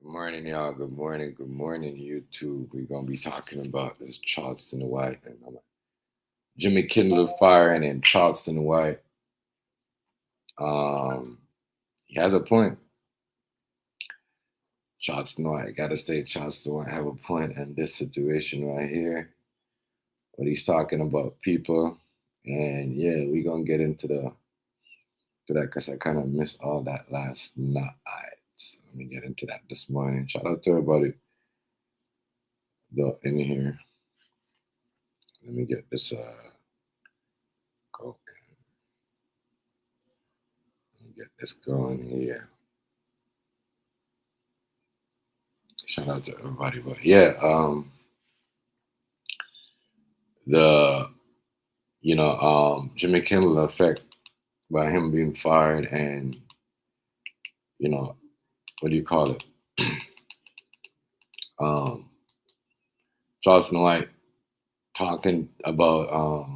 Morning, y'all. Good morning. Good morning, YouTube. We're gonna be talking about this Charleston White and Jimmy Kimmel firing and Charleston White. Um, he has a point. Charleston White, gotta say, Charleston White have a point in this situation right here. What he's talking about people, and yeah, we're gonna get into the to that because I kind of missed all that last night. So let me get into that this morning. Shout out to everybody in here. Let me get this go. Get this going here. Shout out to everybody, but yeah, the Jimmy Kimmel effect by him being fired, and what do you call it? um, Charleston White talking about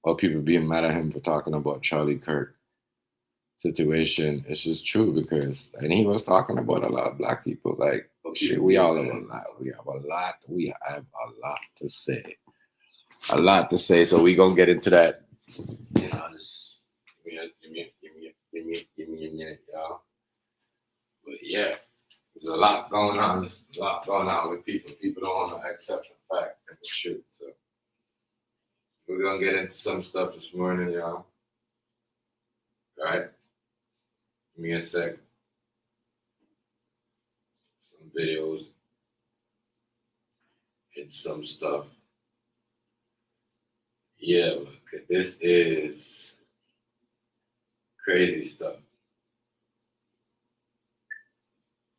or people being mad at him for talking about Charlie Kirk situation. It's just true because, and he was talking about a lot of black people. Like shit, we all have a lot. We have a lot. We have a lot to say. A lot to say. So we gonna get into that. Just give me a minute, y'all. But yeah, there's a lot going on. There's a lot going on with people. People don't want to accept the fact that it's true. So we're gonna get into some stuff this morning, y'all. All right? Give me a sec. Some videos and some stuff. Yeah, look, this is crazy stuff.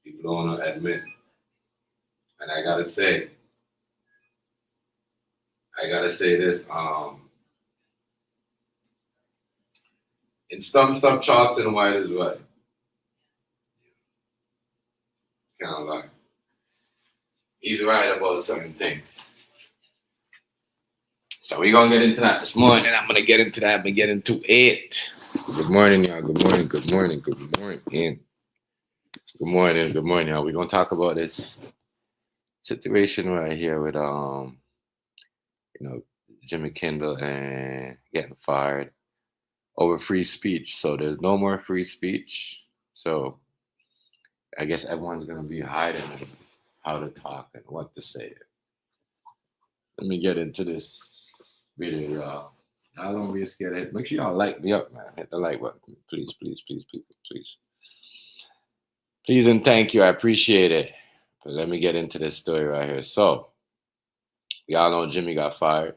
People don't want to admit. And I gotta say this, in some stuff Charleston White is right. Kind of like he's right about certain things. So we're gonna get into that this morning. I'm gonna get into that. I'm gonna get into it. Good morning, y'all. Good morning. Good morning. Good morning. Good morning. Good morning, y'all. We're gonna talk about this situation right here with Jimmy Kimmel and getting fired over free speech. So there's no more free speech. So I guess everyone's gonna be hiding how to talk and what to say. Let me get into this video, y'all. I don't be scared. Make sure y'all like me up, man. Hit the like button, please, please, please, people, please. Please and thank you. I appreciate it. But let me get into this story right here. So, y'all know Jimmy got fired.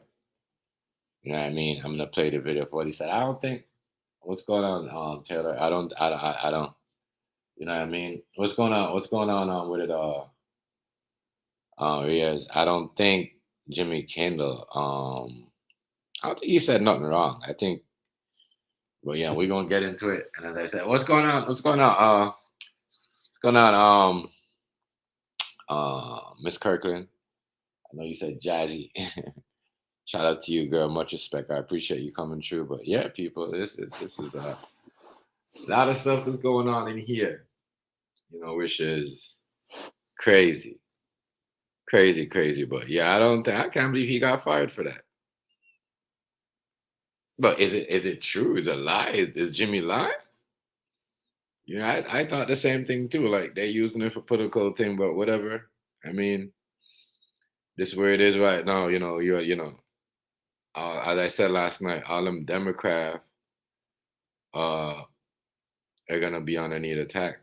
You know what I mean? I'm gonna play the video for what he said. I don't think what's going on, Taylor. I don't. You know what I mean? What's going on? What's going on with it? Yes, I don't think Jimmy Kimmel. I don't think he said nothing wrong. I think, but yeah, we're gonna get into it. And as I said, what's going on? What's going on? What's going on? Miss Kirkland. I know you said Jazzy. Shout out to you, girl. Much respect. I appreciate you coming through. But yeah, people, this is a lot of stuff is going on in here. Which is crazy, crazy, crazy. But yeah, I can't believe he got fired for that. But is it true? Is it a lie? Is Jimmy lying? I thought the same thing too. Like they using it for political thing, but whatever. I mean, this is where it is right now. As I said last night, all them Democrats are gonna be on a need attack.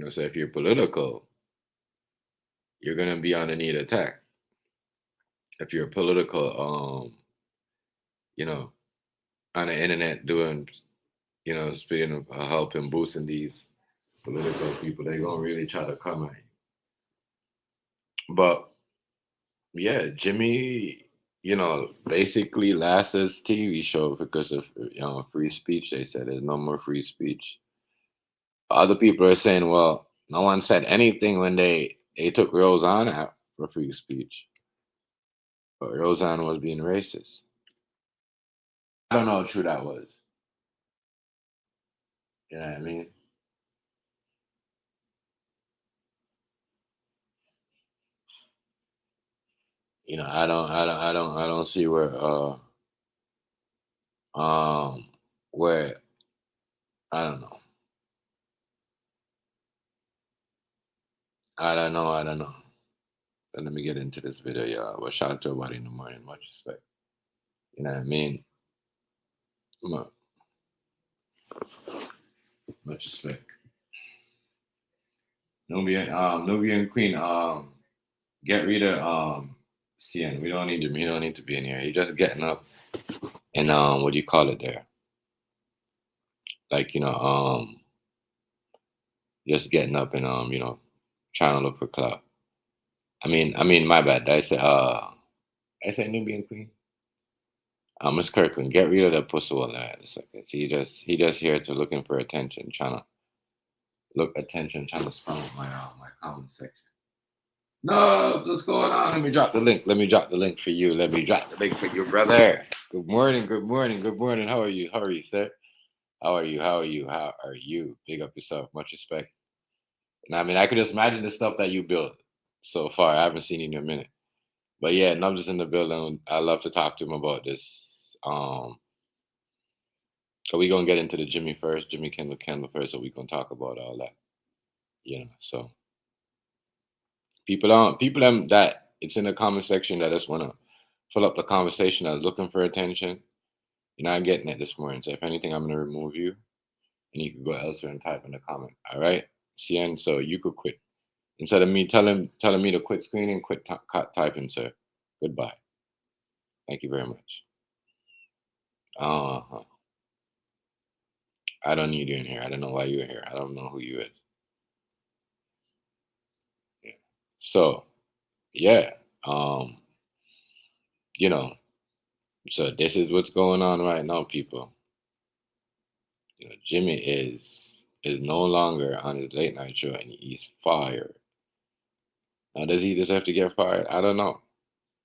So if you're political, you're gonna be on a need attack. If you're political, on the internet doing, speaking of helping boosting these political people, they're gonna really try to come at you. But yeah, Jimmy, basically lost his TV show because of free speech. They said there's no more free speech. Other people are saying, well, no one said anything when they took Roseanne out for free speech, but Roseanne was being racist. I don't know how true that was. You know what I mean? I don't see where I don't know. I don't know. But let me get into this video, y'all. Well, shout out to everybody in the morning. Much respect. You know what I mean? Mu- Much respect. Nubian Queen, get rid of CN. We don't need him. He don't need to be in here. He's just getting up and what do you call it there? Like, just getting up and trying to look for clout. My bad. I said Nubian Queen. Miss Kirkland, get rid of that pussy one there. He just here to looking for attention, trying to trying to spam up my comment section. No, what's going on? Let me drop the link. Let me drop the link for you. Let me drop the link for you, brother. Good morning, good morning, good morning. How are you? How are you, sir? How are you? How are you? How are you? Big up yourself. Much respect. And I could just imagine the stuff that you built so far. I haven't seen you in a minute. But yeah, Nubs is in the building. I love to talk to him about this. So we gonna get into the Jimmy first, Jimmy Kendall first, so we gonna talk about all that. So people that it's in the comment section that just wanna fill up the conversation that's looking for attention. You're not getting it this morning. So if anything, I'm gonna remove you and you can go elsewhere and type in the comment. All right? CN, so you could quit. Instead of me telling me to quit screening, quit typing, sir. Goodbye. Thank you very much. Uh-huh. I don't need you in here. I don't know why you're here. I don't know who you is. Yeah. So yeah. Um, you know, so this is what's going on right now, people. Jimmy is no longer on his late night show and he's fired. Now, does he deserve to get fired? I don't know.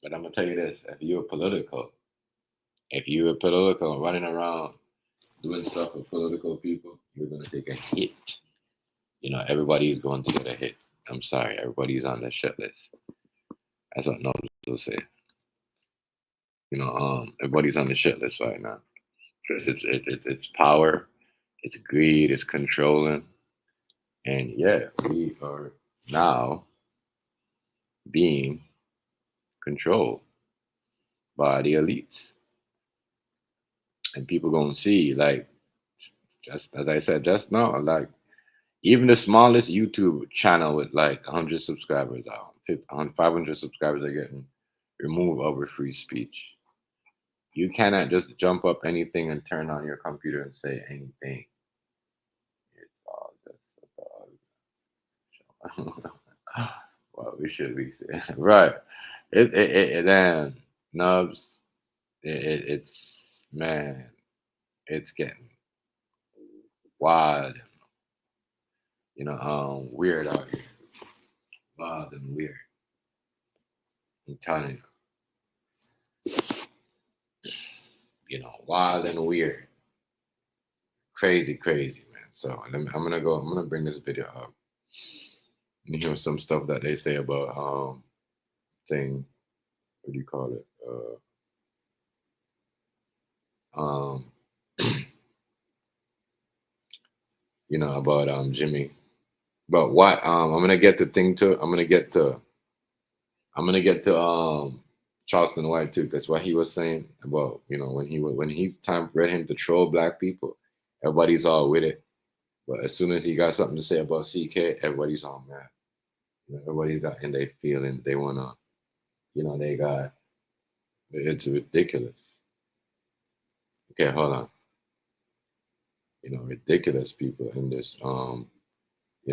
But I'm gonna tell you this: if you're political running around doing stuff with political people, you're gonna take a hit. Everybody's going to get a hit. I'm sorry, everybody's on the shit list. That's what Knowles will say. Everybody's on the shit list right now. It's power, it's greed, it's controlling, and yeah, we are now being controlled by the elites, and people gonna see like just as I said just now, like even the smallest YouTube channel with like 100 subscribers, 500 subscribers are getting removed over free speech. You cannot just jump up anything and turn on your computer and say anything. It's all just what we should be saying, right? Then Nubs. It's man, it's getting wild, weird out here, wild and weird. I'm telling wild and weird, crazy, man. So I'm gonna bring this video up. And hear some stuff that they say about thing. What do you call it? About Jimmy. But what I'm gonna get to Charleston White too, because what he was saying about when he's time for him to troll black people, everybody's all with it. But as soon as he got something to say about CK, everybody's all mad. Everybody's got in their feeling. They wanna, they got. It's ridiculous. Okay, hold on. Ridiculous people in this.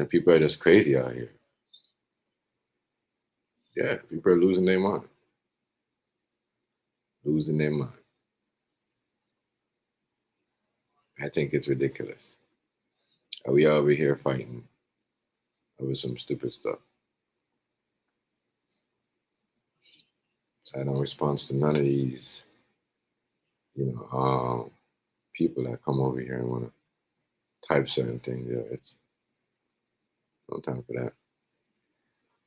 People are just crazy out here. Yeah, people are losing their mind. Losing their mind. I think it's ridiculous. We are over here fighting over some stupid stuff. So I don't respond to none of these, people that come over here and want to type certain things. Yeah, it's no time for that.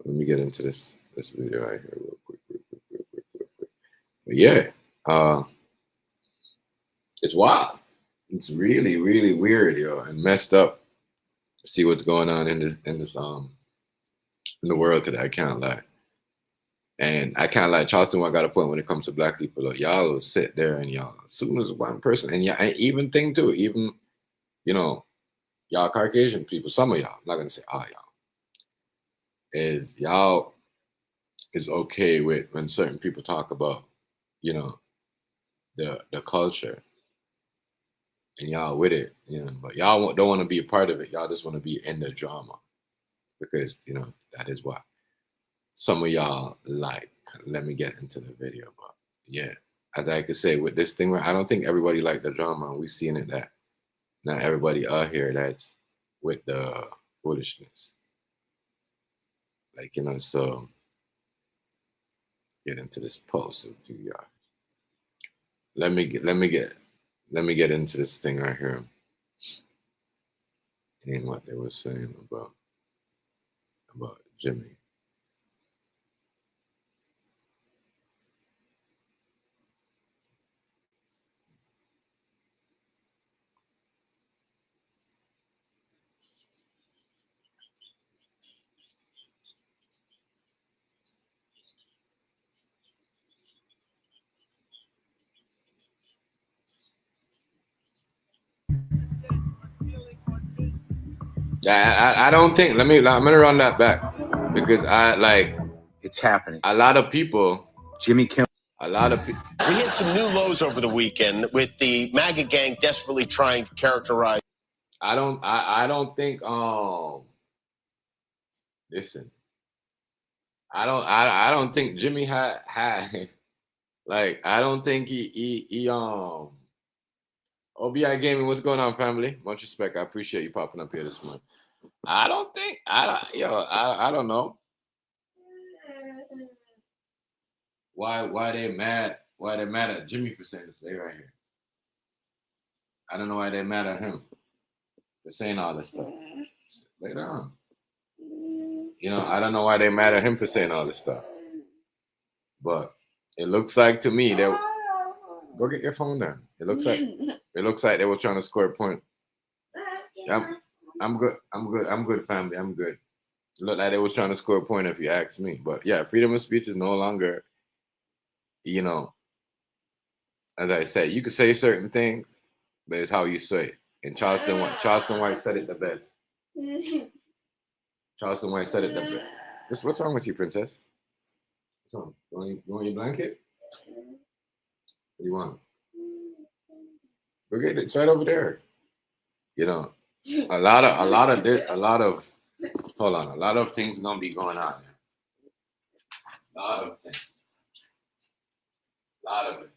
Let me get into this video right here real quick. But yeah, it's wild. It's really, really weird, yo, and messed up. See what's going on in this in the world today. I can't lie. And I can't lie. Charleston White got a point when it comes to black people. Look, y'all will sit there and y'all, as soon as one person, and yeah, and even thing too, even you know, y'all Caucasian people, some of y'all, I'm not gonna say all y'all, is y'all is okay with when certain people talk about, you know, the culture and y'all with it, you know, but y'all don't want to be a part of it. Y'all just want to be in the drama because you know that is what some of y'all like. Let me get into the video, but yeah, as I could say with this thing, I don't think everybody like the drama. We seeing it that not everybody out here that's with the foolishness, like you know. So get into this post of who you are. Let me get into this thing right here and what they were saying about Jimmy. I don't think. I'm gonna run that back because I like. It's happening. A lot of people. Jimmy Kimmel. A lot of people. We hit some new lows over the weekend with the MAGA gang desperately trying to characterize. I don't think. Listen. I don't think Jimmy had like. I don't think he OBI Gaming. What's going on, family? Much respect. I appreciate you popping up here this morning. I don't think. I don't know. Why they mad? Why they mad at Jimmy for saying this? They right here. I don't know why they mad at him for saying all this stuff. Lay down. You know, I don't know why they mad at him for saying all this stuff. But it looks like to me they go get your phone down. It looks like they were trying to score a point. I'm good, family. I'm good. It looked like they was trying to score a point if you ask me. But yeah, freedom of speech is no longer, you know, as I said, you could say certain things, but it's how you say it. And Charleston White said it the best. Charleston White said it the best. What's wrong with you, princess? What's wrong? You want your blanket? What do you want? Go get it. It's right over there. You know, a lot of things don't be going on. A lot of things. A lot of it.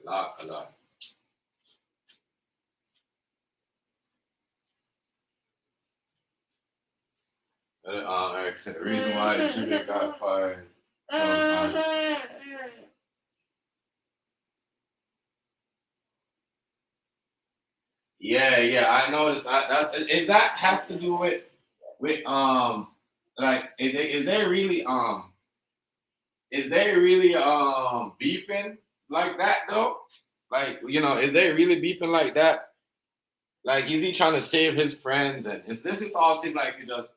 A lot. Eric said the reason why Jimmy got fired. Yeah, I noticed that has to do with like is they really beefing like that though? Like, you know, is they really beefing like that? Like, is he trying to save his friends? And this all seem like he just,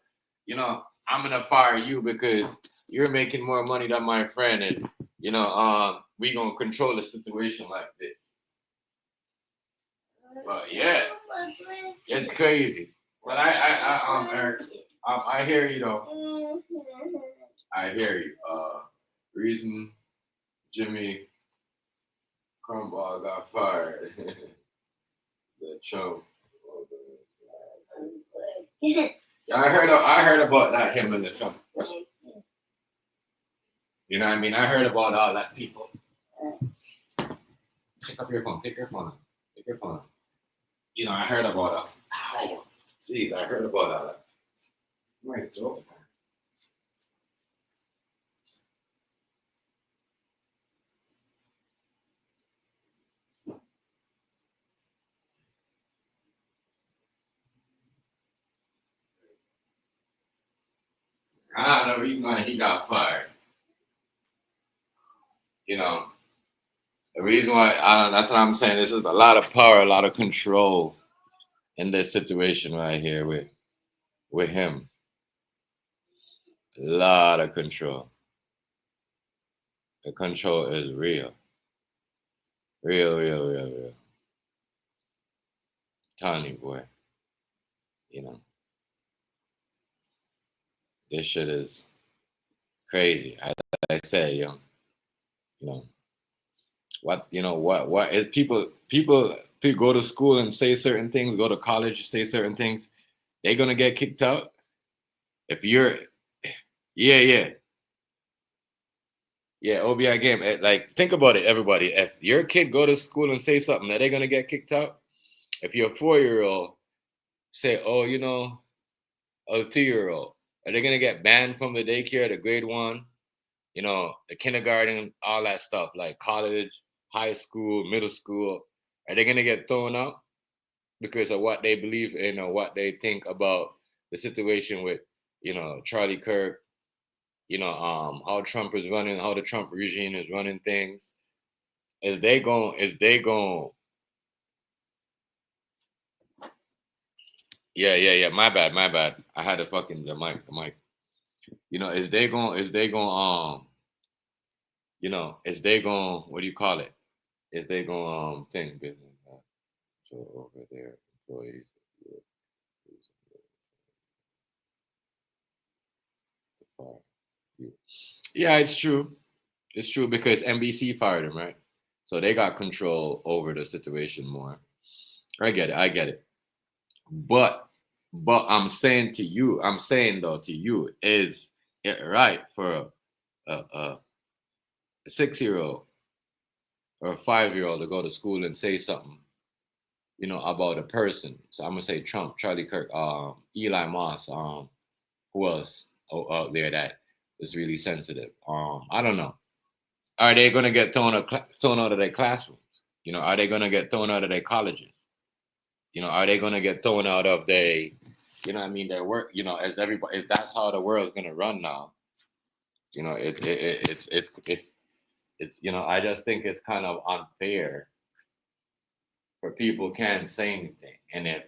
you know, I'm gonna fire you because you're making more money than my friend, and you know, we gonna control the situation like this. But yeah, it's crazy. But Eric, I hear you though. I hear you. Reason Jimmy Crumball got fired. The chump. Yeah, I heard about that him and the chump. You know what I mean? I heard about all that people. Pick up your phone. Take your phone. Take your phone. You know, I heard about that. Jeez, I heard about all that. Right, so. I don't know. He got fired. you know, the reason why that's what I'm saying. This is a lot of power, a lot of control in this situation right here with him. A lot of control. The control is real. Real. Tiny boy. You know. This shit is crazy. As I say, you know, what is people go to school and say certain things, go to college, say certain things, they're gonna get kicked out. If you're yeah, OBI game. Like, think about it, everybody. If your kid go to school and say something, are they gonna get kicked out? If you're a 4-year-old, say, oh, a 2-year-old, are they gonna get banned from the daycare, the grade 1, the kindergarten, all that stuff, like college, high school, middle school? Are they gonna get thrown out because of what they believe in or what they think about the situation with, Charlie Kirk, how Trump is running, how the Trump regime is running things? Is they going yeah, my bad. I had the mic. Is they going is they going what do you call it? Is they going thing business? So over there, employees. Yeah, it's true. It's true because NBC fired him, right? So they got control over the situation more. I get it. But I'm saying to you, is it right for a 6-year-old or a 5-year-old to go to school and say something, about a person? So I'm gonna say Trump, Charlie Kirk, Eli Moss, who else out there that is really sensitive? I don't know. Are they gonna get thrown out of their classrooms? Are they gonna get thrown out of their colleges? Are they gonna get thrown out of their, their work? As everybody, is that's how the world's gonna run now? It's I just think it's kind of unfair for people can't say anything, and if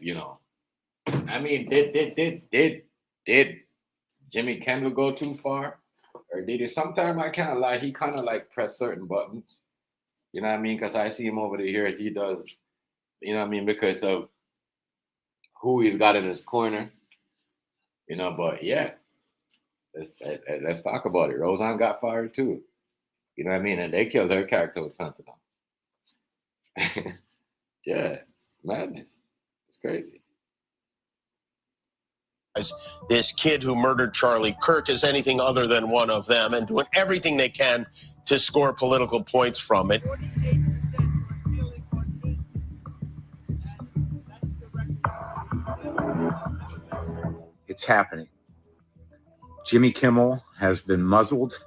did Jimmy Kimmel go too far, or did he? Sometimes I kind of like he kind of like press certain buttons. You know what I mean? Because I see him over the years, he does. You know what I mean? Because of who he's got in his corner. But yeah, let's talk about it. Roseanne got fired too. You know what I mean? And they killed her character with fentanyl. Yeah, madness. It's crazy. This kid who murdered Charlie Kirk is anything other than one of them, and doing everything they can to score political points from it. It's happening. Jimmy Kimmel has been muzzled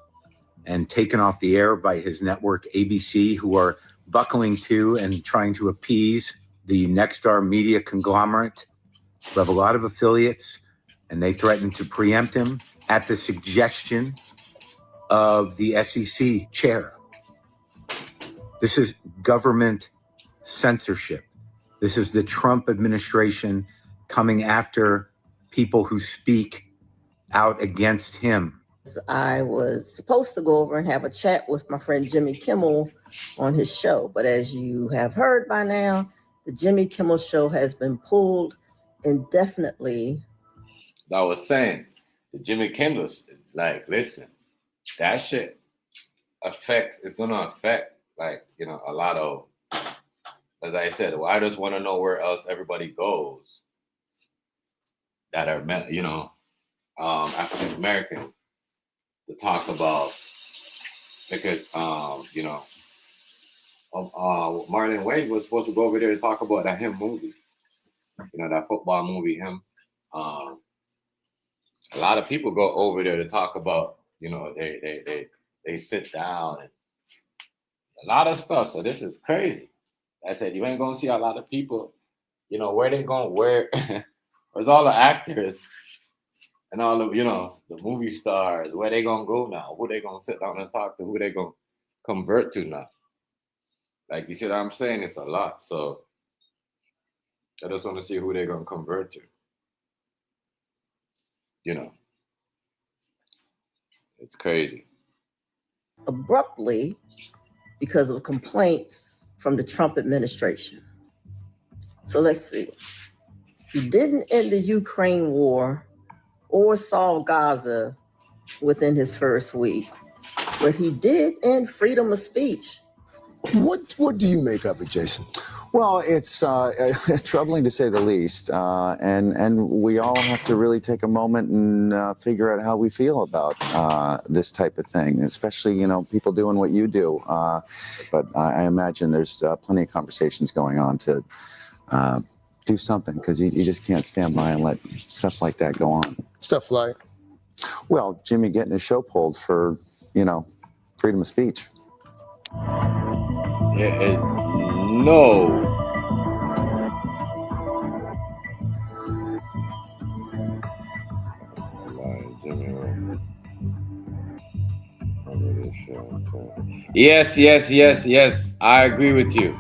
and taken off the air by his network ABC, who are buckling to and trying to appease the Nexstar media conglomerate, who have a lot of affiliates, and they threatened to preempt him at the suggestion of the SEC chair. This is government censorship. This is the Trump administration coming after people who speak out against him. I was supposed to go over and have a chat with my friend Jimmy Kimmel on his show, but as you have heard by now, the Jimmy Kimmel show has been pulled indefinitely. I was saying, the Jimmy Kimmel's, like, listen, that shit is gonna affect, like, a lot of, as I said, well, I just want to know where else everybody goes that are, African American, to talk about, because Marlon Wayne was supposed to go over there to talk about that him movie, that football movie, him. A lot of people go over there to talk about, they sit down and a lot of stuff. So this is crazy. I said, you ain't gonna see a lot of people, where they going, where's all the actors and all of, the movie stars, where they gonna go now? Who they gonna sit down and talk to? Who they gonna convert to now. Like, you see what I'm saying? It's a lot. So I just want to see who they're going to convert to. You know, it's crazy. Abruptly because of complaints from the Trump administration. So let's see. He didn't end the Ukraine war or solve Gaza within his first week, but he did end freedom of speech. What do you make of it, Jason? Well, it's troubling to say the least, and we all have to really take a moment and figure out how we feel about this type of thing, especially, you know, people doing what you do. But I imagine there's plenty of conversations going on to do something, because you just can't stand by and let stuff like that go on. Stuff like? Well, Jimmy getting his show pulled for, you know, freedom of speech. No. Yes. I agree with you.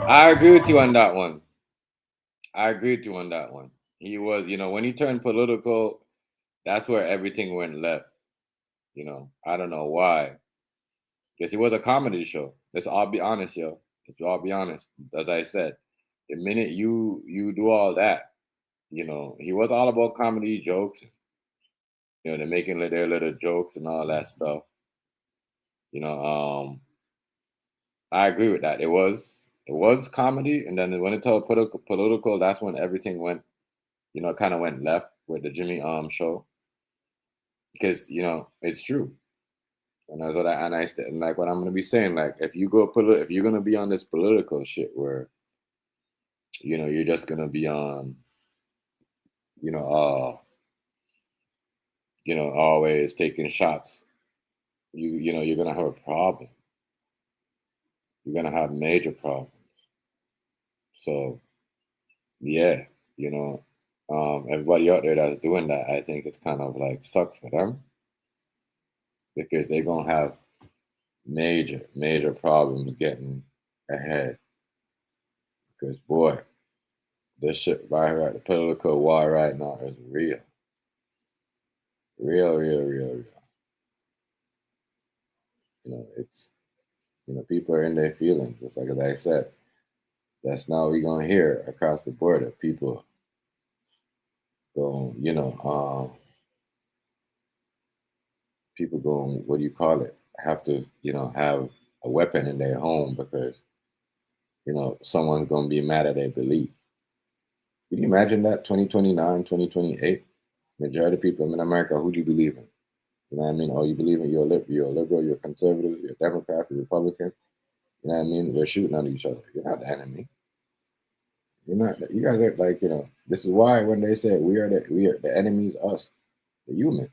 I agree with you on that one. He was, you know, when he turned political, that's where everything went left. You know, I don't know why. Because it was a comedy show. Let's all be honest, yo. Let's all be honest. As I said, the minute you do all that, you know, he was all about comedy jokes. You know, they're making their little jokes and all that stuff. You know, I agree with that. It was comedy, and then when it told political, that's when everything went, you know, kind of went left with the Jimmy show. Because, you know, it's true. And that's what and like what I'm gonna be saying, like, if you're gonna be on this political shit where, you know, you're just gonna be on, you know, always taking shots, you know, you're gonna have a problem. You're gonna have major problems. So yeah, you know, everybody out there that's doing that, I think it's kind of like sucks for them, because they're gonna have major problems getting ahead. Because boy, this shit right here at the political war right now is real. Real. You know, it's, you know, people are in their feelings. Just like as I said, that's now we're gonna hear across the border. People going, you know, people going, what do you call it? Have to, you know, have a weapon in their home because, you know, someone's gonna be mad at their belief. Can you imagine that? 2029, 2028, majority of people in America, who do you believe in? You know what I mean? Oh, you believe in you're a liberal, you're a conservative, you're a Democrat, you're a Republican. You know what I mean? We're shooting at each other. You're not the enemy. You're not. You guys are like, you know. This is why when they say we are the enemies, us, the human.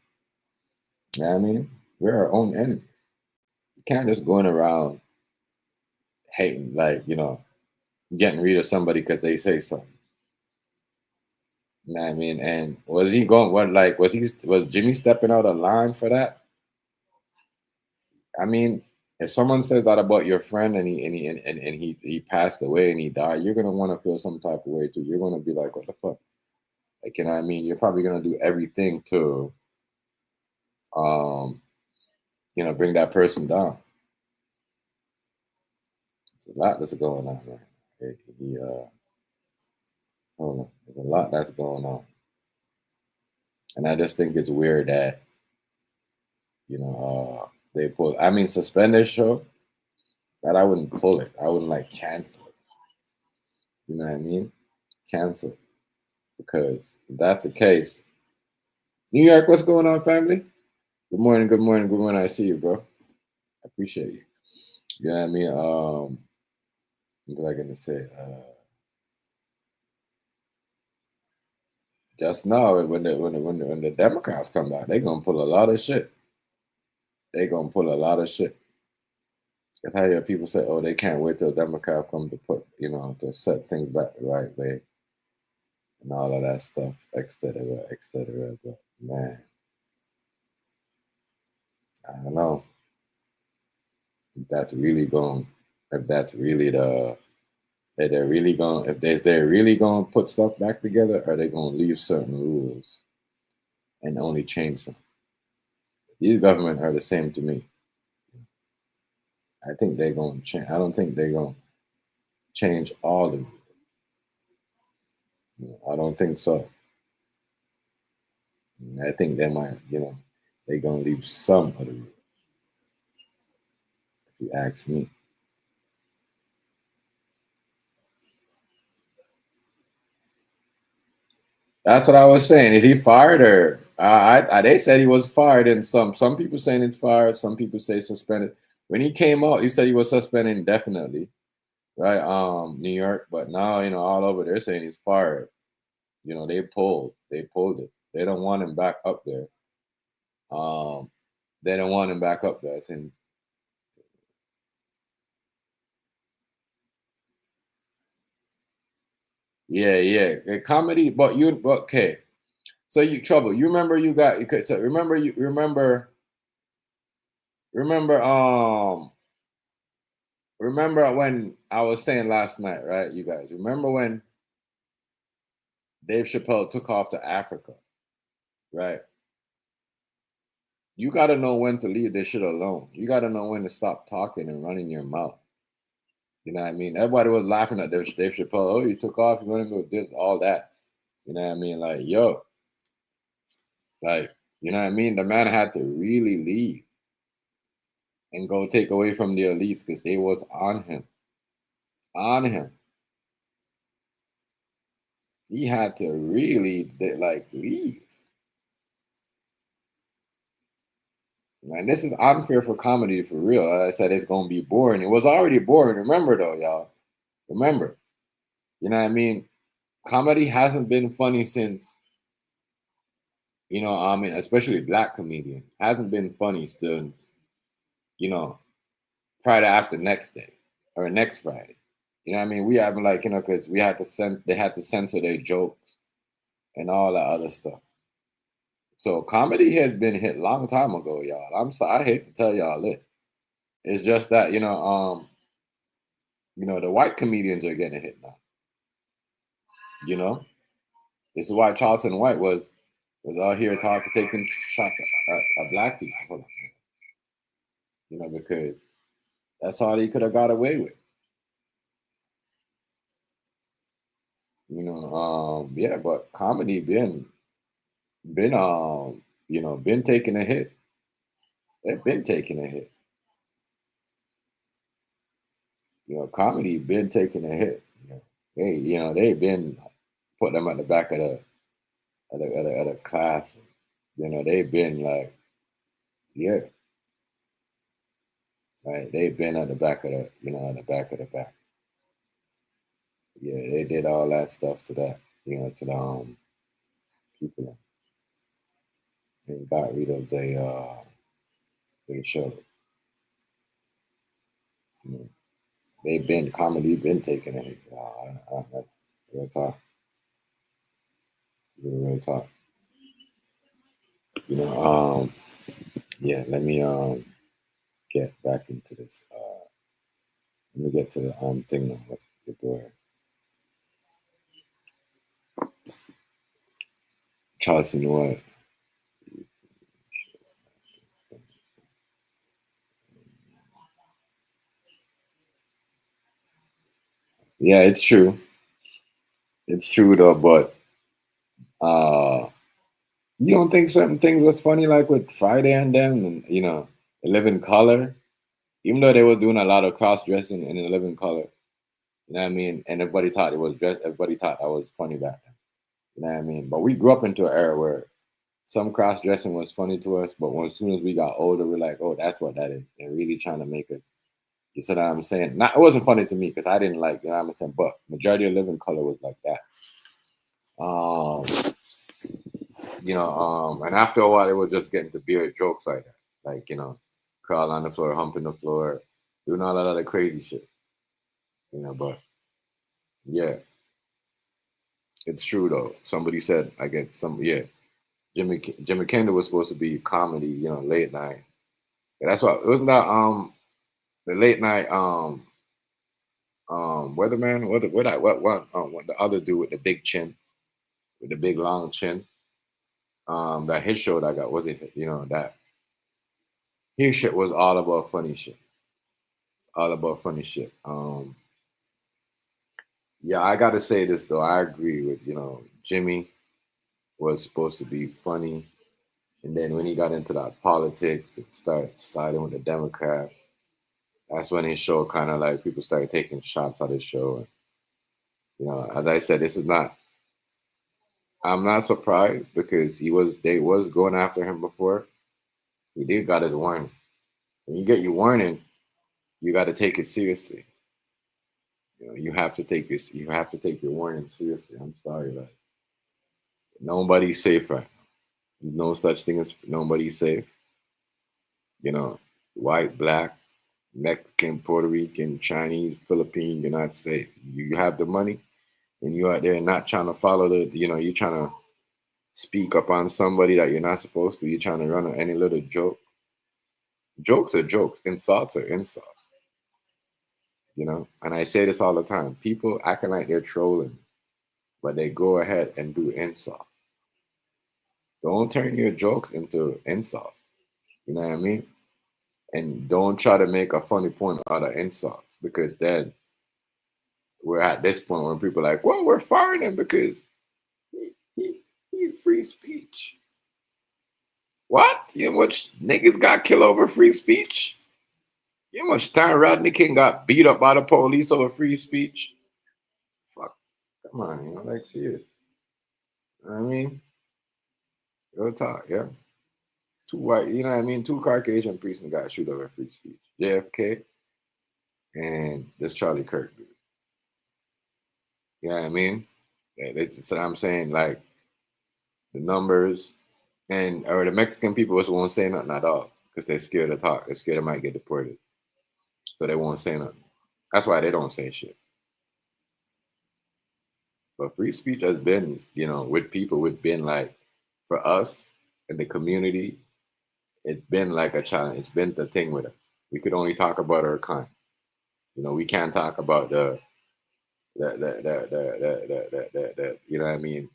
You know what I mean? We're our own enemies. You can't just going around hating, like, you know, getting rid of somebody because they say something. You know what I mean? And was he going? What, like, was Jimmy stepping out of line for that? I mean, if someone says that about your friend and he passed away and he died, you're gonna want to feel some type of way too. You're gonna be like, what the fuck? Like, you know what I mean? You're probably gonna do everything to you know, bring that person down. There's a lot that's going on, man. Hold on. There's a lot that's going on. And I just think it's weird that, you know, they pull, I mean, suspend their show, but I wouldn't pull it. I wouldn't like cancel it. You know what I mean? Cancel it. Because if that's the case, New York, what's going on, family? Good morning. I see you, bro. I appreciate you. You know what I mean? What was I gonna say? Just now, when the Democrats come back, they're gonna pull a lot of shit. That's how I hear people say, "Oh, they can't wait till Democrats come to put, you know, to set things back the right way," and all of that stuff, etc. But man, I don't know. if that's really going, if that's really the, if they're really going, if they're really going to put stuff back together, or are they going to leave certain rules and only change some? These government are the same to me. I think they're going to change. I don't think they're going to change all the rules. I don't think so. I think they might, they're going to leave some of the rules, if you ask me. That's what I was saying. Is he fired, or they said he was fired, and some people saying he's fired, some people say suspended. When he came out, he said he was suspended indefinitely, right? New York, but now all over they're saying he's fired. They pulled it. They don't want him back up there. They don't want him back up there. I think. Yeah. Comedy, but okay. So you trouble. You remember you got. So remember when I was saying last night, right? You guys remember when Dave Chappelle took off to Africa, right? You got to know when to leave this shit alone. You got to know when to stop talking and running your mouth. You know what I mean? Everybody was laughing at Dave Chappelle. Oh, you took off. You're going to go this, all that. You know what I mean? Like, yo. Like, you know what I mean? The man had to really leave and go take away from the elites because they was on him. On him. He had to really, leave. And this is unfair for comedy, for real. I said it's going to be boring. It was already boring. Remember, though, y'all. Remember. You know what I mean? Comedy hasn't been funny since, especially black comedian. Hasn't been funny since, Friday after next day or next Friday. You know what I mean? We haven't because they had to censor their jokes and all that other stuff. So comedy has been hit long time ago, y'all. I'm sorry, I hate to tell y'all this. It's just that, the white comedians are getting hit now. This is why Charleston White was out here taking shots at black people. Hold on. Because that's all he could have got away with. Yeah, but comedy been taking a hit. They've been taking a hit. Comedy been taking a hit. They've been putting them at the back of the class. They've been like, yeah. Right. They've been at the back of at the back of the back. Yeah, they did all that stuff to that, to the people, and got rid of their show. They've been comedy been taking a hit. Real talk. Real talk. Yeah. Let me get back into this. Let me get to the thing now. Let's go ahead. Charleston White. Yeah, it's true. It's true though, but you don't think certain things was funny, like with Friday and them, and Living Color, even though they were doing a lot of cross dressing in Living Color, you know what I mean? And everybody thought everybody thought that was funny back then. You know what I mean? But we grew up into an era where some cross dressing was funny to us, but as soon as we got older, we're like, oh, that's what that is. They're really trying to make us. You see what I'm saying? It wasn't funny to me because I didn't like, what I'm saying, but majority of Living Color was like that. And after a while, it was just getting to weird jokes like that, like crawl on the floor, humping the floor, doing all that other crazy shit. But yeah, it's true though. Somebody said, I get Jimmy Kimmel was supposed to be comedy, late night. Yeah, that's what wasn't that the late night weatherman, what the other dude with the big chin, with the big long chin, that his show that got was it, that his shit was all about funny shit. All about funny shit. Yeah, I gotta say this though. I agree with, Jimmy was supposed to be funny. And then when he got into that politics and started siding with the Democrat, that's when his show kind of like people started taking shots at his show. And, as I said, I'm not surprised because they was going after him before. He did got his warning. When you get your warning, you got to take it seriously. You have to take this. You have to take your warning seriously. I'm sorry, like nobody's safe right now. No such thing as nobody's safe. White, black, Mexican, Puerto Rican, Chinese, Philippine, you're not safe. You have the money and you're out there not trying to follow you're trying to speak up on somebody that you're not supposed to. You're trying to run any little joke. Jokes are jokes. Insults are insults. And I say this all the time. People acting like they're trolling, but they go ahead and do insult. Don't turn your jokes into insult. You know what I mean? And don't try to make a funny point out of insults, because then we're at this point where people are like, well, we're firing him because he's free speech. What? You know how much niggas got killed over free speech? You know how much time Rodney King got beat up by the police over free speech? Fuck. Come on, like serious. You know what I mean? Real talk, yeah. Two white, two Caucasian priests got shoot over free speech. JFK and this Charlie Kirk dude. You know what I mean? That's what I'm saying, like the numbers or the Mexican people just won't say nothing at all because they're scared to talk. They're scared they might get deported. So they won't say nothing. That's why they don't say shit. But free speech has been, with people, it's been like, for us in the community, it's been like a challenge. It's been the thing with us. We could only talk about our kind. We can't talk about the you know what I mean,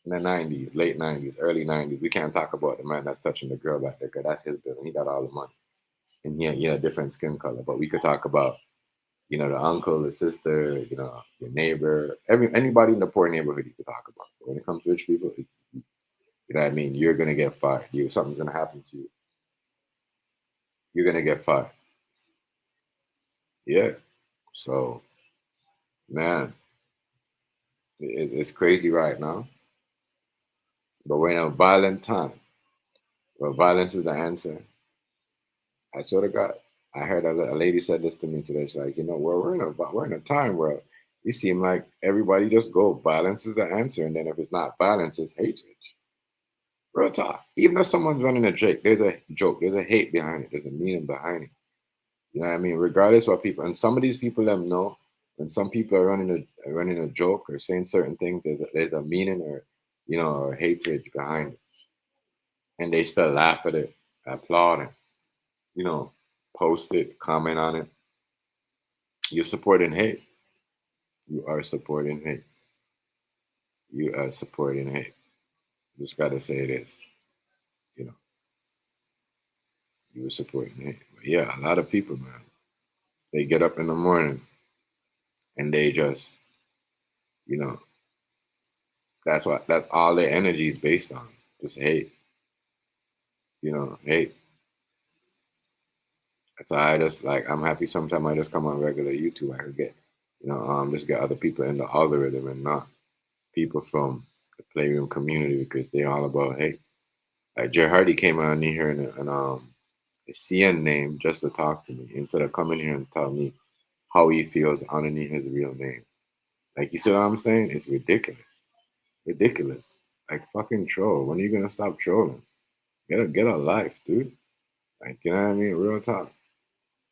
in the 90s, late 90s, early 90s. We can't talk about the man that's touching the girl back there because that's his building. He got all the money. And he had different skin color. But we could talk about, the uncle, the sister, your neighbor, anybody in the poor neighborhood you could talk about. But when it comes to rich people, you know what I mean? You're going to get fired. Something's going to happen to you. You're going to get fired. Yeah. So, man, it's crazy right now. But we're in a violent time where violence is the answer. I sort of got, I heard a lady said this to me today. She's like, we're in a time where it seems like everybody just go, violence is the answer. And then if it's not violence, it's hatred. Real talk. Even if someone's running a joke, there's a hate behind it. There's a meaning behind it. You know what I mean? Regardless what people, and some of these people let them know when some people are running a joke or saying certain things, there's a meaning or, or hatred behind it. And they still laugh at it, applaud it, post it, comment on it. You're supporting hate. You are supporting hate. You are supporting hate. Just got to say it is. You were supporting hate. But yeah, a lot of people, man, they get up in the morning and they just, that's all their energy is based on. Just hate. Hate. So I just I'm happy sometimes I just come on regular YouTube. I could get, just get other people in the algorithm and not people from the playroom community because they're all about hate. Like Jay Hardy came on here and a CN name just to talk to me instead of coming here and tell me how he feels underneath his real name. Like, you see what I'm saying? It's ridiculous. Ridiculous. Like, fucking troll. When are you gonna stop trolling? Get a life, dude. Like, you know what I mean? Real talk.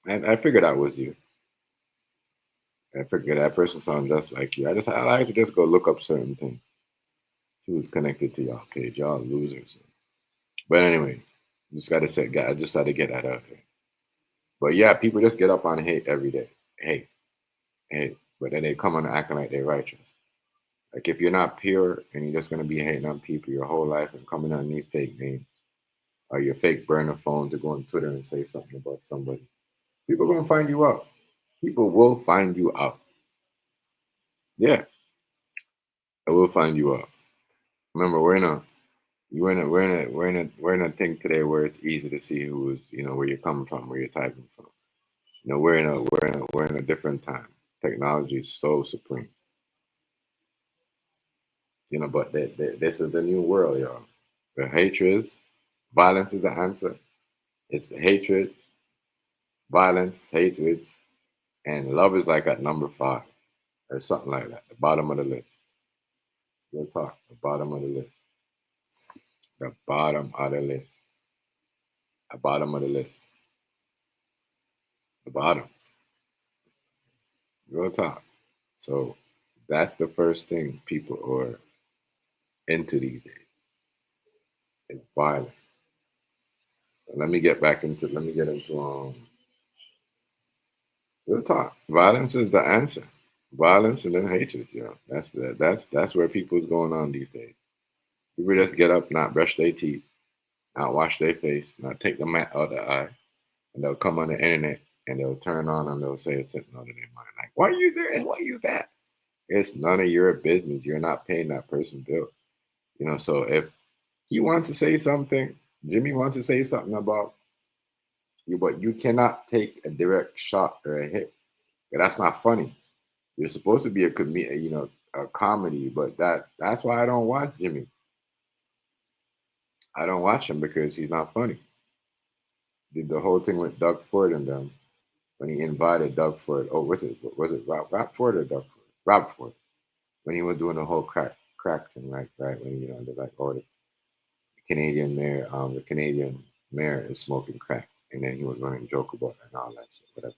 And I figured that was you. I figured that person sounded just like you. I like to just go look up certain things. See who's connected to y'all page. Y'all losers. But anyway, I just had to get that out there. But yeah, people just get up on hate every day. Hate, hate. But then they come on acting like they're righteous. Like if you're not pure and you're just gonna be hating on people your whole life and coming underneath fake names or your fake burner phone to go on Twitter and say something about somebody, people are gonna find you out. People will find you out. Yeah, they will find you out. Remember, we're in a thing today where it's easy to see who's where you're coming from, where you're typing from. We're in a different time. Technology is so supreme. But this is the new world, y'all. The hatred, violence is the answer. It's hatred, violence, hatred, and love is like at number 5 or something like that. The bottom of the list. We'll talk. The bottom of the list. The bottom of the list. The bottom of the list. The bottom. Real talk. So that's the first thing people are into these days. It's violence. Let me get into real talk. Violence is the answer. Violence and then hatred, That's where people's going on these days. People just get up, not brush their teeth, not wash their face, not take the mat out of the eye, and they'll come on the internet and they'll turn on and they'll say it's something out of their mind. Like, why are you there and why are you that? It's none of your business. You're not paying that person bill. So if he wants to say something, Jimmy wants to say something about you, but you cannot take a direct shot or a hit. But that's not funny. You're supposed to be a comedy, but that's why I don't watch Jimmy. I don't watch him because he's not funny. Did the whole thing with Doug Ford and them when he invited Doug Ford. Oh, was it Rob Ford or Doug Ford? Rob Ford. When he was doing the whole crack thing, right? When they're like, oh, the Canadian mayor is smoking crack, and then he was going to joke about it and all that shit, whatever.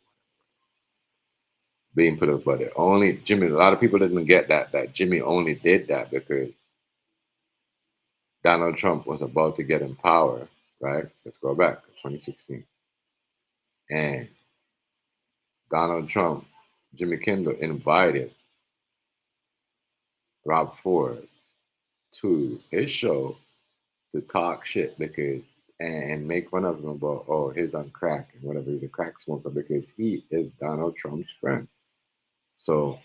Being put up, but only Jimmy. A lot of people didn't get that Jimmy only did that because Donald Trump was about to get in power, right? Let's go back to 2016, and Donald Trump, Jimmy Kimmel invited Rob Ford to his show to talk shit and make fun of him about, oh, he's on crack and whatever, he's a crack smoker because he is Donald Trump's friend. So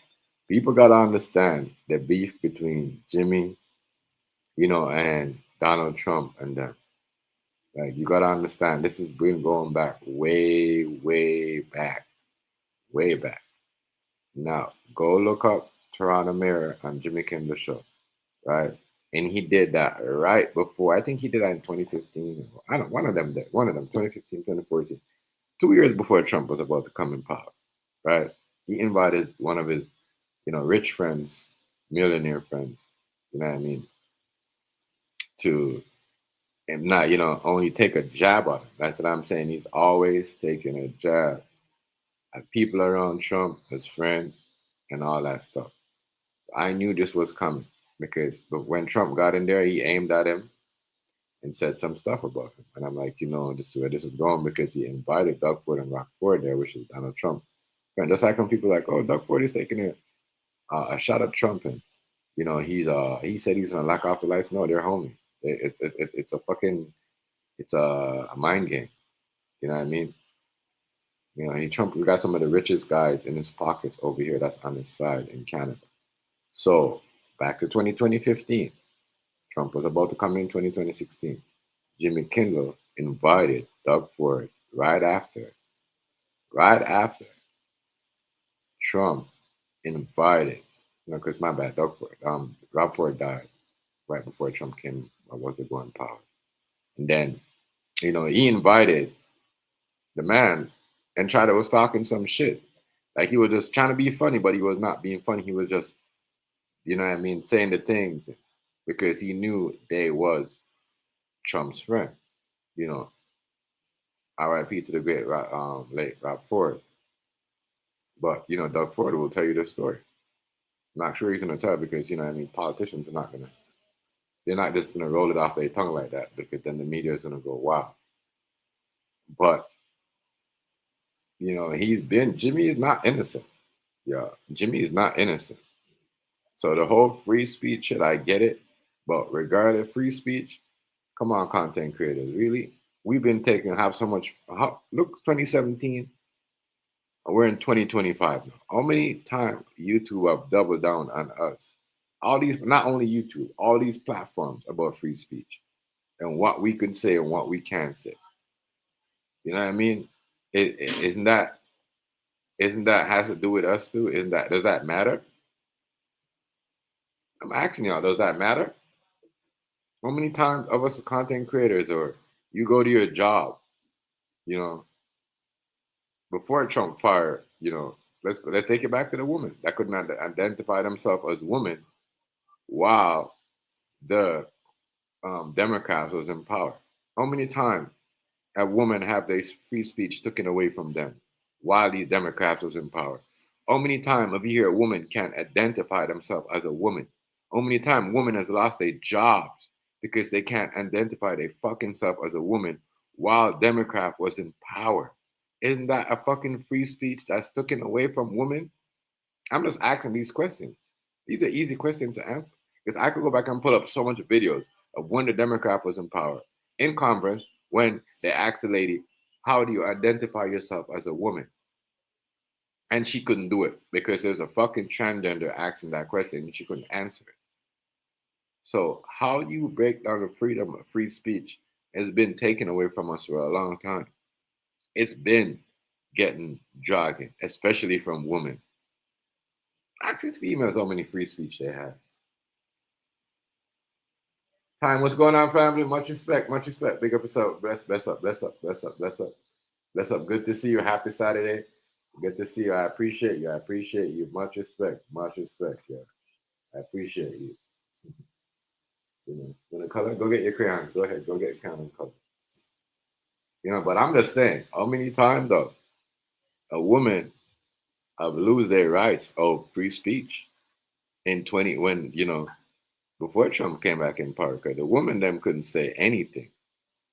people got to understand the beef between Jimmy, and Donald Trump and them. Like, you got to understand, this has been going back way, way back. Way back. Now, go look up Toronto Mayor on Jimmy Kimmel show, right? And he did that right before, I think he did that in 2015. One of them, 2015, 2014. 2 years before Trump was about to come in power, right? He invited one of his, rich friends, millionaire friends, you know what I mean, to and not, only take a jab at him. That's what I'm saying. He's always taking a jab at people around Trump, his friends, and all that stuff. I knew this was coming because when Trump got in there, he aimed at him and said some stuff about him. And I'm like, this is where this is going because he invited Doug Ford and Rock Ford there, which is Donald Trump. And just like when people are like, oh, Doug Ford is taking a shot at Trump and, he said he's going to lock off the lights. No, they're homies. It's a mind game. You know what I mean? Trump got some of the richest guys in his pockets over here that's on his side in Canada. So back to 2015, Trump was about to come in 2016. Jimmy Kimmel invited Doug Ford right after Trump invited, because my bad, Rob Ford died right before Trump was to go in power. And then, he invited the man and was talking some shit. Like he was just trying to be funny, but he was not being funny. He was just, saying the things because he knew they was Trump's friend. R.I.P. to the great late Rob Ford. But, Doug Ford will tell you this story. I'm not sure he's going to tell because, politicians are they're not just going to roll it off their tongue like that because then the media is going to go, wow. But You know, Jimmy is not innocent. Yeah, Jimmy is not innocent. So the whole free speech shit, I get it. But regardless free speech, come on, content creators, really? We've been have so much. Look, 2017, we're in 2025 now. How many times YouTube have doubled down on us? All these, not only YouTube, all these platforms about free speech and what we can say and what we can't say. You know what I mean? Isn't that has to do with us too? Does that matter? I'm asking y'all, does that matter? How many times of us content creators, or you go to your job, you know, before Trump fired, you know, let's take it back to the woman that could not identify themselves as woman while the Democrats was in power. How many times have women have their free speech taken away from them while these Democrats was in power? How many times have you hear a woman can't identify themselves as a woman? How many times women has lost their jobs because they can't identify their fucking self as a woman while Democrat was in power? Isn't that a fucking free speech that's taken away from women? I'm just asking these questions. These are easy questions to answer. Because I could go back and pull up so much videos of when the Democrat was in power in Congress when they asked the lady, how do you identify yourself as a woman? And she couldn't do it because there's a fucking transgender asking that question and she couldn't answer it. So how do you break down the freedom of free speech has been taken away from us for a long time. It's been getting jogging, especially from women. Ask these females how many free speech they have. Time, what's going on, family? Much respect, much respect. Big up yourself. Bless up, bless up, bless up, bless up. Bless up. Good to see you. Happy Saturday. Good to see you. I appreciate you. I appreciate you. Much respect. Much respect. Yeah. I appreciate you. You know, when the color, go get your crayons. Go ahead. Go get your crayon and color. You know, but I'm just saying, how many times though a woman have lose their rights of free speech in 20 when, you know, before Trump came back in power, because the woman them couldn't say anything.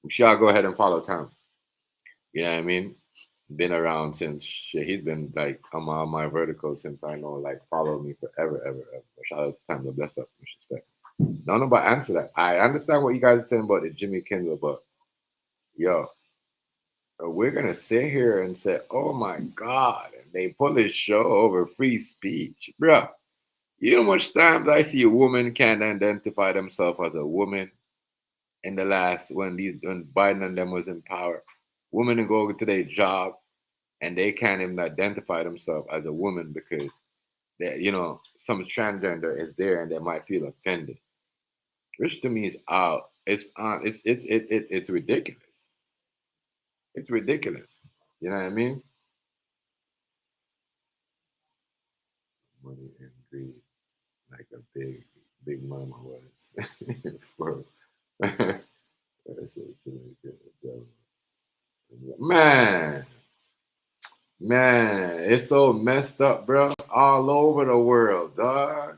I'm sure I'll go ahead and follow Tom. You know what I mean? Been around since shit, he's been like on my vertical since I know, like follow me forever, ever. Shout out to Tom, the bless up, respect. Don't nobody answer that. I understand what you guys are saying about the Jimmy Kimmel, but yo, we're gonna sit here and say, oh my God, and they pull this show over free speech. Bruh, you know how much times I see a woman can't identify themselves as a woman in the last when Biden and them was in power. Women go to their job and they can't even identify themselves as a woman because they, you know, some transgender is there and they might feel offended. Which to me is out. It's ridiculous. It's ridiculous. You know what I mean? Money and greed, like a big mama was. For, man, it's so messed up, bro. All over the world, dog.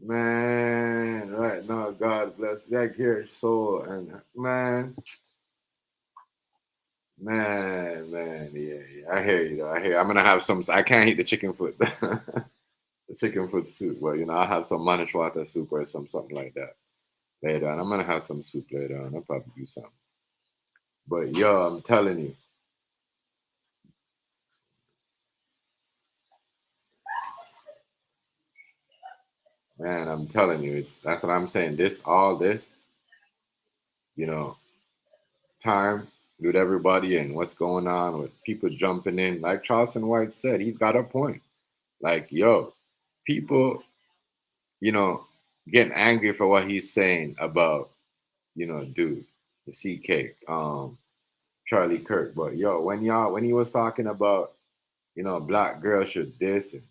Man, right now, God bless that here soul and man, yeah. I hear you though. I'm gonna have some. I can't eat the chicken foot, the chicken foot soup. Well, you know, I'll have some manish water soup or something like that later on. I'm gonna have some soup later on. I'll probably do something. But yo, I'm telling you. Man, I'm telling you, that's what I'm saying. All this, you know, time with everybody and what's going on with people jumping in. Like Charleston White said, he's got a point. Like, yo, people, you know, getting angry for what he's saying about, you know, dude, the CK, Charlie Kirk. But yo, when he was talking about, you know, black girls should this and,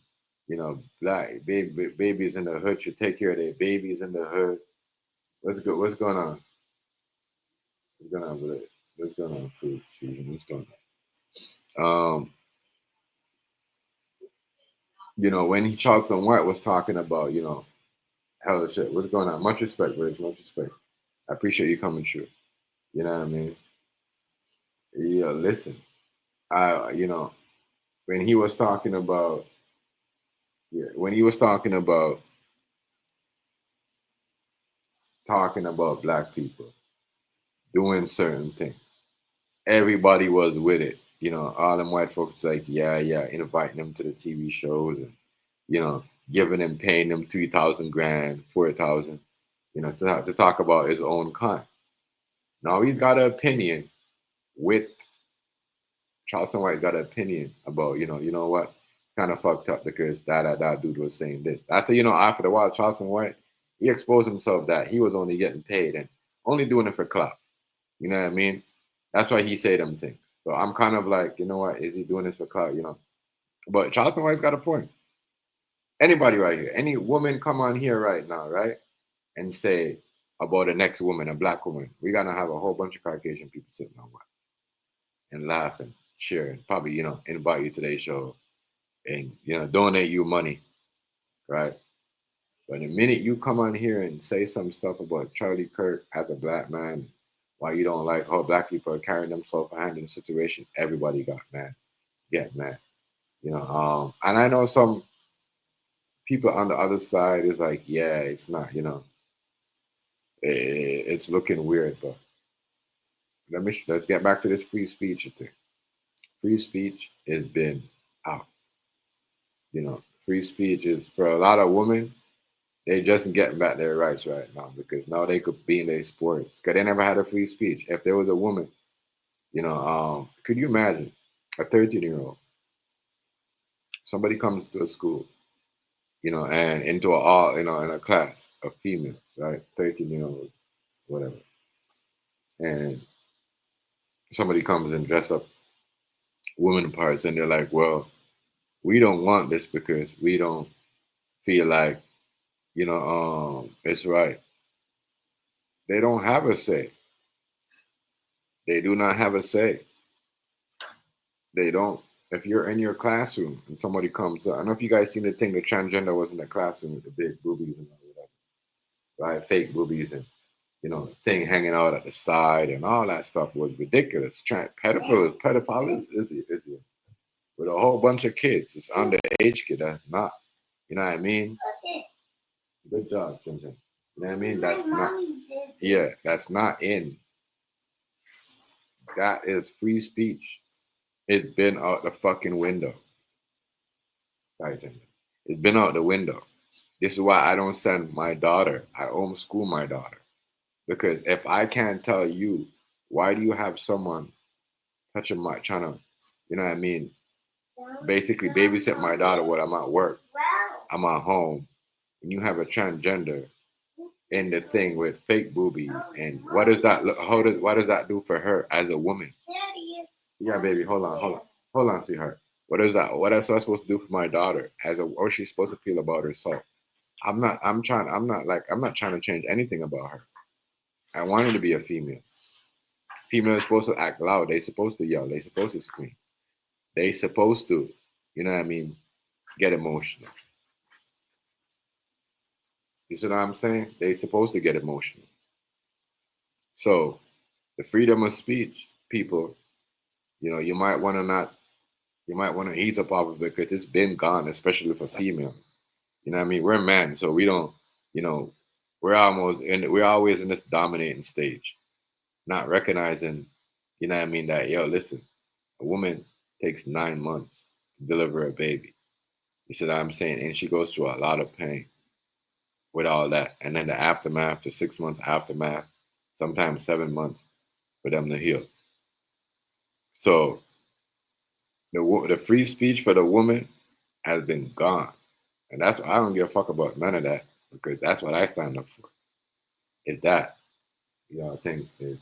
you know, black babies in the hood should take care of their babies in the hood. What's going on? What's going on with it? What's going on, food season? What's going on? You know, when Charleston White was talking about, you know, hell of shit. What's going on? Much respect, Rich. Much respect. I appreciate you coming through. You know what I mean? Yeah, listen. You know, when he was talking about, yeah, when he was talking about black people doing certain things, everybody was with it. You know, all them white folks like, yeah, yeah, inviting them to the TV shows and, you know, giving them, paying them 3,000 grand, 4,000, you know, to talk about his own kind. Now he's got an opinion with Charleston White got an opinion about, you know what, kind of fucked up because that dude was saying this. After the while, Charleston White, he exposed himself that he was only getting paid and only doing it for clout. You know what I mean? That's why he said them things. So I'm kind of like, you know what, is he doing this for clout? You know, but Charleston White's got a point. Anybody right here, any woman come on here right now, right, and say about the next woman, a black woman, we're gonna have a whole bunch of Caucasian people sitting on one and laughing, cheering, probably, you know, invite you to their show and, you know, donate you money, right? But the minute you come on here and say some stuff about Charlie Kirk as a black man, why you don't like how black people are carrying themselves behind in the situation, everybody got mad, get mad, you know. And I know some people on the other side is like, yeah, it's not, you know, it's looking weird, but let's get back to this free speech thing. Free speech has been out. You know, free speech is for a lot of women. They just getting back their rights right now because now they could be in their sports because they never had a free speech. If there was a woman, you know, could you imagine a 13-year-old? Somebody comes to a school, you know, and into in a class of females, right? 13-year-olds, whatever, and somebody comes and dress up women parts, and they're like, well, we don't want this because we don't feel like, you know, it's right. They don't have a say. They do not have a say. They don't. If you're in your classroom and somebody comes up, I don't know if you guys seen the thing, the transgender was in the classroom with the big boobies and all that, right? Fake boobies and, you know, thing hanging out at the side and all that stuff was ridiculous. Pedophile is with a whole bunch of kids. It's underage kid. That's not, you know what I mean? Good job, Jim. You know what I mean? That's not, yeah, that's not in. That is free speech. It's been out the fucking window. Sorry, Jim. It's been out the window. This is why I don't send my daughter. I homeschool my daughter. Because if I can't tell you, why do you have someone touching my, trying to, you know what I mean, basically babysit my daughter when I'm at work, I'm at home, and you have a transgender in the thing with fake boobies, and what does that look, what does that do for her as a woman? Yeah, baby, hold on, sweetheart. What is that? What else am I supposed to do for my daughter as a, or she's supposed to feel about herself? I'm not trying to change anything about her. I want her to be a female. Female is supposed to act loud. They're supposed to yell. They're supposed to scream. They're supposed to, you know what I mean, get emotional. You see what I'm saying? They're supposed to get emotional. So the freedom of speech, people, you know, you might want to ease up off of it because it's been gone, especially for females. You know what I mean? We're men, so we don't, you know, we're always in this dominating stage, not recognizing, you know what I mean, that, yo, listen, a woman takes 9 months to deliver a baby. You see what I'm saying? And she goes through a lot of pain with all that. And then the aftermath, the 6 months aftermath, sometimes 7 months for them to heal. So the free speech for the woman has been gone. And that's, I don't give a fuck about none of that because that's what I stand up for. Is that, you know, I think it's,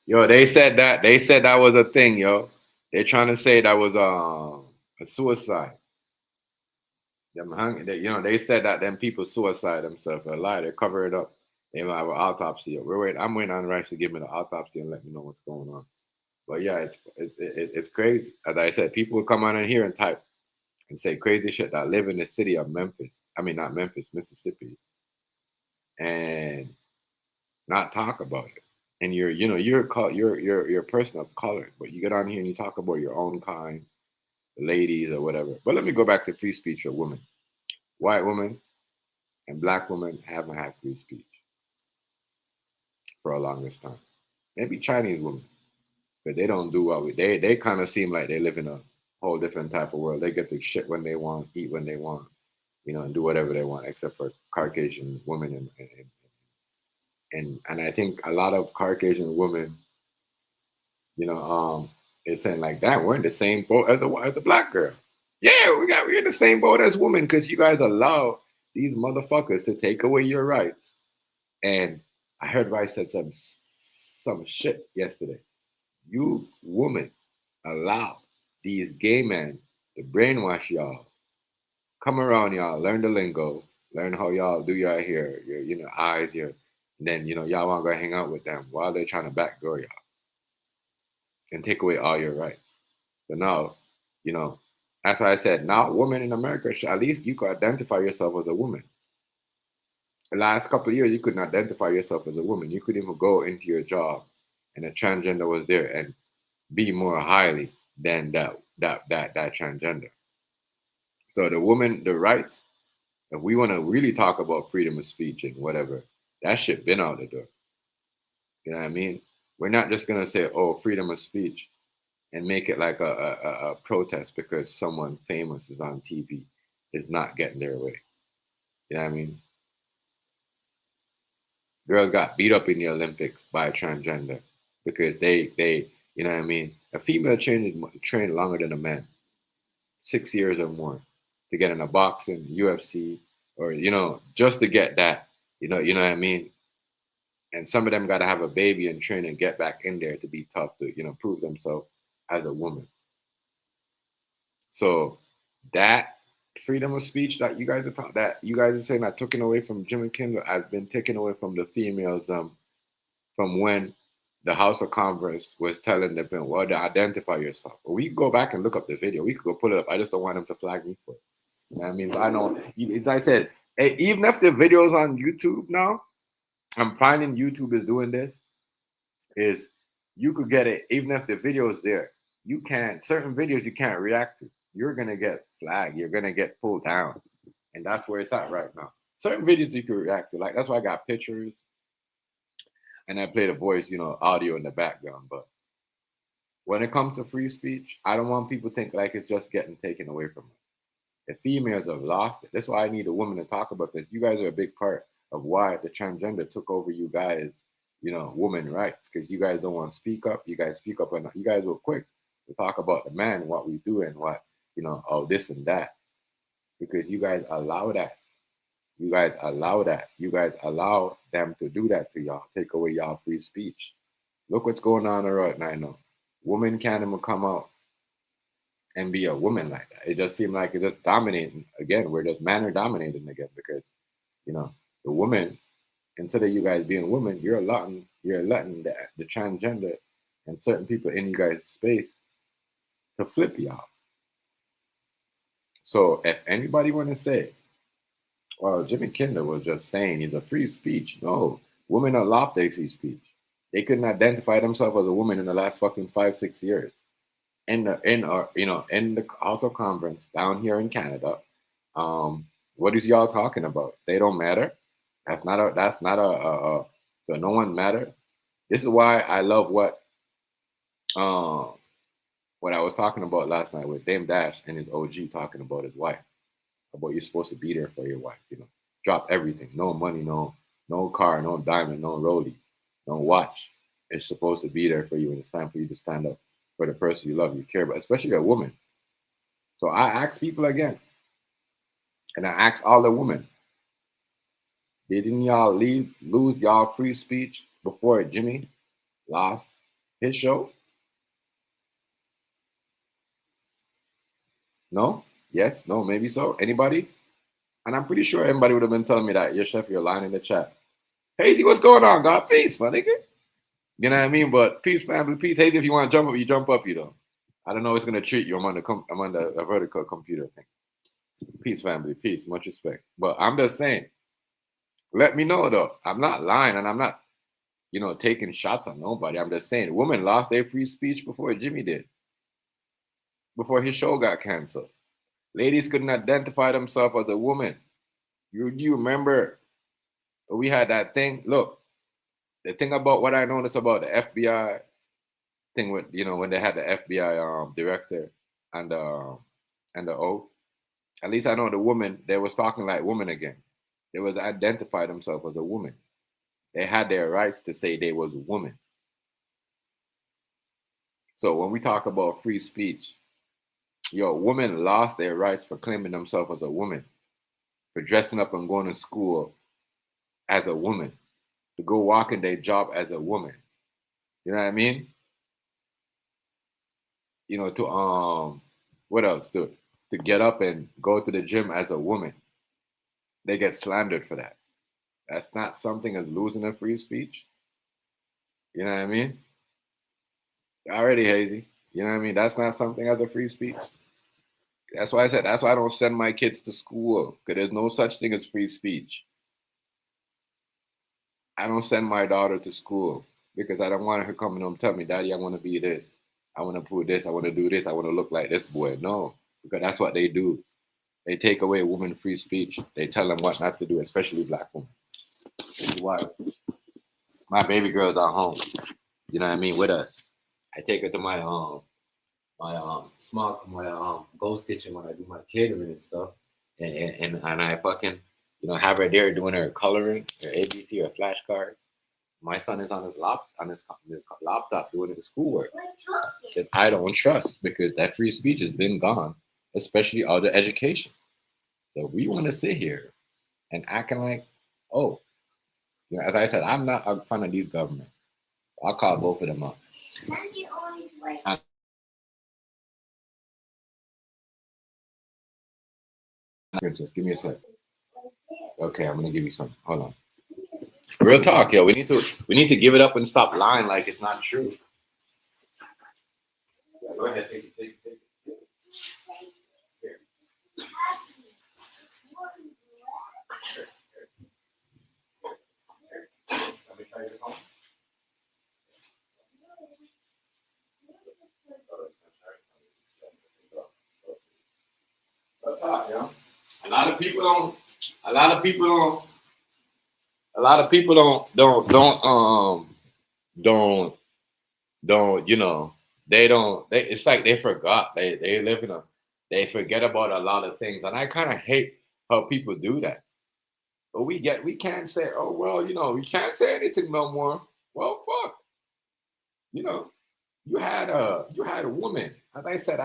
yo, they said that was a thing, yo. They're trying to say that was a suicide. You know, they said that them people suicide themselves. A lie. They cover it up. They might have an autopsy. I'm waiting on the rights to give me the autopsy and let me know what's going on. But yeah, it's crazy. As I said, people will come on in here and type and say crazy shit that live in the city of Memphis. I mean, not Memphis, Mississippi. and not talk about it. And you're a person of color, but you get on here and you talk about your own kind, ladies or whatever. But let me go back to free speech for women. White women and black women haven't had free speech for a longest time. Maybe Chinese women, but they don't do what they kind of seem like they live in a whole different type of world. They get to shit when they want, eat when they want, and do whatever they want, except for Caucasian women and I think a lot of Caucasian women, is saying like, damn, we're in the same boat as the black girl. Yeah, we're in the same boat as women because you guys allow these motherfuckers to take away your rights. And I heard Rice said some shit yesterday. You women allow these gay men to brainwash y'all. Come around y'all, learn the lingo, learn how y'all do your hair, your eyes, and then y'all want to go hang out with them while they're trying to backdoor y'all and take away all your rights. So now, that's why I said now women in America, at least you could identify yourself as a woman. The last couple of years, you couldn't identify yourself as a woman. You couldn't even go into your job and a transgender was there and be more highly than that transgender. So the rights, if we want to really talk about freedom of speech and whatever, that shit been out the door. You know what I mean? We're not just gonna say, oh, freedom of speech and make it like a protest because someone famous is on TV is not getting their way. You know what I mean? Girls got beat up in the Olympics by a transgender because they you know what I mean? A female trained longer than a man, 6 years or more, to get in a boxing, UFC, or just to get that, you know what I mean? And some of them got to have a baby and train and get back in there to be tough to prove themselves as a woman. So that freedom of speech that you guys are saying that taken away from Jimmy Kimmel has been taken away from the females from when the House of Congress was telling them, well, to identify yourself. Well, we can go back and look up the video. We could go pull it up. I just don't want them to flag me for it. You know what I mean? But I know, as I said, even if the video's on YouTube now, I'm finding YouTube is doing this, is you could get it, even if the video is there, certain videos you can't react to. You're going to get flagged. You're going to get pulled down. And that's where it's at right now. Certain videos you can react to. Like, that's why I got pictures. And I play the voice, audio in the background. But when it comes to free speech, I don't want people to think like it's just getting taken away from us. The females have lost it. That's why I need a woman to talk about this. You guys are a big part of why the transgender took over you guys, woman rights, because you guys don't want to speak up. You guys speak up, and you guys were quick to talk about the man, what we do, and what, this and that, because you guys allow that. You guys allow that. You guys allow them to do that to y'all, take away y'all free speech. Look what's going on right now. Women can't even come out and be a woman like that. It just seemed like it's just dominating again. We're just man are dominating again because, the woman, instead of you guys being women, you're letting the transgender and certain people in you guys' space to flip y'all. So if anybody want to say, well, Jimmy Kimmel was just saying he's a free speech. No, women are lost their free speech. They couldn't identify themselves as a woman in the last fucking 5-6 years. In the House of Conference down here in Canada, what is y'all talking about? They don't matter. That's not a so no one matter. This is why I love what I was talking about last night with Dame Dash and his OG talking about his wife. About you're supposed to be there for your wife, drop everything. No money, no car, no diamond, no rollie, no watch. It's supposed to be there for you, and it's time for you to stand up for the person you love, you care about, especially a woman. So I ask people again, and I ask all the women, didn't y'all lose y'all free speech before Jimmy lost his show? No? Yes? No? Maybe so? Anybody? And I'm pretty sure everybody would have been telling me that. Your chef, you're lying in the chat. Hazy, what's going on, God? Peace, my nigga. You know what I mean? But peace, family, peace. Hazy, if you want to jump up, you jump up, I don't know what's going to treat you. I'm on the vertical computer thing. Peace, family, peace. Much respect. But I'm just saying, Let me know though. I'm not lying, and I'm not, taking shots on nobody. I'm just saying, women lost their free speech before Jimmy did, before his show got canceled. Ladies couldn't identify themselves as a woman. You remember we had that thing? Look, the thing about what I noticed about the FBI thing with, when they had the FBI director and the oath, at least I know the woman, they was talking like women again. They was identify themselves as a woman. They had their rights to say they was a woman. So when we talk about free speech, women lost their rights for claiming themselves as a woman, for dressing up and going to school as a woman, to go walking their job as a woman. You know what I mean? To what else? To get up and go to the gym as a woman. They get slandered for that. That's not something as losing a free speech. You know what I mean? Already hazy. You know what I mean? That's not something as a free speech. That's why I said, that's why I don't send my kids to school, because there's no such thing as free speech. I don't send my daughter to school because I don't want her coming home and tell me, Daddy, I want to be this. I want to put this. I want to do this. I want to look like this boy. No, because that's what they do. They take away women free speech. They tell them what not to do, especially black women. This is why my baby girls are home. You know what I mean? With us. I take her to my ghost kitchen when I do my catering and stuff, and I fucking have her there doing her coloring, her ABC, or flashcards. My son is on his laptop doing his schoolwork because I don't trust, because that free speech has been gone, especially out of education. So we want to sit here and acting like, oh, as I said, I'm not in front of these government. I'll call both of them up. Just give me a sec. Okay, I'm gonna give you some. Hold on. Real talk, yo. We need to give it up and stop lying like it's not true. Yeah, go ahead, take it. Here. Let me try your phone. Real talk, yo. A lot of people don't. It's like they forgot. They live in they forget about a lot of things. And I kind of hate how people do that. But we can't say, oh, well, we can't say anything no more. Well, fuck. You had a woman. As I said,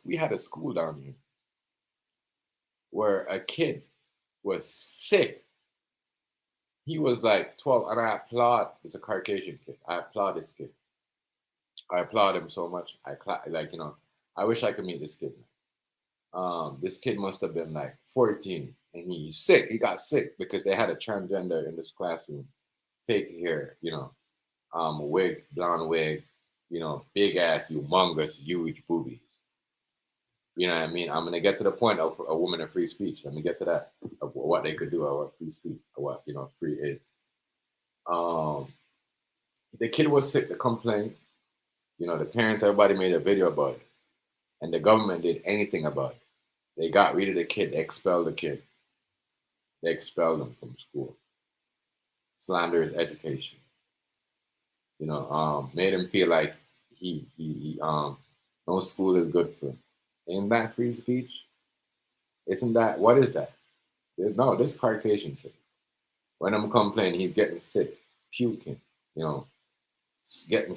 we had a school down here where a kid was sick. He was like 12, and I applaud. It's a Caucasian kid. I applaud this kid. I applaud him so much. I wish I could meet this kid. This kid must have been like 14, and he's sick. He got sick because they had a transgender in this classroom. Fake hair, wig, blonde wig, big ass, humongous, huge boobies. You know what I mean? I'm gonna get to the point of a woman of free speech. Let me get to that, of what they could do, or what free speech, or what free is. The kid was sick to complain. The parents, everybody made a video about it, and the government did anything about it. They got rid of the kid. They expelled the kid. They expelled him from school. Slander his education. Made him feel like he no school is good for him. Isn't that free speech? Isn't that, what is that? No, this Caucasian kid. When I'm complaining, he's getting sick, puking, getting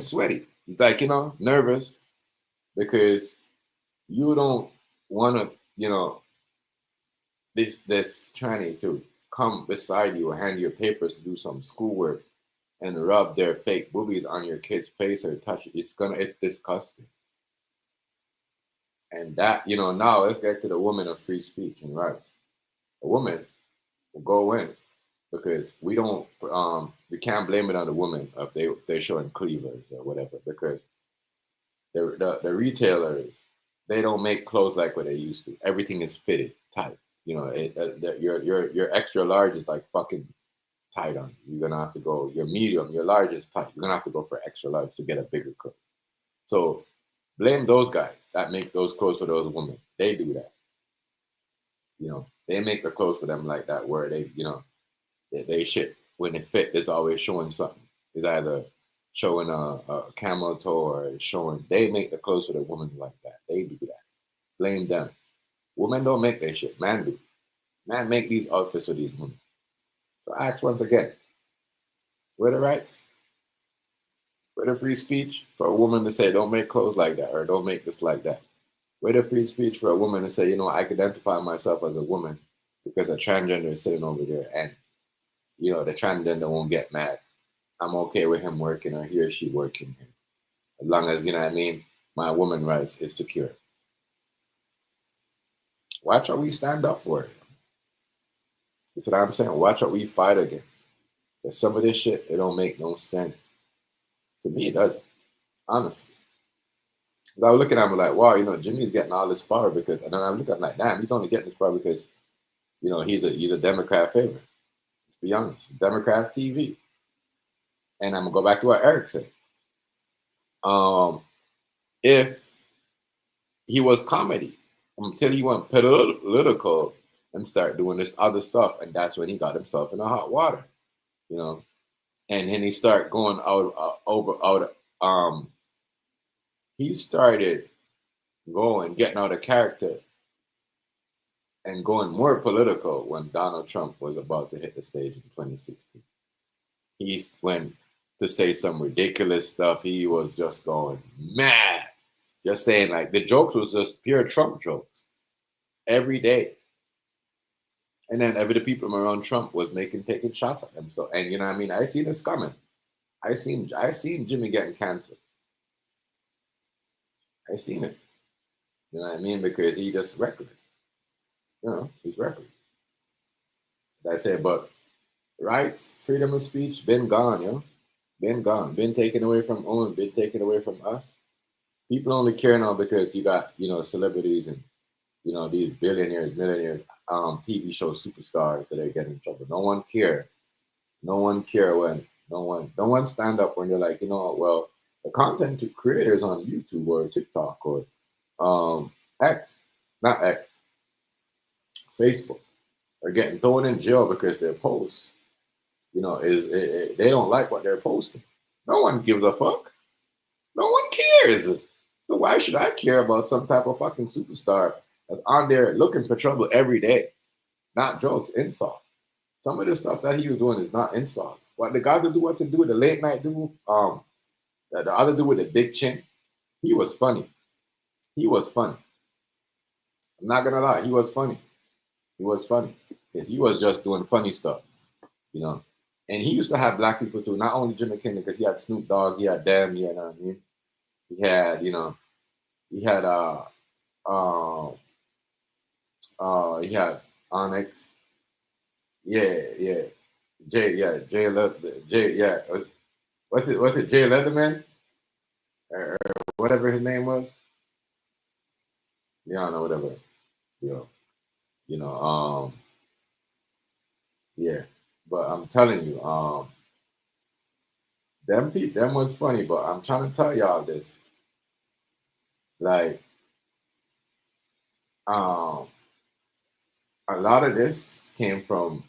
sweaty. He's like, nervous because you don't want to, this tranny to come beside you or hand you papers to do some schoolwork and rub their fake boobies on your kid's face or touch it. It's disgusting. And that, now let's get to the woman of free speech and rights. A woman will go in because we can't blame it on the woman if they're showing cleavers or whatever, because the retailers, they don't make clothes like what they used to. Everything is fitted tight. You know, your extra large is like fucking tight on you. You're gonna have to go. Your medium, your large is tight. You're gonna have to go for extra large to get a bigger coat. So blame those guys that make those clothes for those women. They do that. You know, they make the clothes for them like that, where they, you know, they shit when it fit. It's always showing something. It's either showing a camel toe or showing. They make the clothes for the women like that. They do that. Blame them. Women don't make that shit. Man do. Man make these outfits for these women. So I ask once again, where the rights? Where the free speech for a woman to say don't make clothes like that or don't make this like that? Where the free speech for a woman to say, you know, I can identify myself as a woman because a transgender is sitting over there and, you know, the transgender won't get mad. I'm okay with him working or he or she working here. As long as, you know what I mean, my woman rights is secure. Watch what we stand up for. That's what I'm saying. Watch what we fight against. Because some of this shit, it don't make no sense. To me, it doesn't. Honestly. I was looking at him like, wow, you know, Jimmy's getting all this power because, and then I'm looking like, damn, he's only getting this power because, you know, he's a Democrat favorite. Let's be honest. Democrat TV. And I'm gonna go back to what Eric said. If he was comedy until he went political and start doing this other stuff, and that's when he got himself in the hot water, you know. And then he started going he started getting out of character and going more political when Donald Trump was about to hit the stage in 2016. He went to say some ridiculous stuff. He was just going mad. Just saying, like, the jokes was just pure Trump jokes every day. And then every the people around Trump was taking shots at him. So, and you know what I mean? I seen this coming. I seen Jimmy getting canceled. I seen it. You know what I mean? Because he just reckless. You know, he's reckless. That's it. But rights, freedom of speech, been gone, you know? Been gone. Been taken away from Owen, been taken away from us. People only care now because you got, you know, celebrities and, you know, these billionaires, millionaires, TV show superstars that are getting in trouble. No one care. No one care when no one stand up when you're like, you know, well, the content creators on YouTube or TikTok or Facebook are getting thrown in jail because their posts, you know, they don't like what they're posting. No one gives a fuck. No one cares. So why should I care about some type of fucking superstar that's on there looking for trouble every day? Not jokes, insults. Some of the stuff that he was doing is not insults. What the guy to do, what to do, the late night dude, the other dude with the big chin, he was funny. He was funny. I'm not gonna lie, he was funny. He was funny because he was just doing funny stuff, you know. And he used to have black people too, not only Jimmy Kimmel, because he had Snoop Dogg, he had them, you know what I mean? He had, you know, he had Onyx, Jay what's it, Jay Leatherman, or whatever his name was. Yeah, I know, whatever. Yeah. But I'm telling you, them was funny, but I'm trying to tell y'all this. Like, a lot of this came from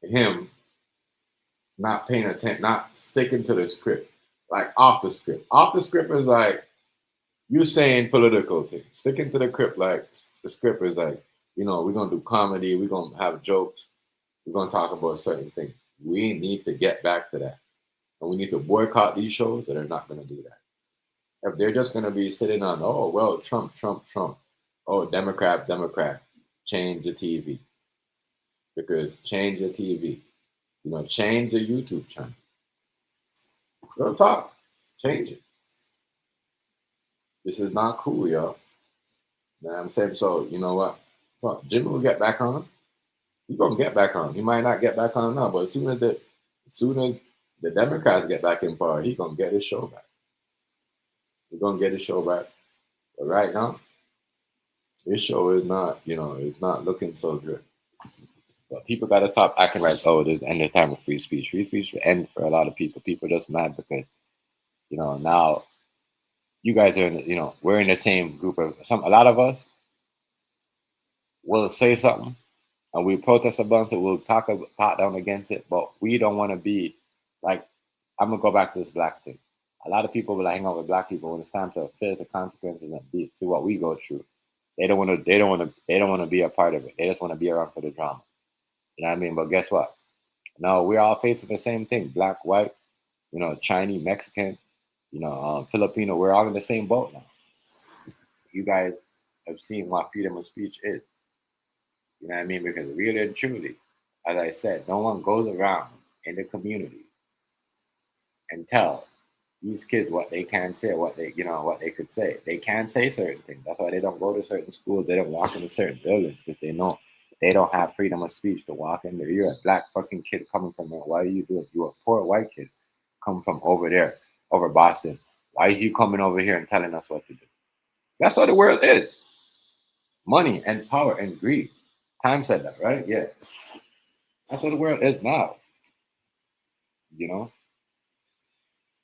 him not paying attention, not sticking to the script, like off the script. Off the script is like you saying political things. Sticking to the script, like the script is like, you know, we're gonna do comedy, we're gonna have jokes, we're gonna talk about certain things. We need to get back to that, and we need to boycott these shows that are not gonna do that. If they're just gonna be sitting on, oh well, Trump, oh Democrat, change the TV, because change the TV. You know, change the YouTube channel. Real talk. Change it. This is not cool, y'all. You know what I'm saying? So, you know what? Fuck, Jimmy will get back on him. He's gonna get back on him. He might not get back on him now, but as soon as the Democrats get back in power, he's gonna get his show back. He's gonna get his show back. But right now, his show is not, you know, it's not looking so good. But people got to stop acting like, oh, there's the end of time of free speech. Free speech will end for a lot of people. People just mad because, now you guys are we're in the same group of a lot of us will say something and we protest against it. We'll talk down against it, but we don't want to be like, I'm going to go back to this black thing. A lot of people will hang out with black people when it's time to face the consequences and see what we go through. They don't want to be a part of it. They just want to be around for the drama. You know what I mean? But guess what? No, we're all facing the same thing. Black, white, Chinese, Mexican, Filipino. We're all in the same boat now. You guys have seen what freedom of speech is. You know what I mean? Because really and truly, as I said, no one goes around in the community and tell these kids what they can say, what they could say. They can say certain things. That's why they don't go to certain schools. They don't walk into certain buildings because they know they don't have freedom of speech to walk in there. You're a black fucking kid coming from there. Why are you doing? You're a poor white kid coming from over there, over Boston. Why is you coming over here and telling us what to do? That's what the world is. Money and power and greed. Time said that, right? Yeah. That's what the world is now.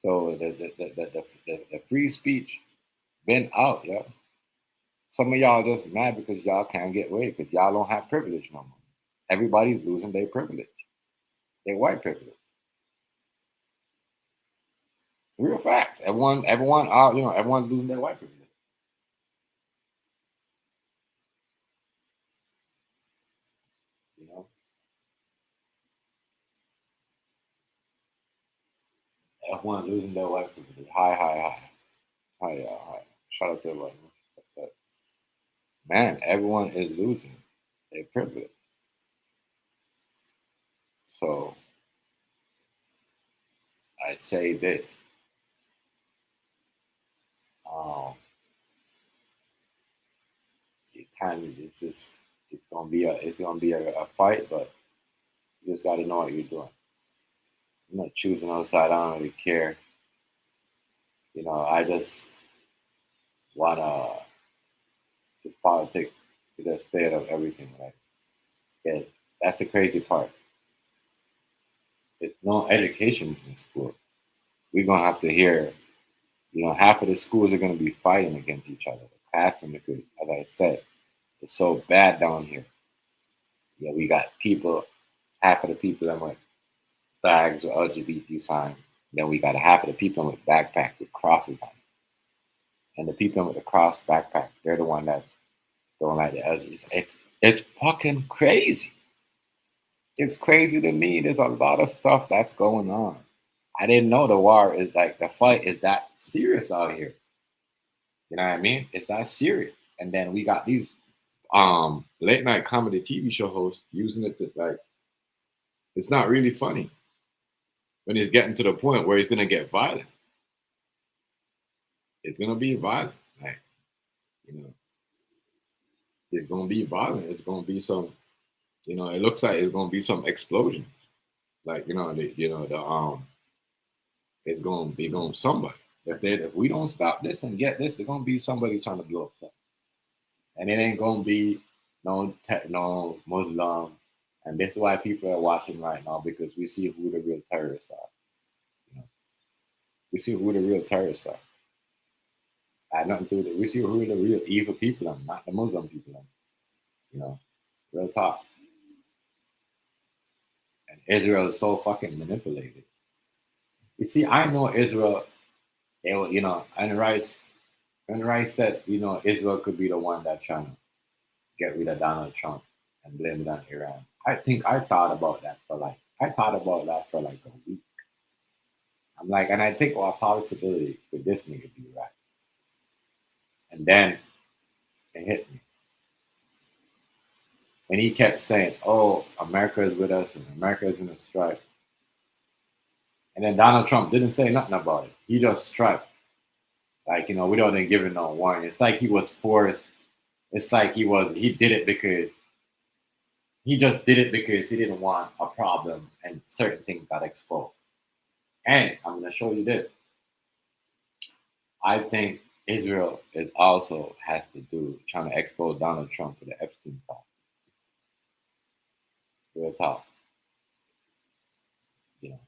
So the free speech been out, yeah. Some of y'all just mad because y'all can't get away because y'all don't have privilege no more. Everybody's losing their privilege, their white privilege. Real facts. Everyone's losing their white privilege. Everyone's losing their white privilege. Hi. Shout out to everyone. Man, everyone is losing their privilege. So I say this. The time it's gonna be a fight, but you just gotta know what you're doing. I'm not choosing on side. I don't really care. I just wanna just politics to the state of everything, right? Yes, that's the crazy part. There's no education in school. We're gonna have to hear, half of the schools are gonna be fighting against each other. The classroom, because as I said, it's so bad down here. Yeah, we got people, half of the people that with flags or LGBT signs. Then we got half of the people with backpacks with crosses on it. And the people with the cross backpack, they're the one that's don't like the LGBT. It's fucking crazy. It's crazy to me. There's a lot of stuff that's going on. I didn't know the war is the fight is that serious out here. You know what I mean? It's that serious. And then we got these late night comedy TV show hosts using it to it's not really funny when he's getting to the point where he's gonna get violent. It's gonna be violent. It's gonna be violent. It's gonna be some, it looks like it's gonna be some explosions. It's gonna be somebody. If we don't stop this and get this, there's gonna be somebody trying to blow up something. And it ain't gonna be no Muslim. And this is why people are watching right now, because we see who the real terrorists are. We see who the real terrorists are. I had nothing to do with it. We see who the real evil people are, not the Muslim people are. Real talk. And Israel is so fucking manipulated. You see, I know Israel, and Rice said, Israel could be the one that's trying to get rid of Donald Trump and blame it on Iran. I thought about that for like a week. I'm like, and I think what possibility could this nigga be right? And then it hit me. And he kept saying, oh, America is with us and America is in a strike. And then Donald Trump didn't say nothing about it. He just struck. We don't give him no warning. It's like he was forced. It's like he did it because he just did it because he didn't want a problem and certain things got exposed. And I'm going to show you this. I think Israel is also has to do trying to expose Donald Trump for the Epstein file. Real talk. You know,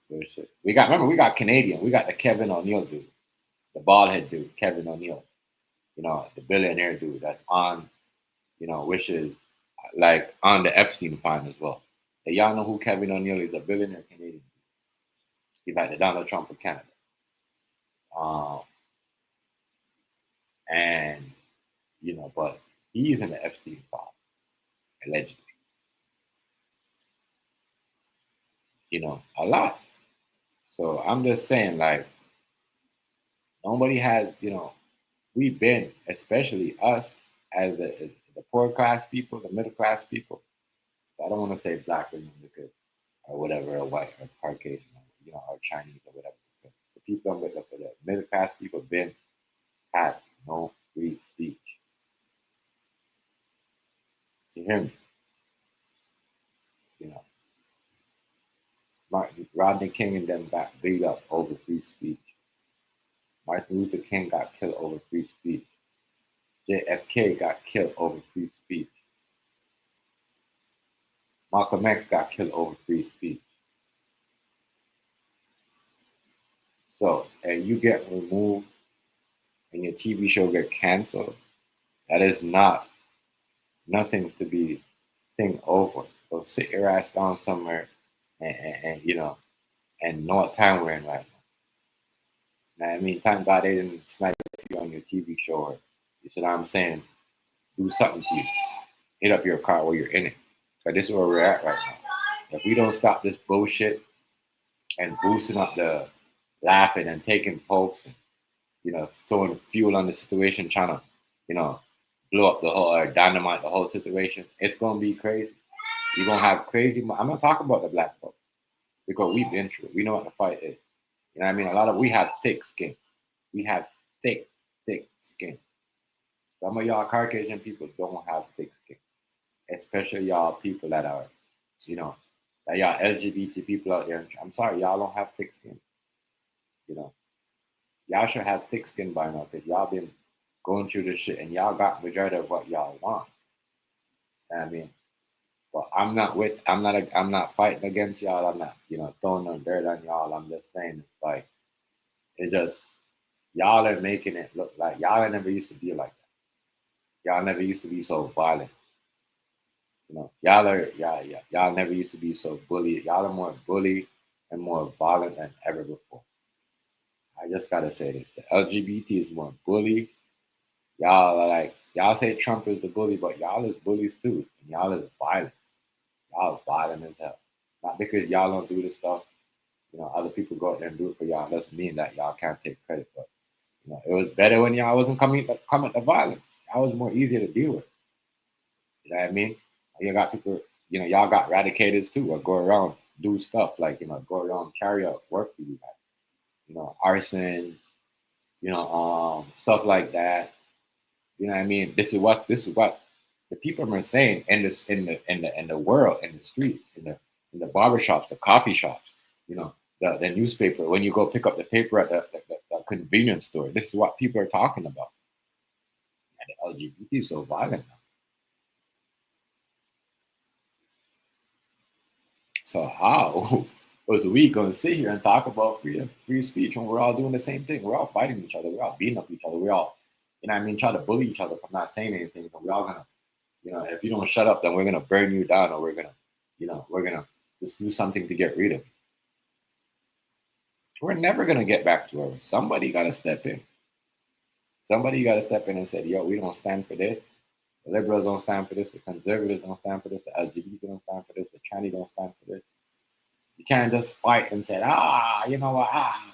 real shit. We got Canadian. We got the Kevin O'Neill dude, the bald head dude, Kevin O'Neill. You know, the billionaire dude that's on, you know, which is like on the Epstein file as well. And y'all know who Kevin O'Neill is? A billionaire Canadian. He's like the Donald Trump of Canada. Um, and you know, but he's in the Epstein file, allegedly. You know, a lot. So I'm just saying, like, nobody has, you know, we've been, especially us as the poor class people, the middle class people. I don't want to say black women because, or whatever, or white, or Caucasian, or, you know, or Chinese, or whatever. The people with the middle class people been had no free speech. You hear me? You know, Rodney King and them got beat up over free speech. Martin Luther King got killed over free speech. JFK got killed over free speech. Malcolm X got killed over free speech. So, and you get removed and your TV show get canceled, that is nothing to be think over. So sit your ass down somewhere and you know, and know what time we're in right now. Now, I mean, thank God they didn't snipe you on your TV show. Or, you see what I'm saying? Do something to you. Hit up your car while you're in it. But this is where we're at right now. If we don't stop this bullshit and boosting up the laughing and taking pokes and, you know, throwing fuel on the situation, trying to, you know, blow up the whole, or dynamite the whole situation, it's going to be crazy. You're going to have crazy. I'm not talking about the black folks because we've been through it. We know what the fight is. You know what I mean? We have thick skin. We have thick skin. Some of y'all Caucasian people don't have thick skin. Especially y'all people that are, you know, that y'all LGBT people out there. I'm sorry, y'all don't have thick skin. You know, y'all should have thick skin by now because y'all been going through this shit and y'all got majority of what y'all want. You know what I mean? But I'm not fighting against y'all. I'm not, you know, throwing no dirt on y'all. I'm just saying it's like, it just, y'all are making it look like y'all never used to be like that. Y'all never used to be so violent. You know, y'all never used to be so bully. Y'all are more bully and more violent than ever before. I just gotta say this: the LGBT is more bully. Y'all are like, y'all say Trump is the bully, but y'all is bullies too, and y'all is violent. Y'all is violent as hell. Not because y'all don't do this stuff. You know, other people go out there and do it for y'all. Doesn't mean that y'all can't take credit. But you know, it was better when y'all wasn't coming to violence. Y'all was more easier to deal with. You know what I mean? You got people, you know, y'all got radicators too, or go around do stuff like, you know, go around carry out work for you guys. You know, arson, you know, stuff like that. You know what I mean? This is what the people are saying in the world, in the streets, in the barbershops, the coffee shops, you know, the newspaper. When you go pick up the paper at the convenience store, this is what people are talking about. And the LGBT is so violent now. So how was we going to sit here and talk about free speech when we're all doing the same thing? We're all fighting each other. We're all beating up each other. We're all, you know what I mean, try to bully each other for not saying anything. But we're all going to, you know, if you don't shut up, then we're going to burn you down, or we're going to, you know, we're going to just do something to get rid of you. We're never going to get back to where somebody got to step in. Somebody got to step in and say, yo, we don't stand for this. The liberals don't stand for this. The conservatives don't stand for this. The LGBT don't stand for this. The Chinese don't stand for this. You can't just fight and say, you know what,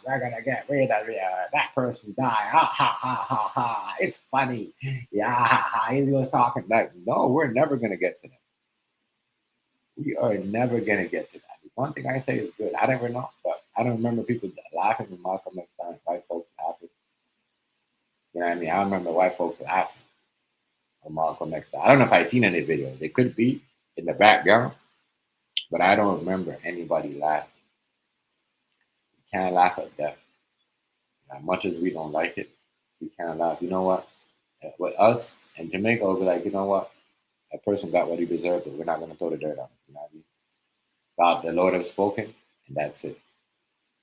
we're going to get rid of that person die. Ha. It's funny. Yeah, he was talking like, no, we're never going to get to that. We are never going to get to that. One thing I say is good. I never know, but I don't remember people laughing when Malcolm X died, white folks laughing. You know what I mean? I remember white folks laughing when Malcolm X died. I don't know if I've seen any videos. They could be in the background, but I don't remember anybody laughing. You can't laugh at death. As much as we don't like it, we can't laugh. You know what? With us in Jamaica, we'll be like, you know what? That person got what he deserved, but we're not going to throw the dirt on him. You know what I mean? God, the Lord has spoken, and that's it.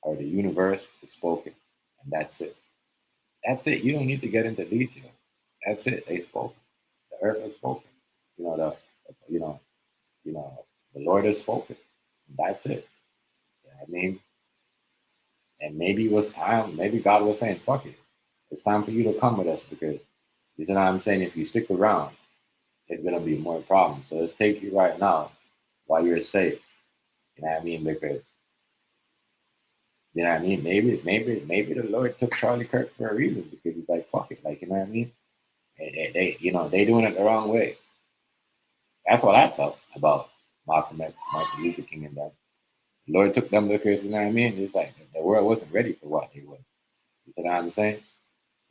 Or the universe has spoken, and that's it. That's it. You don't need to get into detail. That's it. They spoke. The earth has spoken. You know you know, the Lord has spoken. That's it. You know what I mean? And maybe it was time. Maybe God was saying, "Fuck it. It's time for you to come with us," because you know what I'm saying. If you stick around, it's gonna be more problems. So let's take you right now while you're safe. You know what I mean? Because you know what I mean. Maybe the Lord took Charlie Kirk for a reason because he's like, "Fuck it," like you know what I mean. They doing it the wrong way. That's what I felt about Malcolm X, Martin Luther King, and them. The Lord took them because you know what I mean. It's like the world wasn't ready for what they were. You know what I'm saying?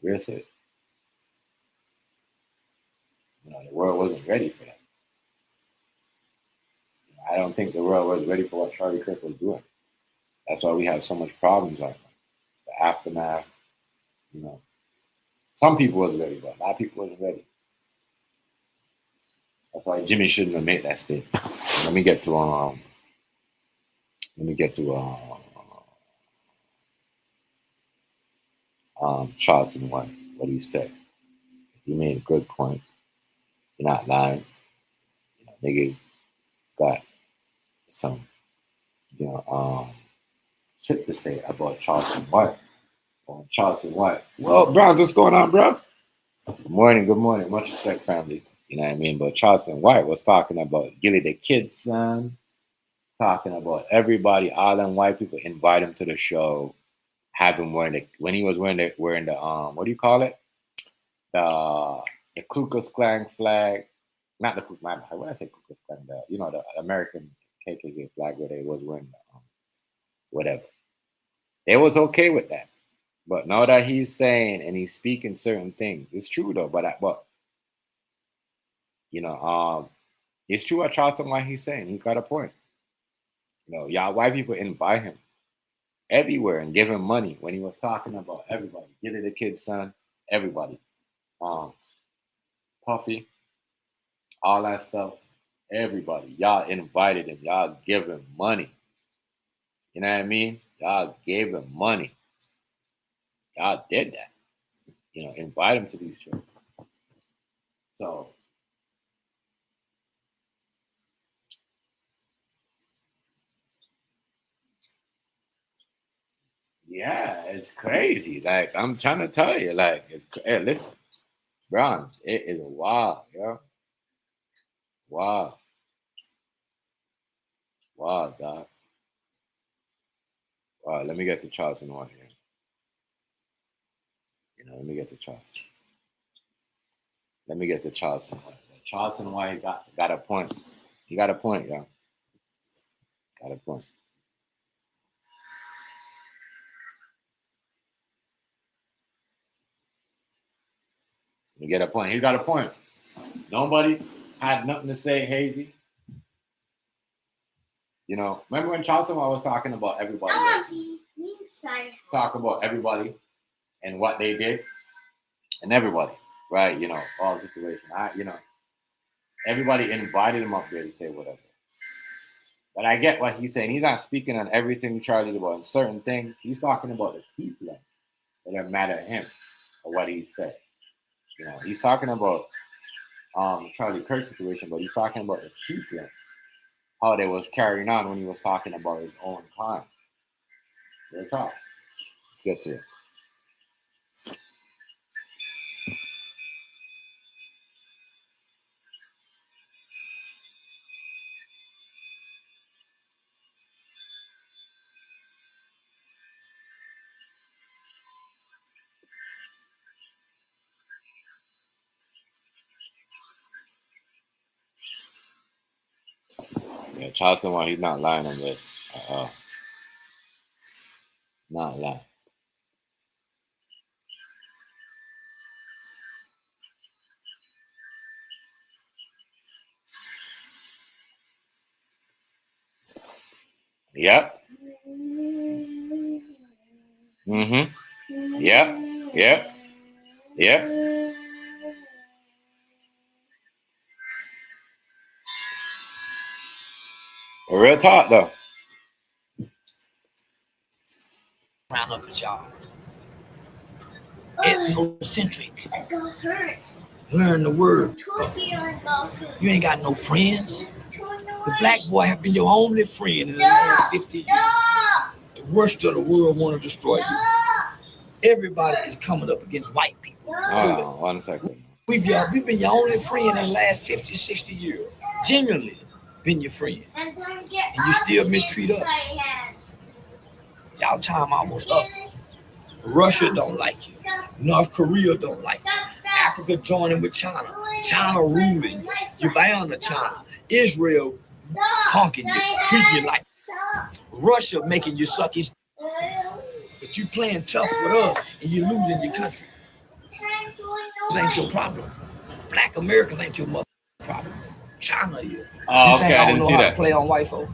Real shit. The world wasn't ready for that. I don't think the world was ready for what Charlie Kirk was doing. That's why we have so much problems right now. The aftermath, some people wasn't ready, but a lot of people wasn't ready. That's why Jimmy shouldn't have made that statement. Let me get to Charleston White, what he said. He made a good point. You're not lying. Nigga got some, shit to say about Charleston White. Well, Browns, what's going on, bro? Good morning. Much respect, family. You know what I mean? But Charleston White was talking about Gilly the Kid, son. Talking about everybody, all them white people, invite him to the show. Have him when he was wearing the what do you call it? The Ku Klux Klan flag. Not the Ku Klux Klan. When I say Ku Klux Klan, the American KKK flag where they was wearing whatever. They was okay with that. But now that he's saying and he's speaking certain things, it's true though. But it's true what Charleston White he's saying. He's got a point. Y'all white people invite him everywhere and give him money when he was talking about everybody. Get it, the kid's son, everybody. Puffy, all that stuff. Everybody. Y'all invited him. Y'all give him money. You know what I mean? Y'all gave him money. Y'all did that. Invite him to these shows. So yeah, it's crazy. Like I'm trying to tell you, hey, listen, Bronze, it is wild, yo. Wow, dog. Wow, let me get to Charleston White here. Let me get to Charleston. White. Charleston White got a point. He got a point, yo. Got a point. You get a point. He got a point. Nobody had nothing to say, Hazy. Remember when Charleston White was talking about everybody? Talk about everybody and what they did and everybody, right? All the situation. Everybody invited him up there to say whatever. But I get what he's saying. He's not speaking on everything Charlie about. On certain things, he's talking about the people that are mad at him or what he said. He's talking about Charlie Kirk situation, but he's talking about the people, how they was carrying on when he was talking about his own time. Real talk. Get to it. Yeah, Charleston White, he's not lying on this. Not lying. Yep. Mm-hmm. Yep. Real talk though. Round up at y'all. Ethnocentric. Learn the word. You ain't got no friends. The black boy have been your only friend in the last 50 years. The worst of the world want to destroy you. Everybody is coming up against white people. Hold on 1 second. We've been your only friend in the last 50, 60 years. Genuinely been your friend. And you still mistreat us. Y'all time almost up. Russia don't like you. North Korea don't like you. Africa joining with China. China ruling. You're bound to China. Israel punking you, treating you like Russia making you suck his. But you playing tough with us and you losing your country. This ain't your problem. Black America ain't your mother problem. China is. Oh, you think okay, I I don't didn't know see how that. to play on white folk?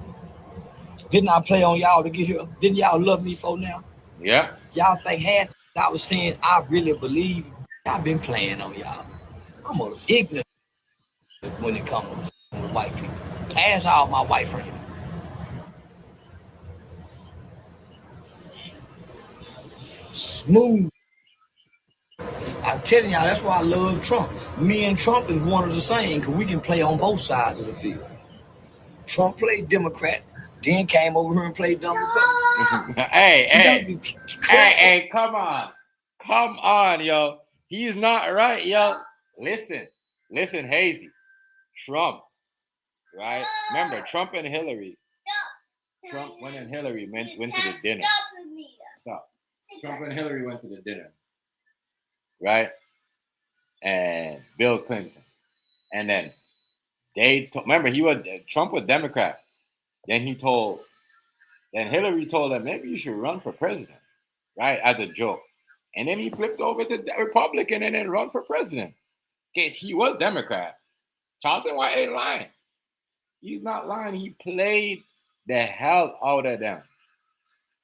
Didn't I play on y'all to get here? Didn't y'all love me for now? Yeah. Y'all think half I was saying I really believe I've been playing on y'all. I'm a ignorant when it comes to white people. Pass out my white friend. Smooth. I'm telling y'all, that's why I love Trump. Me and Trump is one of the same because we can play on both sides of the field. Trump played Democrat, then came over here and played dumb Republican. Hey, come on, yo. He's not right, yo. Listen, Hazy. Trump, right? Remember, Trump and Hillary went to the dinner. Stop. Trump and Hillary went to the dinner, right? And Bill Clinton. And then remember, Trump was Democrat. Then Hillary told him, maybe you should run for president, right? As a joke. And then he flipped over to Republican and then run for president. Okay, he was Democrat. Charleston White ain't lying. He's not lying. He played the hell out of them.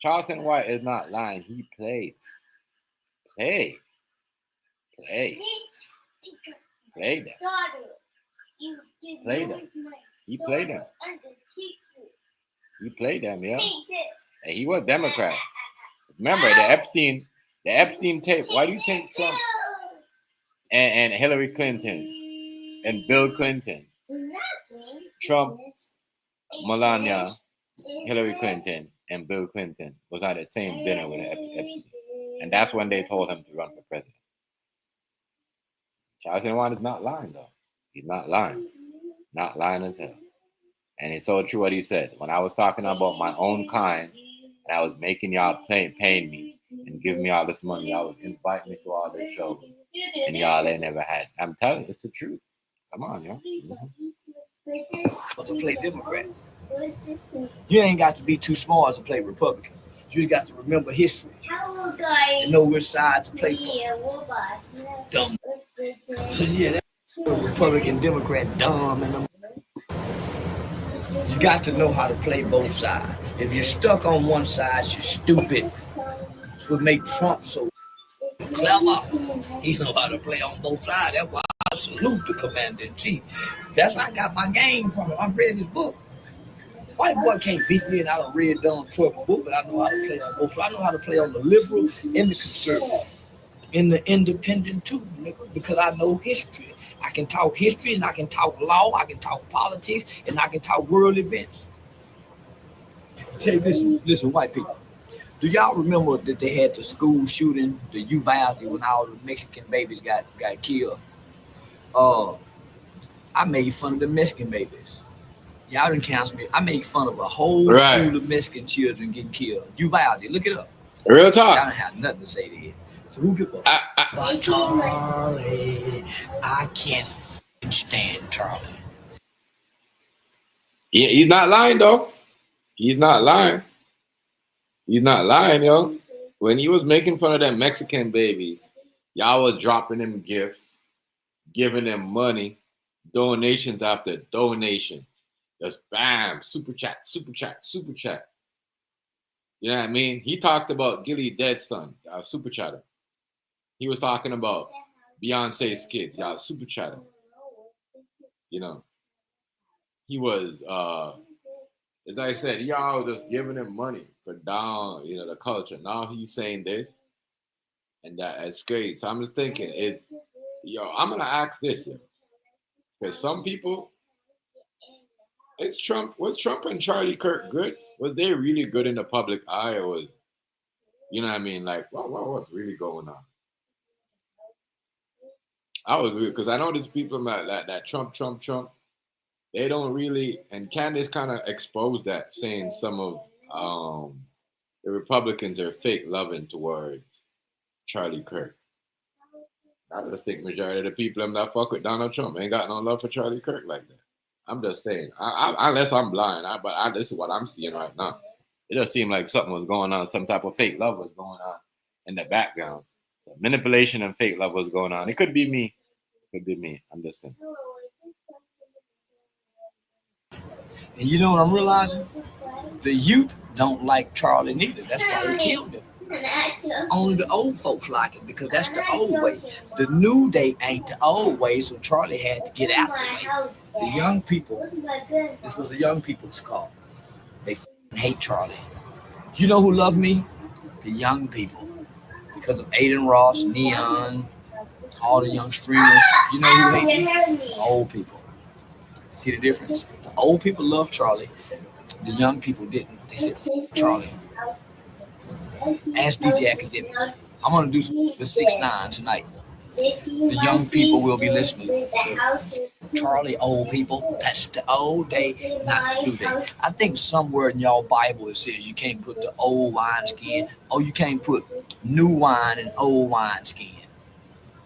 Charleston White is not lying. He played. Played them. Played them. He played them. He played them, yeah. And he was Democrat. Remember the Epstein tape. Why do you think Trump and Hillary Clinton and Bill Clinton, Trump, Melania, Hillary Clinton, and Bill Clinton was at the same dinner with Epstein? And that's when they told him to run for president. Charleston White is not lying, though. He's not lying. Not lying at all. And it's so true what he said. When I was talking about my own kind, and I was making y'all paying me and giving me all this money, I was inviting me to all this shows, and y'all ain't never had. I'm telling you, it's the truth. Come on, yo. To play Democrat. You ain't got to be too smart to play Republican. You just got to remember history and know which side to play for. Dumb. So yeah, that's Republican, Democrat, dumb, and you got to know how to play both sides. If you're stuck on one side, you're stupid. It's what made Trump so clever. He know how to play on both sides. That's why I salute the commander-in-chief. That's where I got my game from. I read his book. White boy can't beat me, and I done read Donald Trump's book, but I know how to play on both sides. I know how to play on the liberal and the conservative, and the independent too, nigga, because I know history. I can talk history, and I can talk law, I can talk politics, and I can talk world events. Tell you this, listen, white people. Do y'all remember that they had the school shooting, the Uvalde, when all the Mexican babies got killed? I made fun of the Mexican babies. Y'all didn't cancel me. I made fun of a whole school of Mexican children getting killed. Uvalde, look it up. Real talk. Y'all didn't have nothing to say to it. So who give a fuck about Charlie? I can't stand Charlie. Yeah, he's not lying, though. He's not lying. He's not lying, yo. When he was making fun of them Mexican babies, y'all was dropping them gifts, giving them money, donations after donations. Just bam, super chat, super chat, super chat. You know what I mean? He talked about Gilly Dead's son, y'all super chatter. He was talking about Beyonce's kids, y'all super chatter. You know, he was as I said, y'all just giving him money for down, the culture. Now he's saying this and that. It's great. So I'm just thinking, I'm gonna ask this, because some people, it's Trump. Was Trump and Charlie Kirk good? Was they really good in the public eye, or was, you know what I mean? Like, what's really going on? I was weird because I know these people that Trump. They don't really, and Candace kind of exposed that, saying some of the Republicans are fake loving towards Charlie Kirk. I just think majority of the people that fuck with Donald Trump ain't got no love for Charlie Kirk like that. I'm just saying, unless I'm blind, this is what I'm seeing right now. It just seemed like something was going on, some type of fake love was going on in the background. Manipulation and fake love was going on. It could be me. I'm just saying. And you know what I'm realizing? The youth don't like Charlie neither. That's why they killed him. Only the old folks like it because that's the old way. The new day ain't the old way, so Charlie had to get out of the way. The young people, this was the young people's call. They hate Charlie. You know who love me? The young people. Because of Aiden Ross, Neon, all the young streamers. You know who hate me? Old people. See the difference? The old people love Charlie. The young people didn't. They said, Charlie. Ask DJ Academics. I'm going to do some with 6ix9ine tonight. The young people will be listening. So, Charlie, old people, that's the old day, not the new day. I think somewhere in y'all Bible it says you can't put the old wineskin, or you can't put new wine in old wineskin.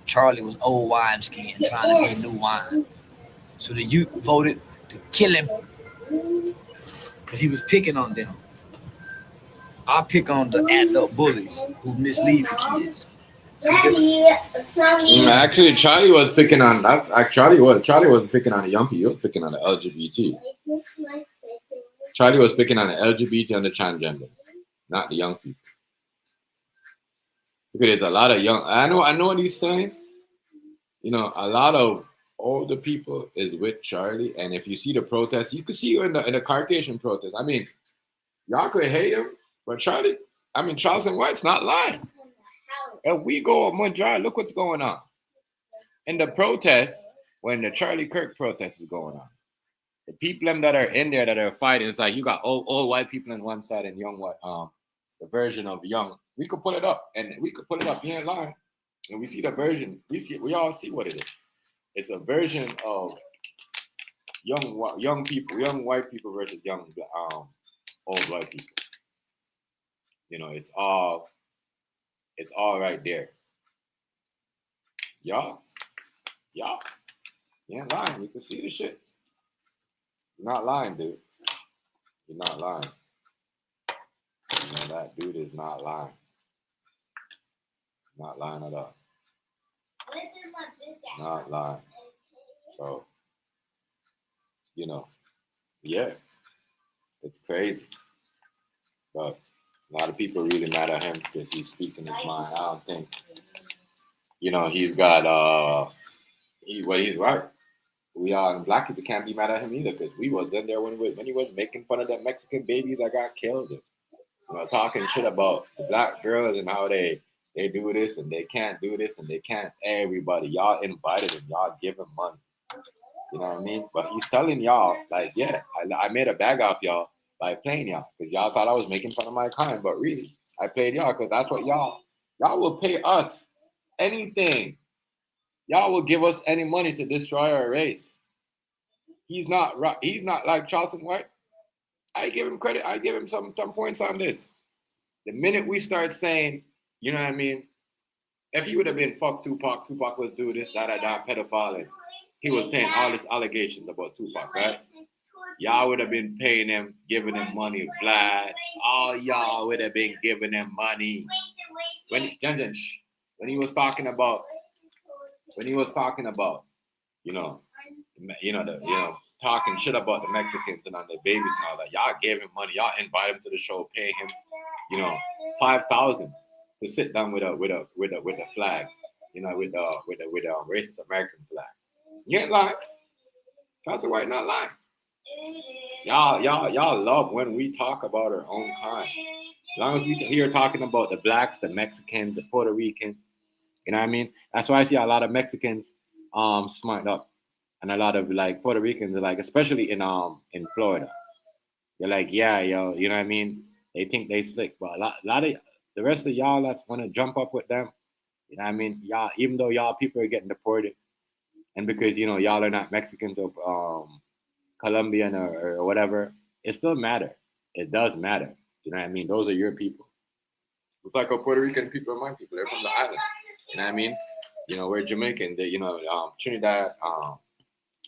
Charlie was old wineskin trying to be new wine. So the youth voted to kill him because he was picking on them. I pick on the adult bullies who mislead the kids. Actually, Charlie was picking on that. Charlie wasn't picking on the young people. He was picking on the LGBT. Charlie was picking on the LGBT and the transgender, not the young people. Because there's a lot of young. I know what he's saying. A lot of older people is with Charlie, and if you see the protests, you could see in the Caucasian protest. I mean, y'all could hate him, but Charleston White's not lying. If we go a majority, look what's going on. In the protest, when the Charlie Kirk protest is going on, the people that are in there that are fighting, it's like you got old white people on one side and young white, the version of young. We could put it up, He ain't lying. And we see the version. We all see what it is. It's a version of young people, young white people versus young old white people. It's all right there. Y'all, you ain't lying. You can see the shit. You're not lying, dude. You're not lying. That dude is not lying. Not lying at all. Not lying. So, yeah, it's crazy. But a lot of people really mad at him because he's speaking his mind. I don't think, he's got, he's right. We are, and black people can't be mad at him either because we was in there when he was making fun of the Mexican babies that got killed. And, talking shit about the black girls and how they do this and they can't do this and they can't. Everybody, y'all invited him, y'all give him money. You know what I mean? But he's telling y'all, like, yeah, I made a bag off y'all by playing y'all because y'all thought I was making fun of my kind, but really, I played y'all because that's what y'all will pay us anything. Y'all will give us any money to destroy our race. He's not right. He's not like Charleston White. I give him credit. I give him some points on this. The minute we start saying, you know what I mean? If he would have been fuck Tupac was doing this, that, pedophile, and he was saying all these allegations about Tupac, right? Y'all would have been paying him, giving him money, Vlad. All y'all would have been giving him money. When he was talking about, talking shit about the Mexicans and on their babies and all that, y'all gave him money. Y'all invite him to the show, pay him, $5,000 to sit down with a flag, with the racist American flag. You ain't lying. Charleston White not lying. Y'all love when we talk about our own kind. As long as we hear talking about the blacks, the Mexicans, the Puerto Ricans, you know what I mean? That's why I see a lot of Mexicans smart up, and a lot of like Puerto Ricans are like, especially in Florida. They're like, yeah, yo, you know what I mean? They think they slick, but a lot of the rest of y'all that's want to jump up with them, you know what I mean? Y'all, even though y'all people are getting deported, and because you know y'all are not Mexicans or Colombian or whatever, it still matter. It does matter. You know what I mean? Those are your people. It's like a Puerto Rican people are my people. They're from the island. You know what I mean? You know, we're Jamaican. You know, Trinidad,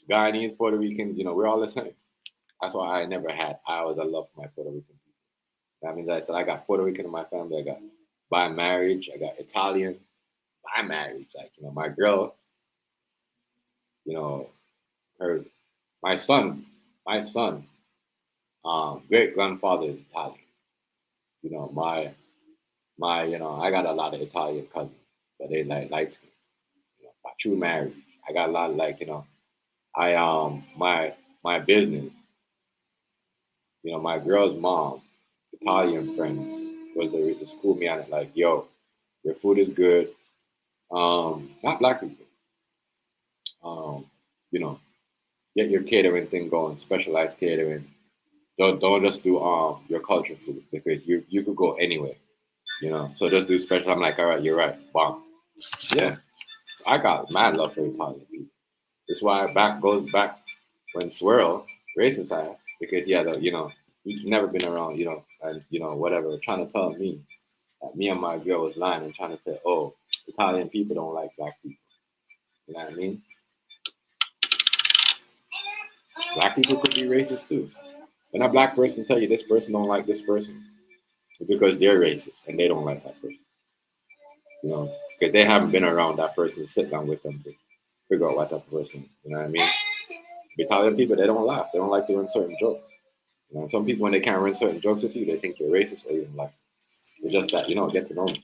Guyanese, Puerto Rican. You know, we're all the same. That's why I never had. I always had love for my Puerto Rican people. That means I said I got Puerto Rican in my family. I got by marriage. I got Italian by marriage. Like, you know, my girl. You know, my son, great grandfather is Italian. You know, you know, I got a lot of Italian cousins, but they like light skin. You know, by true marriage. I got a lot of like, you know, my business, you know, my girl's mom, Italian friends, was there to school me on it, like, yo, your food is good. Not black people. You know, get your catering thing going, specialized catering. Don't just do your culture food because you could go anywhere, you know. So just do special. I'm like, all right, you're right. Wow. Yeah. I got mad love for Italian people. That's why goes back when Swirl racist ass, because you know, he's never been around, you know, and you know, whatever, trying to tell me that me and my girl was lying and trying to say, oh, Italian people don't like black people. You know what I mean? Black people could be racist too. When a black person tell you this person don't like this person, it's because they're racist and they don't like that person. You know, because they haven't been around that person to sit down with them to figure out what type of person. You know what I mean? Italian people, they don't laugh. They don't like to run certain jokes. You know, some people when they can't run certain jokes with you, they think you're racist or even like. It's just that, you know, get to know them.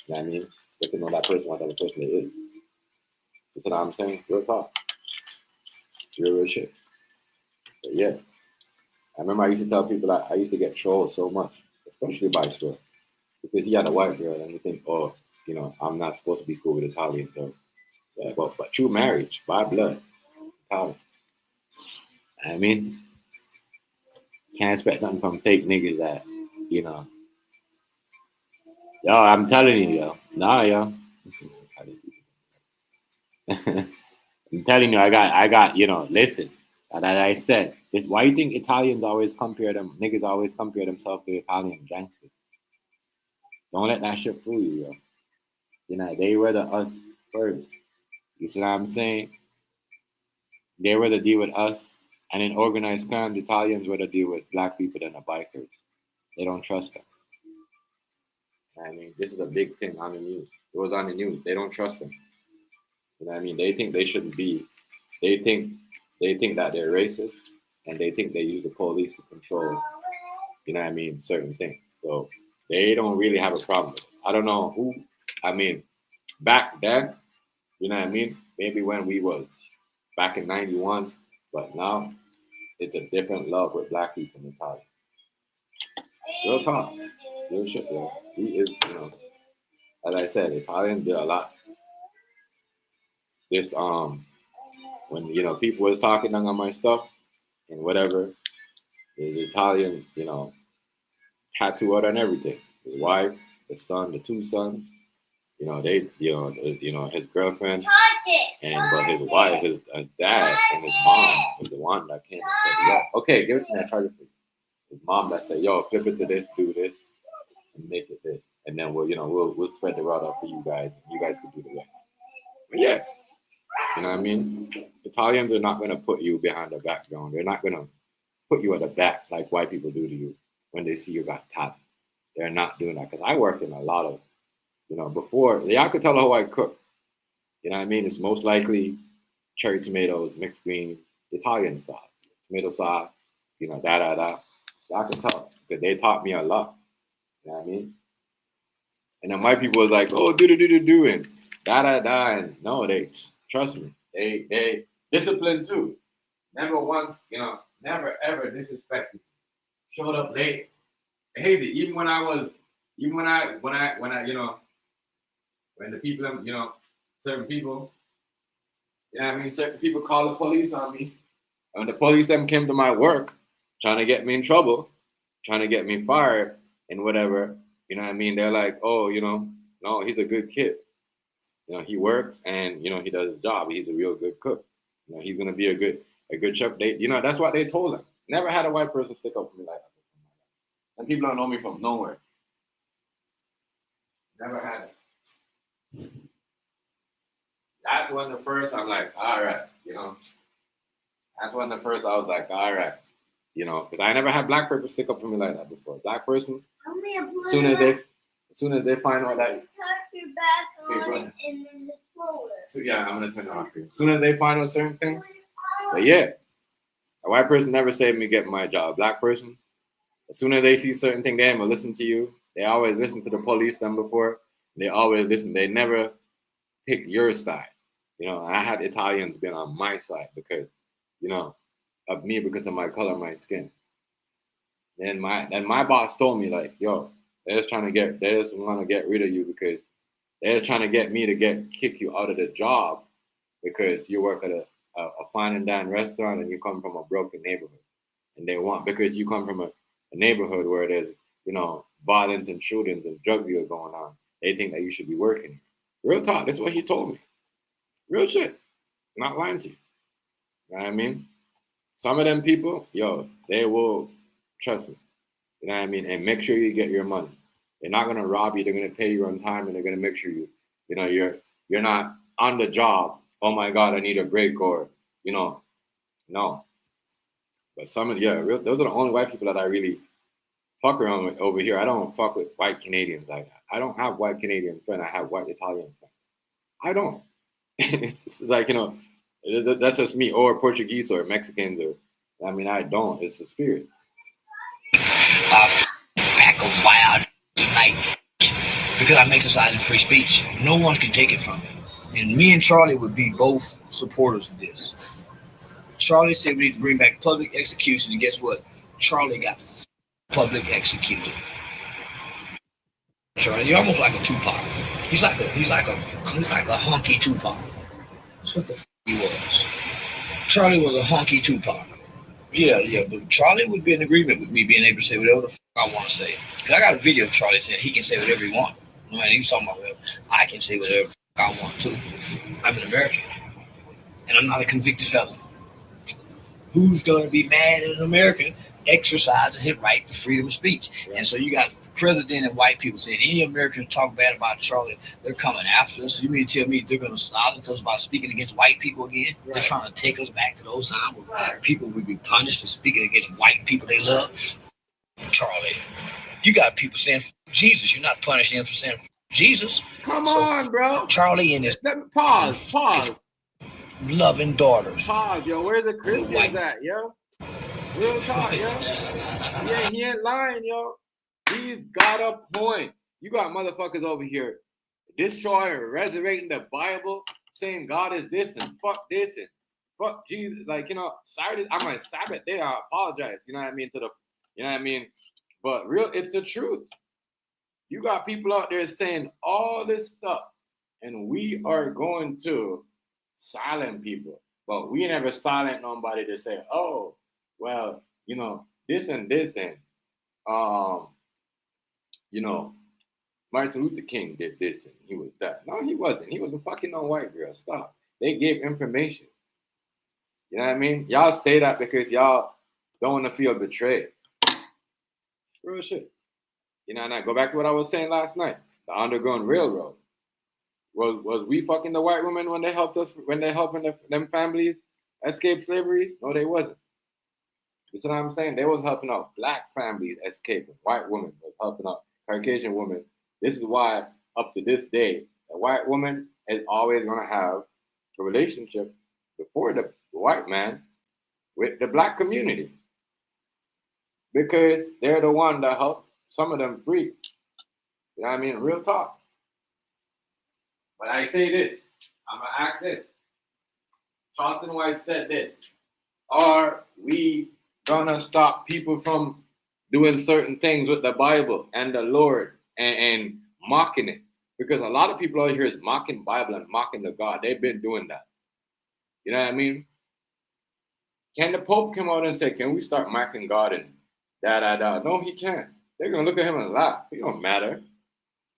You know what I mean? Get to know that person, what type of person they is. You know what I'm saying? Real talk. Real shit. But yeah. I remember I used to tell people that I used to get trolled so much, especially by Swirl. Because he had a white girl and you think, oh, you know, I'm not supposed to be cool with Italians. So, yeah, but true marriage, by blood, Italian. I mean, can't expect nothing from fake niggas that, you know. Yo, I'm telling you, yo. Nah, yo. I'm telling you, I got, you know, listen. As I said, this why you think Italians always niggas always compare themselves to Italian gangsters. Don't let that shit fool you, yo. You know, they were the us first. You see what I'm saying? They were the deal with us. And in organized crime, the Italians were the deal with black people and the bikers. They don't trust them. I mean, this is a big thing on the news. It was on the news. They don't trust them. You know what I mean? They think they shouldn't be. They think that they're racist, and they think they use the police to control, you know what I mean, certain things. So they don't really have a problem with us. I don't know who. I mean, back then, you know what I mean? Maybe when we was back in '91, but now it's a different love with black people in Italy. Real talk. Real shit, yo. He is, you know, as I said, Italians did a lot. This when you know people was talking on my stuff and whatever, the Italian, you know, tattoo out on everything. His wife, his son, the two sons, you know, they, you know, his girlfriend, and but his wife, his dad, and his mom was the one that came and said, "Yo, okay, give it to me, I charge it for you." His mom that said, "Yo, flip it to this, do this, and make it this, and then we'll spread the rod out for you guys, and you guys can do the rest." But yeah, you know what I mean? Italians are not gonna put you behind the background. They're not gonna put you at the back like white people do to you when they see you got talent. They're not doing that because I worked in a lot of, you know, before y'all could tell how I cook. You know what I mean? It's most likely cherry tomatoes, mixed greens, Italian sauce, tomato sauce, you know, Y'all can tell because they taught me a lot. You know what I mean? And then white people was like, oh, do, and and no, they trust me. They discipline too. Never once, you know, never ever disrespected me. Showed up late. Hazy, even when I, you know, when the people, you know, certain people, you know what I mean, certain people call the police on me. And when the police them came to my work, trying to get me in trouble, trying to get me fired and whatever, you know what I mean? They're like, oh, you know, no, he's a good kid. You know, he works and, you know, he does his job. He's a real good cook. You know, he's going to be a good chef. They, you know, that's what they told him. Never had a white person stick up for me like that. And people don't know me from nowhere. Never had it. That's when the first I'm like, all right, you know. That's when the first I was like, all right, you know, because I never had black person stick up for me like that before. Black person, as soon as they find out that. So yeah, I'm gonna turn it off here. As soon as they find out certain things, but yeah, a white person never saved me getting my job. Black person, as soon as they see certain things, they ain't gonna listen to you. They always listen to the police them before. They always listen. They never pick your side. You know, I had Italians been on my side because, you know, of me because of my color, my skin. Then my boss told me like, yo, they just want to get rid of you because they're just trying to get me to kick you out of the job because you work at a fine and dine restaurant and you come from a broken neighborhood. And they want, because you come from a neighborhood where there's, you know, violence and shootings and drug deals going on, they think that you should be working. Real talk, this is what he told me. Real shit. Not lying to you. You know what I mean? Some of them people, yo, they will trust me. You know what I mean? And make sure you get your money. They're not gonna rob you, they're gonna pay you on time and they're gonna make sure you're not on the job, oh my God, I need a break, or, you know, no. But those are the only white people that I really fuck around with over here. I don't fuck with white Canadians like that. I don't have white Canadian friends. I have white Italian friends. I don't. It's like, you know, that's just me, or Portuguese or Mexicans, or, I mean, I don't. It's the spirit. Pack of wild like because I'm exercising free speech. No one can take it from me. And me and Charlie would be both supporters of this. Charlie said we need to bring back public execution, and guess what? Charlie got public executed. Charlie, you're almost like a Tupac. He's like a hunky Tupac. That's what the f he was. Charlie was a hunky Tupac. Yeah, but Charlie would be in agreement with me being able to say whatever the f I want to say. Because I got a video of Charlie saying he can say whatever he wants. Man, he was talking about, well, I can say whatever the f I want to. I'm an American. And I'm not a convicted felon. Who's going to be mad at an American exercising his right to freedom of speech? Right. And so you got the president and white people saying any Americans talk bad about Charlie, they're coming after us. So you mean to tell me they're going to silence us by speaking against white people again? Right. They're trying to take us back to those times where people would be punished for speaking against white people they love. Charlie, you got people saying Jesus. You're not punishing them for saying Jesus. Come on, bro. Charlie and his pause. Loving daughters. Pause, yo. Where's the Christians at, yo? Real talk, yo. He ain't lying, yo. He's got a point. You got motherfuckers over here destroying and resurrecting the Bible, saying God is this and fuck this and fuck Jesus. Like, you know, sorry, I'm on Sabbath day. I apologize. You know what I mean? You know what I mean? But it's the truth. You got people out there saying all this stuff, and we are going to silent people, but we never silent nobody to say, oh, well, you know, this and you know, Martin Luther King did this and he was that. No, he wasn't. He was a fucking no white girl. Stop. They gave information. You know what I mean? Y'all say that because y'all don't want to feel betrayed. Real shit. You know, and I go back to what I was saying last night. The Underground Railroad. Was we fucking the white women when they helped us, when they helping them families escape slavery? No, they wasn't. You see what I'm saying? They was helping out black families escaping. White women was helping out Caucasian women. This is why, up to this day, a white woman is always going to have a relationship before the white man with the black community. Because they're the one that helped some of them free. You know what I mean? Real talk. But I say this, I'm going to ask this. Charleston White said this. Are we gonna stop people from doing certain things with the Bible and the Lord and mocking it. Because a lot of people out here is mocking Bible and mocking the God. They've been doing that. You know what I mean? Can the Pope come out and say, can we start mocking God and da? No, he can't. They're gonna look at him and laugh. He don't matter.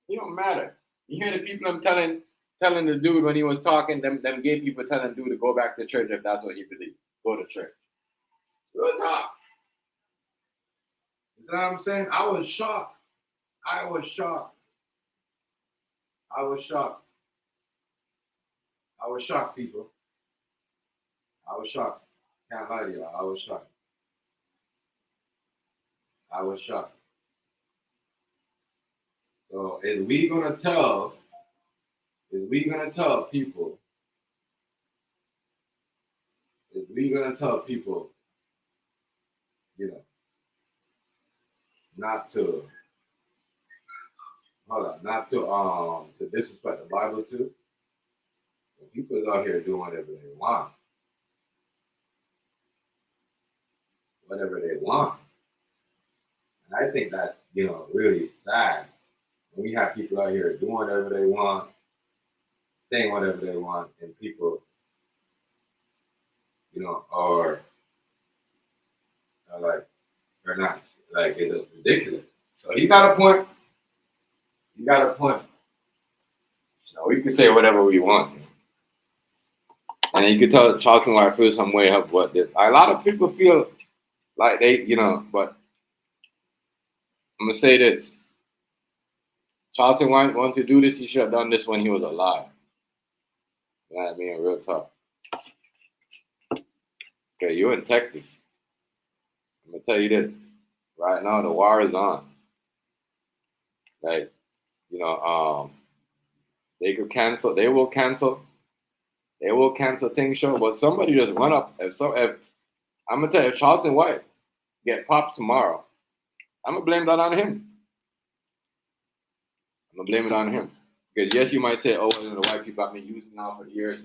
He don't matter. You hear the people I'm telling the dude when he was talking, them gay people telling dude to go back to church if that's what he believes. Go to church. Real talk. You know what I'm saying? I was shocked. I was shocked, people. I was shocked. Can't lie to y'all. I was shocked. So is we gonna tell people, you know, not to disrespect the Bible too? People is out here doing whatever they want. And I think that's, really sad. When we have people out here doing whatever they want, saying whatever they want, and people, are like, they're not, like, it's ridiculous. So he got a point. So we can say whatever we want. And you can tell Charleston White feels some way of what this. A lot of people feel like they, but I'm going to say this. Charleston White wanted to do this. He should have done this when he was alive. You know what I mean? Real talk. Okay, you're in Texas. I'm going to tell you this. Right now, the war is on. Like, they will cancel things show, but somebody just run up. If I'm going to tell you, if Charleston White get pops tomorrow, I'm going to blame that on him. Because yes, you might say, oh, the white people have been using now for years.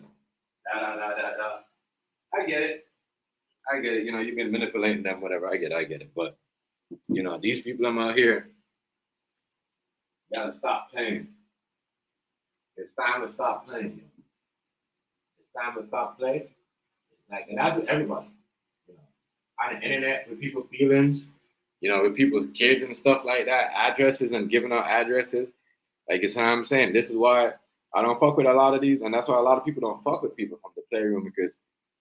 I get it. You've been manipulating them, whatever. I get it. But, these people I'm out here, gotta stop playing. It's time to stop playing. Like, and that's with everybody. On the internet, with people's feelings, with people's kids and stuff like that, addresses and giving out addresses. Like, it's how I'm saying. This is why I don't fuck with a lot of these, and that's why a lot of people don't fuck with people from the playroom, because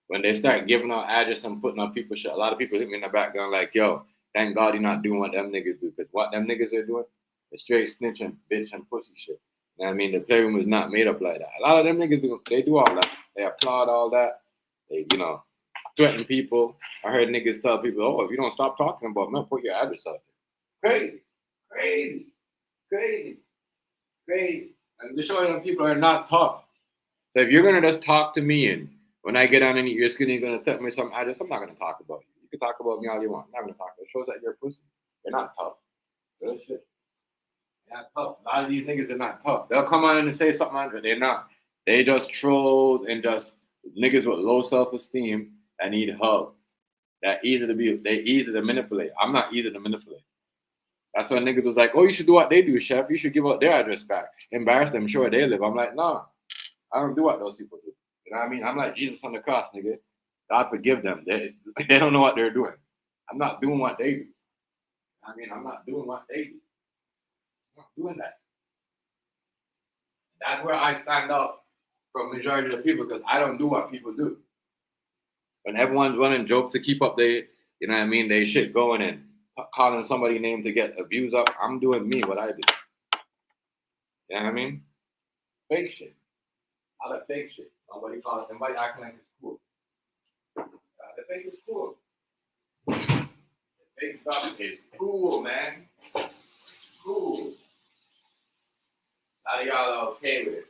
when they start giving out address and putting on people shit, a lot of people hit me in the background like, yo, thank God you're not doing what them niggas do, because what them niggas are doing is straight snitching, bitch, and pussy shit. You know what I mean? The playroom is not made up like that. A lot of them niggas, they do all that. They applaud all that. They, threaten people. I heard niggas tell people, oh, if you don't stop talking about me, put your address out there. Crazy. And to show you that people are not tough. So if you're going to just talk to me, and when I get on and you're skinny, going to tell me some address, I'm not going to talk about you. You can talk about me all you want. I'm not going to talk. It shows that you're a pussy. They're not tough. Real shit. They're not tough. A lot of these niggas are not tough. They'll come on and say something, but they're not. They just trolls and just niggas with low self-esteem that need help. They easy to manipulate. I'm not easy to manipulate. That's why niggas was like, oh, you should do what they do, chef. You should give out their address back. Embarrass them, show where they live. I'm like, nah, I don't do what those people do. You know what I mean? I'm like Jesus on the cross, nigga. God forgive them. They don't know what they're doing. I'm not doing what they do. I'm not doing what they do. I'm not doing that. That's where I stand out from majority of the people, because I don't do what people do. When everyone's running jokes to keep up they shit going and calling somebody's name to get views up, I'm doing me, what I do. You know what I mean? Fake shit. All that fake shit. Nobody acting like it's cool. The fake is cool. The fake stuff is cool, man. Cool. A lot of y'all are okay with it.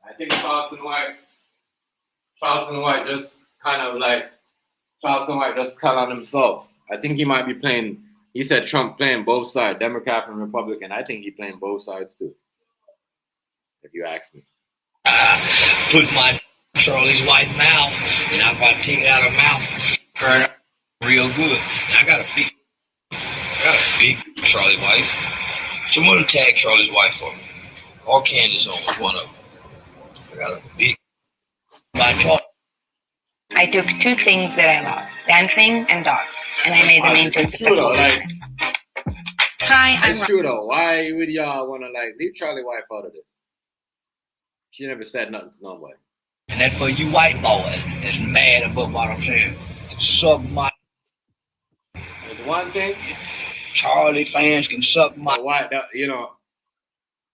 I think Charleston White just kind of like, Charleston White just tell on himself. I think he might be playing He said Trump playing both sides, Democrat and Republican. I think he playing both sides too, if you ask me. Put my Charlie's wife mouth, and I'm about to take it out of her mouth, burn her real good. And I got a big Charlie wife. Someone tag Charlie's wife for me. Or Candace Owens, one of them. I got a big my Charlie. I took two things that I love, dancing and dogs, and I made them into a successful business. Hi, I'm It's true though. Why would y'all want to leave Charlie wife out of this? She never said nothing to nobody. And that's for you white boys that's mad about what I'm saying. Suck my. There's one thing. Charlie fans can suck my.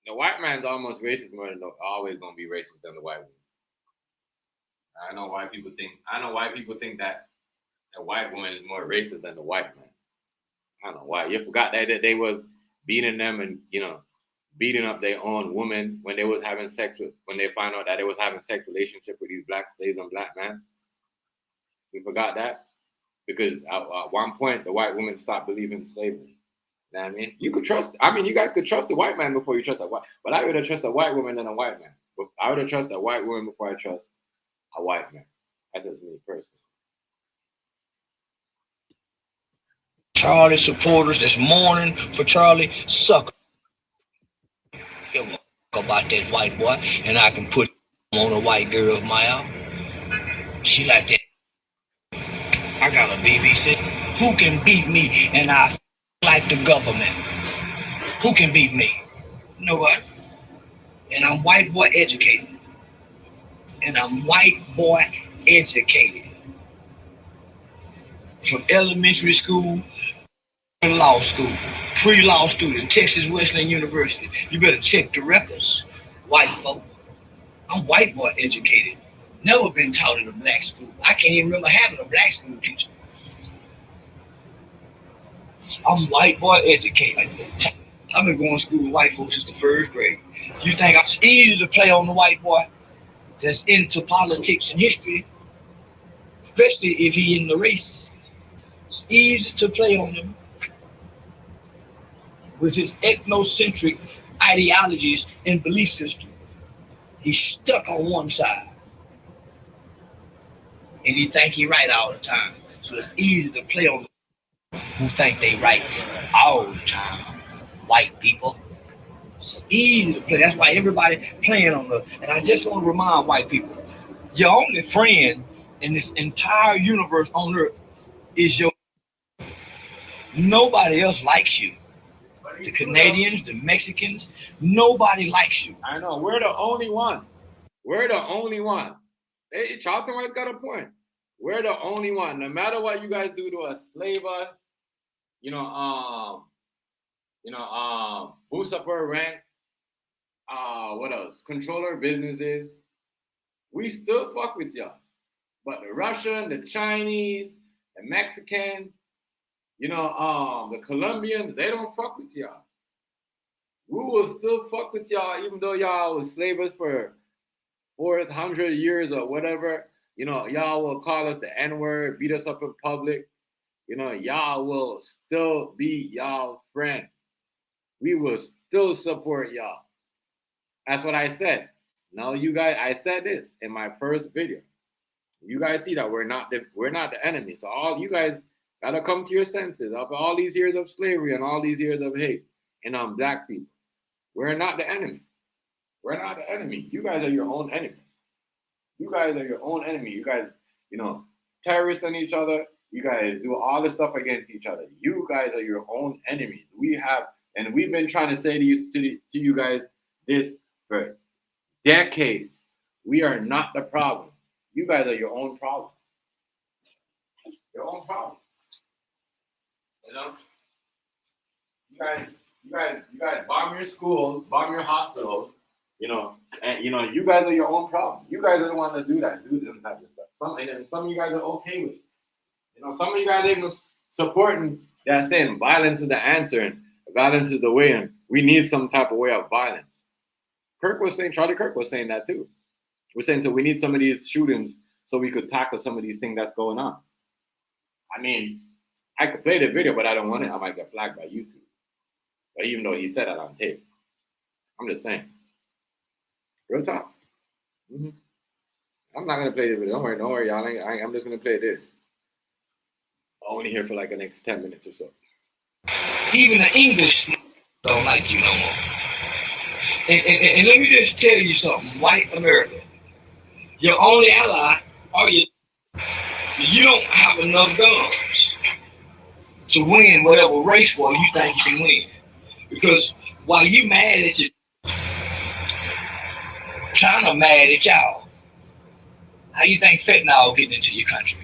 The white man's almost racist more than always gonna be racist than the white woman. I know why people think that the white woman is more racist than the white man. I don't know why. You forgot that they was beating them and beating up their own woman when they was having sex when they found out that they was having sex relationship with these black slaves and black men. You forgot that? Because at one point the white woman stopped believing in slavery. You know what I mean? You guys could trust the white man before you trust a white, but I would have trust a white woman than a white man. I would have trust a white woman before I trust a white man. That's just me personally. Charlie supporters that's mourning for Charlie suck. Give a about that white boy, and I can put on a white girl's mouth. She like that. I got a BBC. Who can beat me? And I like the government. Who can beat me? Nobody. And I'm white boy educated. From elementary school to law school, pre-law student, Texas Wesleyan University. You better check the records, white folk. I'm white boy educated. Never been taught in a black school. I can't even remember having a black school teacher. I'm white boy educated. I've been going to school with white folks since the first grade. You think it's easy to play on the white boy that's into politics and history, especially if he in the race? It's easy to play on him with his ethnocentric ideologies and belief system. He's stuck on one side, and he think he right all the time. So it's easy to play on them who think they right all the time. White people. It's easy to play. That's why everybody playing on the. And I just want to remind white people, your only friend in this entire universe on earth is your. Nobody else likes you. The Canadians, the Mexicans, nobody likes you. I know. We're the only one. We're the only one. Hey, Charleston White's got a point. We're the only one. No matter what you guys do to enslave us, boost up our rank, what else? Control our businesses. We still fuck with y'all. But the Russian, the Chinese, the Mexicans, the Colombians, they don't fuck with y'all. We will still fuck with y'all, even though y'all will slave us for 400 years or whatever. Y'all will call us the N-word, beat us up in public. Y'all will still be y'all friend. We will still support y'all. That's what I said. Now you guys, I said this in my first video. You guys see that we're not the enemy. So all you guys gotta come to your senses after all these years of slavery and all these years of hate and on black people. We're not the enemy. We're not the enemy. You guys are your own enemy. You guys are your own enemy. You guys, terrorists on each other. You guys do all this stuff against each other. You guys are your own enemies. We've been trying to say to you guys this for decades. We are not the problem. You guys are your own problem. Your own problem. You guys bomb your schools, bomb your hospitals, and you guys are your own problem. You guys are the ones that do that, do them type of stuff. Some of you guys are okay with it. Some of you guys even supporting that, saying violence is the answer and violence is the way, and we need some type of way of violence. Charlie Kirk was saying that too. We're saying, so we need some of these shootings so we could tackle some of these things that's going on. I mean, I could play the video, but I don't want it. I might get flagged by YouTube. But even though he said that on tape, I'm just saying. Real talk. Mm-hmm. I'm not gonna play the video. Don't worry, y'all. I'm just gonna play this. I'm only here for like the next 10 minutes or so. Even the English don't like you no more. And let me just tell you something, white America, your only ally are you. You don't have enough guns to win whatever race war you think you can win. Because while you mad at you, China mad at y'all. How you think fentanyl getting into your country?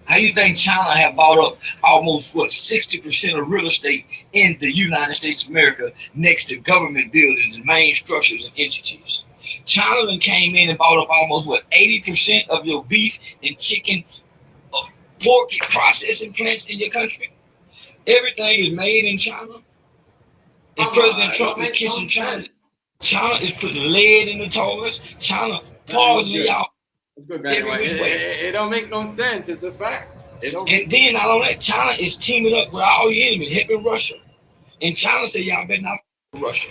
How you think China have bought up almost 60% of real estate in the United States of America next to government buildings and main structures and entities? China came in and bought up almost 80% of your beef and chicken, pork processing plants in your country. Everything is made in China. And President Trump is kissing China. China is putting lead in the toilets. China poisoning y'all. It's good, man. It don't make no sense. It's a fact. And then not only that, China is teaming up with all your enemies, helping Russia. And China say y'all better not f Russia.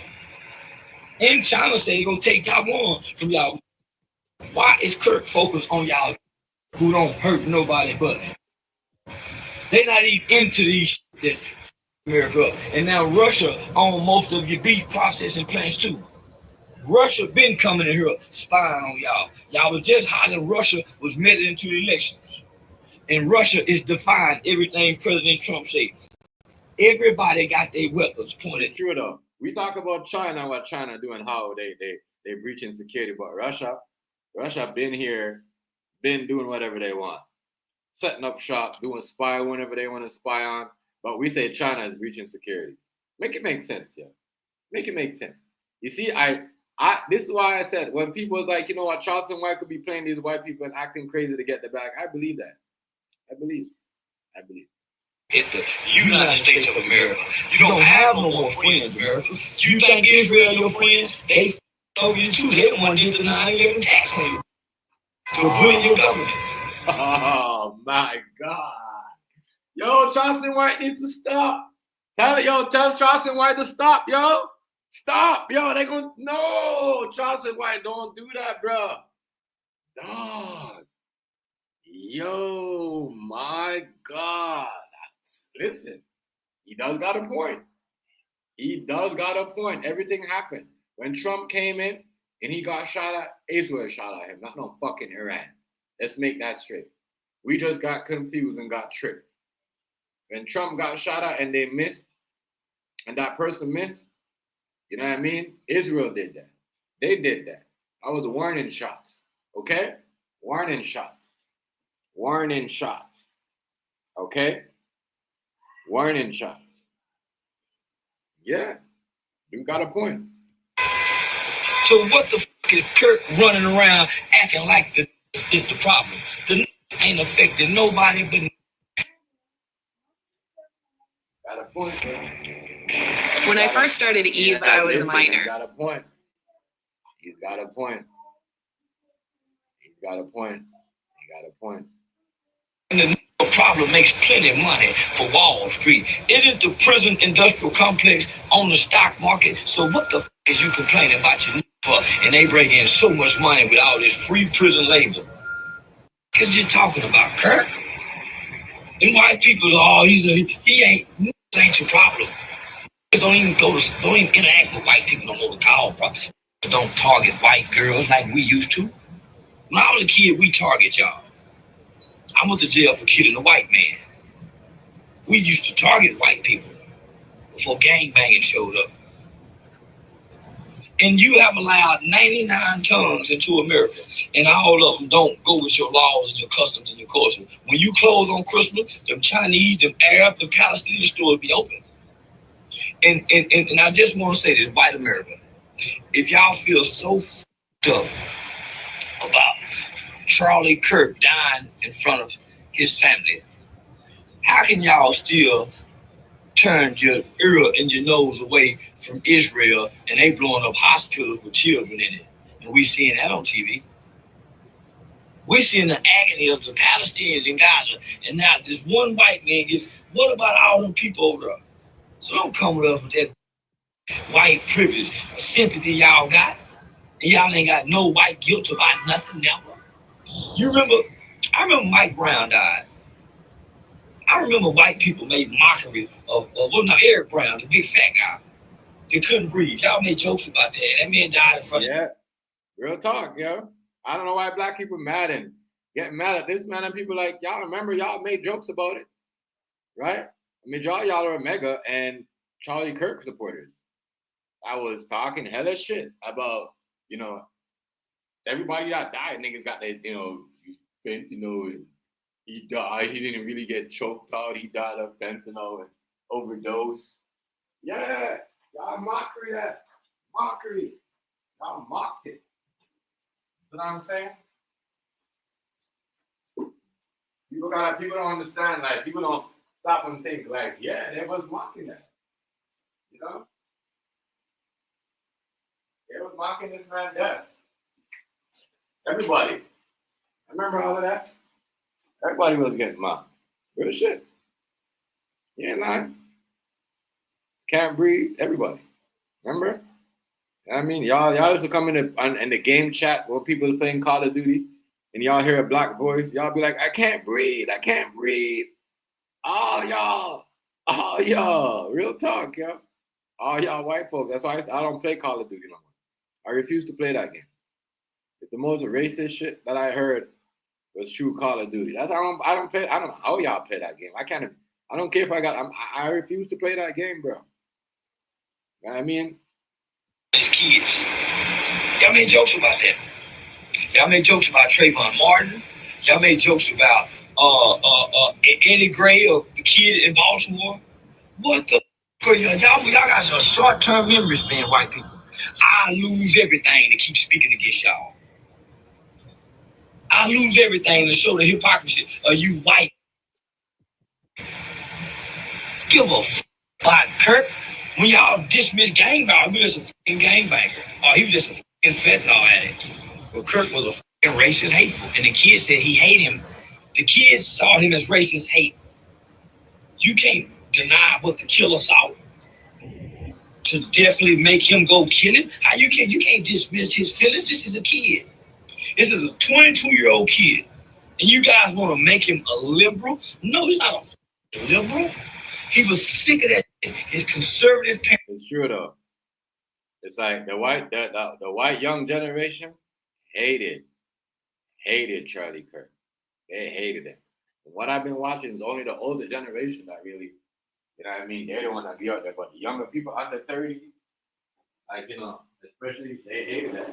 And China say they're gonna take Taiwan from y'all. Why is Kirk focused on y'all who don't hurt nobody but? They're not even into these that America. And now Russia owns most of your beef processing plants too. Russia been coming in here spying on y'all. Y'all was just hiding Russia was meddling into the elections. And Russia is defying everything President Trump said. Everybody got their weapons pointed. True though. We talk about China, what China doing, how they breaching security, but Russia been here, been doing whatever they want. Setting up shop, doing spy whenever they want to spy on. But we say China is breaching security. Make it make sense, yeah. Make it make sense. You see, this is why I said when people was like, you know what, Charleston White could be playing these white people and acting crazy to get the bag. I believe that. I believe. At the United States of America. You don't have no more friends, America. You think Israel your friends? They over you too. They don't want to get the 9/11 tax on you. To bully your government. Oh my God. Yo, Charleston White needs to stop. Tell Charleston White to stop, yo. Stop, yo. No, Charleston White, don't do that, bro. Dog. Yo, my God. Listen, he does got a point. Everything happened. When Trump came in and he got shot at, Israel shot at him, not no fucking Iran. Let's make that straight. We just got confused and got tricked. When Trump got shot at and they missed, and that person missed, you know what I mean? Israel did that. They did that. I was warning shots, okay? Warning shots. Okay? Warning shots. Yeah, you got a point. So what the fuck is Kirk running around acting like the is the problem? The ain't affecting nobody but. Got a point, bro. When I first started Eve, I was a minor. He's got a point. And the problem makes plenty of money for Wall Street. Isn't the prison industrial complex on the stock market? So what the fuck is you complaining about your for? And they bring in so much money with all this free prison labor. Because you're talking about Kirk. And white people, he ain't your problem. Don't even interact with white people no more to call problems. Don't target white girls like we used to. When I was a kid, we target y'all. I went to jail for killing a white man. We used to target white people before gangbanging showed up. And you have allowed 99 tongues into America, and all of them don't go with your laws and your customs and your culture. When you close on Christmas, them Chinese, them Arab, them Palestinian stores be open. And I just want to say this, white America, if y'all feel so f***ed up about Charlie Kirk dying in front of his family, how can y'all still turn your ear and your nose away from Israel and they blowing up hospitals with children in it? And we seeing that on TV. We're seeing the agony of the Palestinians in Gaza, and now this one white man gets, what about all them people over there? So don't come with us with that white privilege, sympathy y'all got, and y'all ain't got no white guilt about nothing, never. I remember Mike Brown died. I remember white people made mockery of Eric Brown, the big fat guy. They couldn't breathe. Y'all made jokes about that. That man died in front of Yeah, real talk, yo. I don't know why black people mad and getting mad at this man and people like, y'all remember y'all made jokes about it, right? I mean, y'all are Omega and Charlie Kirk supporters. I was talking hella shit about, you know, everybody that died, niggas got that, you know, he died. He didn't really get choked out. He died of fentanyl and overdose. Yeah, y'all mockery that. Mockery. Y'all mocked it. You know what I'm saying? People don't understand, like, people don't stop and think, like, yeah, they was mocking that. You know? They was mocking this man's death. Everybody. I remember all of that. Everybody was getting mocked. Real shit. You ain't lying. Can't breathe. Everybody. Remember? I mean, y'all used to come in the game chat where people are playing Call of Duty, and y'all hear a black voice. Y'all be like, I can't breathe. I can't breathe. All y'all. Real talk, yo. All y'all white folks. That's why I don't play Call of Duty no more. I refuse to play that game. It's the most racist shit that I heard was true Call of Duty. That's I don't play. I don't know how y'all play that game. I don't care if I refuse to play that game, bro. You know what I mean? his kids. Y'all made jokes about that. Y'all made jokes about Trayvon Martin. Y'all made jokes about Eddie Gray, or the kid in Baltimore. What the y'all got some short-term memory span, white people. I lose everything to keep speaking against y'all. I lose everything to show the hypocrisy of you white. Give a about Kirk. When y'all dismiss gangbanger, he was a fucking gangbanger. Or he was just a fucking fentanyl addict. Well, Kirk was a fucking racist, hateful. And the kids said he hated him. The kids saw him as racist hate. You can't deny what the killer saw to definitely make him go kill him. How you can't dismiss his feelings. This is a kid. This is a 22-year-old kid. And you guys want to make him a liberal? No, he's not a liberal. He was sick of that. His conservative parents. It's true though. It's like the white young generation hated Charlie Kirk. They hated him. And what I've been watching is only the older generation that really, you know what I mean? They're the one that be out there. But the younger people under 30, like, you know, especially, they hated that.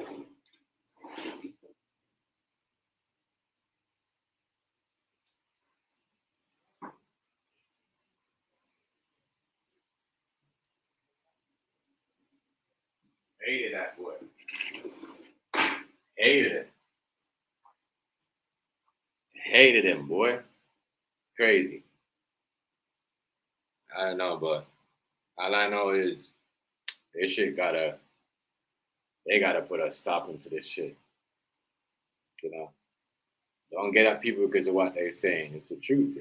Hated that boy. Hated it. Hated him, boy. Crazy. I don't know, but all I know is this shit they gotta put a stop into this shit. You know? Don't get at people because of what they're saying. It's the truth.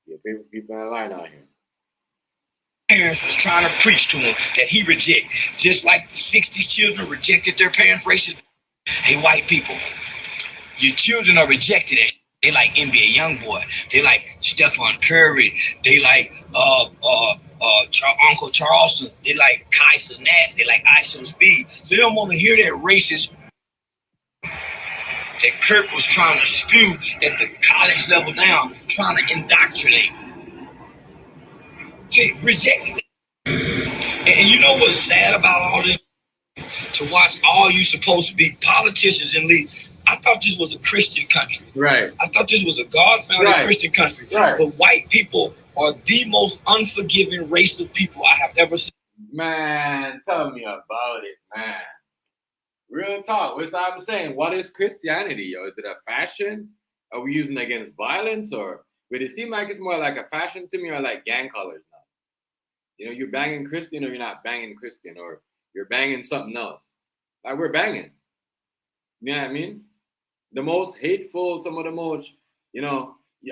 Yeah, people in line out here. Parents was trying to preach to him that he reject, just like the 60s children rejected their parents' racist. Hey, white people, your children are rejected. They like NBA YoungBoy. They like Stephen Curry. They like Uncle Charleston. They like Kaiser Nash. They like ISO Speed. So they don't want to hear that racist that Kirk was trying to spew at the college level now, trying to indoctrinate. So rejected that. And you know what's sad about all this? To watch all you supposed to be politicians and leaders. I thought this was a Christian country. Right. I thought this was a God-founded Christian country. Right. But white people are the most unforgiving race of people I have ever seen. Man, tell me about it, man. Real talk. What's I'm saying? What is Christianity, yo? Is it a fashion? Are we using it against violence, or would it seem like it's more like a fashion to me, or like gang colors now? You know, you're banging Christian or you're not banging Christian, or you're banging something else. Like, we're banging. You know what I mean? the most hateful, some of the most,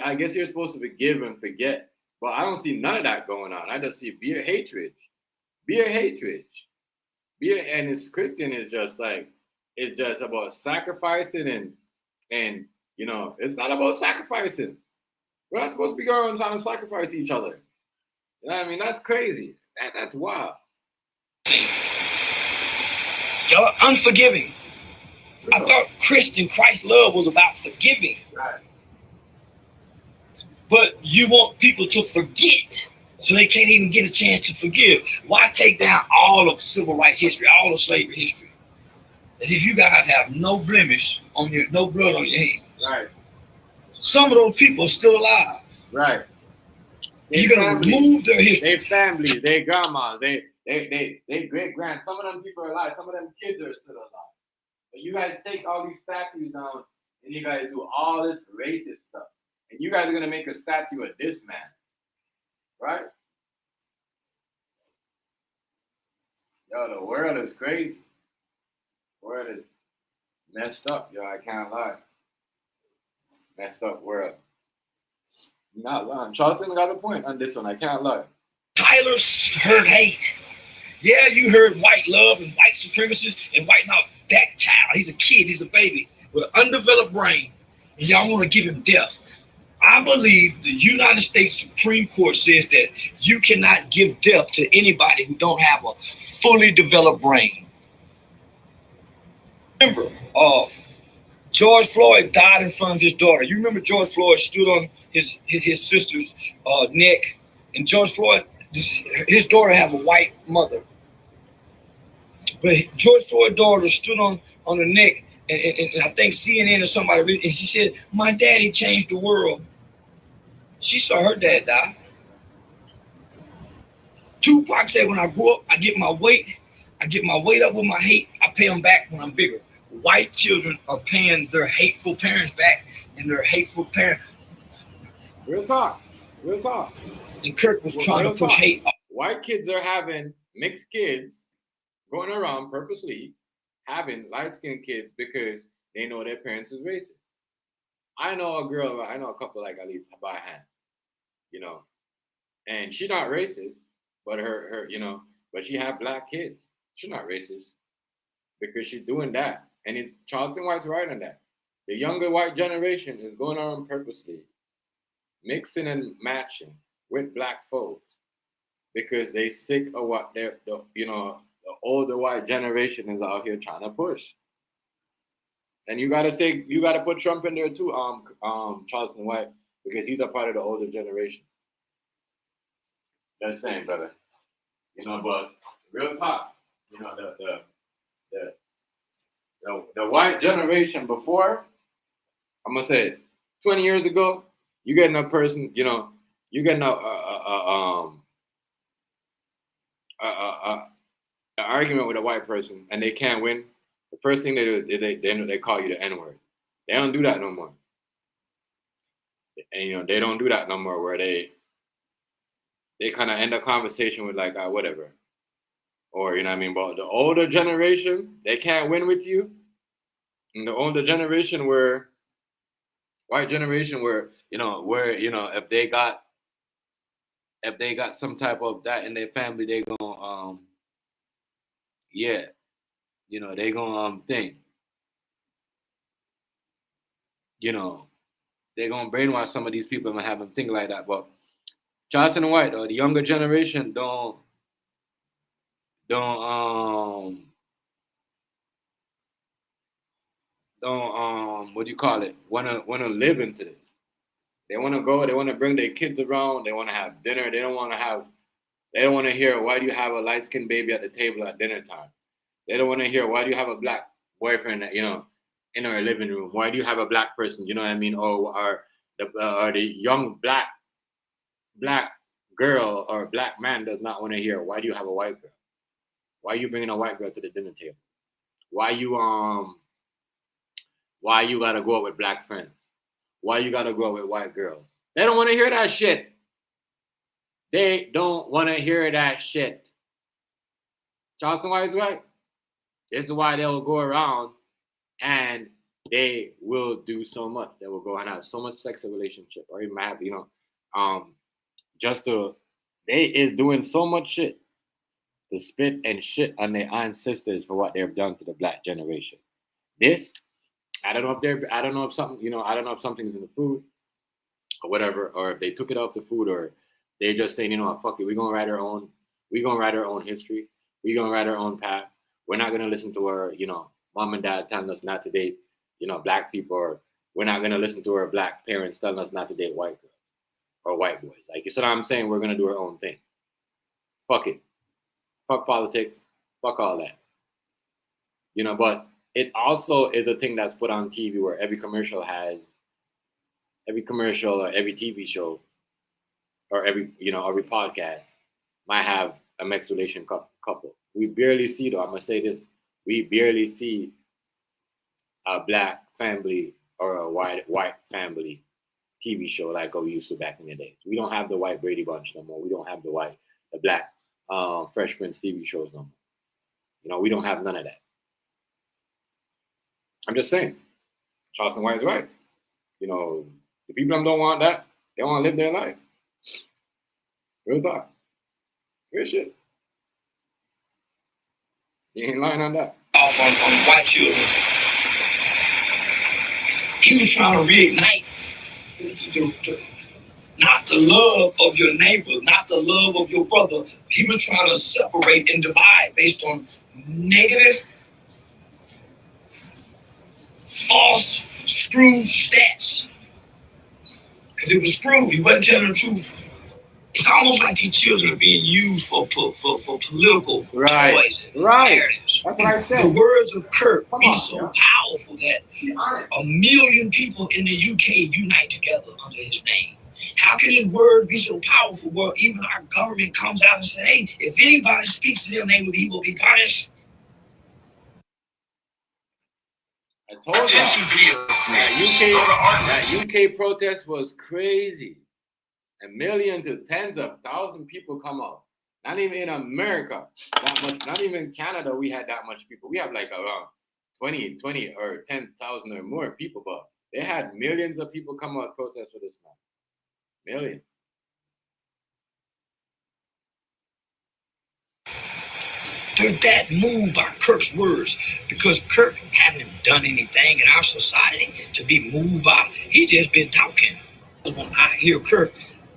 I guess you're supposed to forgive and forget, but I don't see none of that going on. I just see beer hatred. And it's Christian is just like, it's just about sacrificing and it's not about sacrificing. We're not supposed to be going trying to sacrifice each other. You know what I mean? That's crazy. That's wild. Y'all are unforgiving. I thought Christian Christ love was about forgiving. Right. But you want people to forget, so they can't even get a chance to forgive. Why take down all of civil rights history, all of slavery history? As if you guys have no blemish on no blood on your hands. Right. Some of those people are still alive. Right. You're gonna remove their history. Their families, their grandmas, they great grand. Some of them people are alive. Some of them kids are still alive. But you guys take all these statues down and you guys do all this racist stuff. And you guys are gonna make a statue of this man. Right? Yo, the world is crazy. The world is messed up, yo. I can't lie. Messed up world. You're not lying. Charleston got a point on this one. I can't lie. Tyler heard hate. Yeah, you heard white love and white supremacists and white now. That child, he's a kid, he's a baby with an undeveloped brain, and y'all want to give him death. I believe the United States Supreme Court says that you cannot give death to anybody who don't have a fully developed brain. Remember, George Floyd died in front of his daughter. You remember George Floyd stood on his sister's neck, and George Floyd, his daughter have a white mother. But George Floyd's daughter stood on the neck, and I think CNN or somebody, and she said, "My daddy changed the world." She saw her dad die. Tupac said, "When I grow up, I get my weight up with my hate. I pay them back when I'm bigger." White children are paying their hateful parents back, and their hateful parents. Real talk. And Kirk was trying to push hate. White kids are having mixed kids going around purposely having light-skinned kids because they know their parents is racist. I know a couple like at least by hand, and she's not racist, but her but she have black kids. She's not racist because she's doing that. And it's Charleston White's right on that. The younger white generation is going around purposely mixing and matching with black folks because they sick of what the older white generation is out here trying to push. And you gotta put Trump in there too, Charleston White, because he's a part of the older generation. Just saying, brother. But real talk, the white generation before, I'm gonna say 20 years ago, you getting a person, you getting an argument with a white person and they can't win. The first thing they do is they call you the N-word. They don't do that no more. And they don't do that no more where they kind of end a conversation with like whatever. Or but the older generation, they can't win with you. And the older generation white generation if they got some type of that in their family, they gonna they gonna think. They're gonna brainwash some of these people and have them think like that. But Charleston White, or the younger generation, don't wanna live into this. They wanna go, they wanna bring their kids around, they wanna have dinner, they don't wanna hear why do you have a light-skinned baby at the table at dinner time. They don't wanna hear why do you have a black boyfriend in our living room. Why do you have a black person, or the young black girl or black man does not want to hear why do you have a white girl? Why are you bringing a white girl to the dinner table? Why you gotta go out with black friends? Why you gotta go out with white girls? They don't want to hear that shit. They don't want to hear that shit. Charleston White's right. This is why they'll go around and they will do so much. They will go and have so much sexual relationship, or even have, just to, they is doing so much shit to spit and shit on their ancestors for what they've done to the black generation. This, I don't know if something's in the food or whatever, or if they took it off the food, or they're just saying, fuck it, we're gonna write our own history, we're gonna write our own path. We're not gonna listen to our, mom and dad telling us not to date, black people, or we're not gonna listen to our black parents telling us not to date white girls or white boys. Like, you see what I'm saying? We're gonna do our own thing. Fuck it. Fuck politics. Fuck all that. But it also is a thing that's put on TV where every commercial or every TV show or every podcast might have a mixed relation couple. We barely see, though, I'm going to say this, we barely see a black family or a white family TV show like we used to back in the day. We don't have the white Brady Bunch no more. We don't have the black Fresh Prince TV shows no more. We don't have none of that. I'm just saying, Charleston White is right. The people don't want that. They want to live their life. Real talk. Real shit. You ain't lying on that. Off on white children. He was trying to reignite not the love of your neighbor, not the love of your brother. He was trying to separate and divide based on negative, false, screwed stats. Because it was screwed. He wasn't telling the truth. It's almost like these children are being used for political toys and narratives. That's what I said. The words of Kirk be so powerful that 1 million people in the UK unite together under his name. How can his word be so powerful? Well, even our government comes out and says, hey, if anybody speaks to their name, he will be punished. I told you that UK protest was crazy. 1 million to tens of thousands people come out. Not even in America that much. Not even in Canada we had that much people. We have like around 20 or 10,000 or more people, but they had millions of people come out protest for this man. Millions. They're that moved by Kirk's words because Kirk haven't done anything in our society to be moved by. He's just been talking. When I hear Kirk,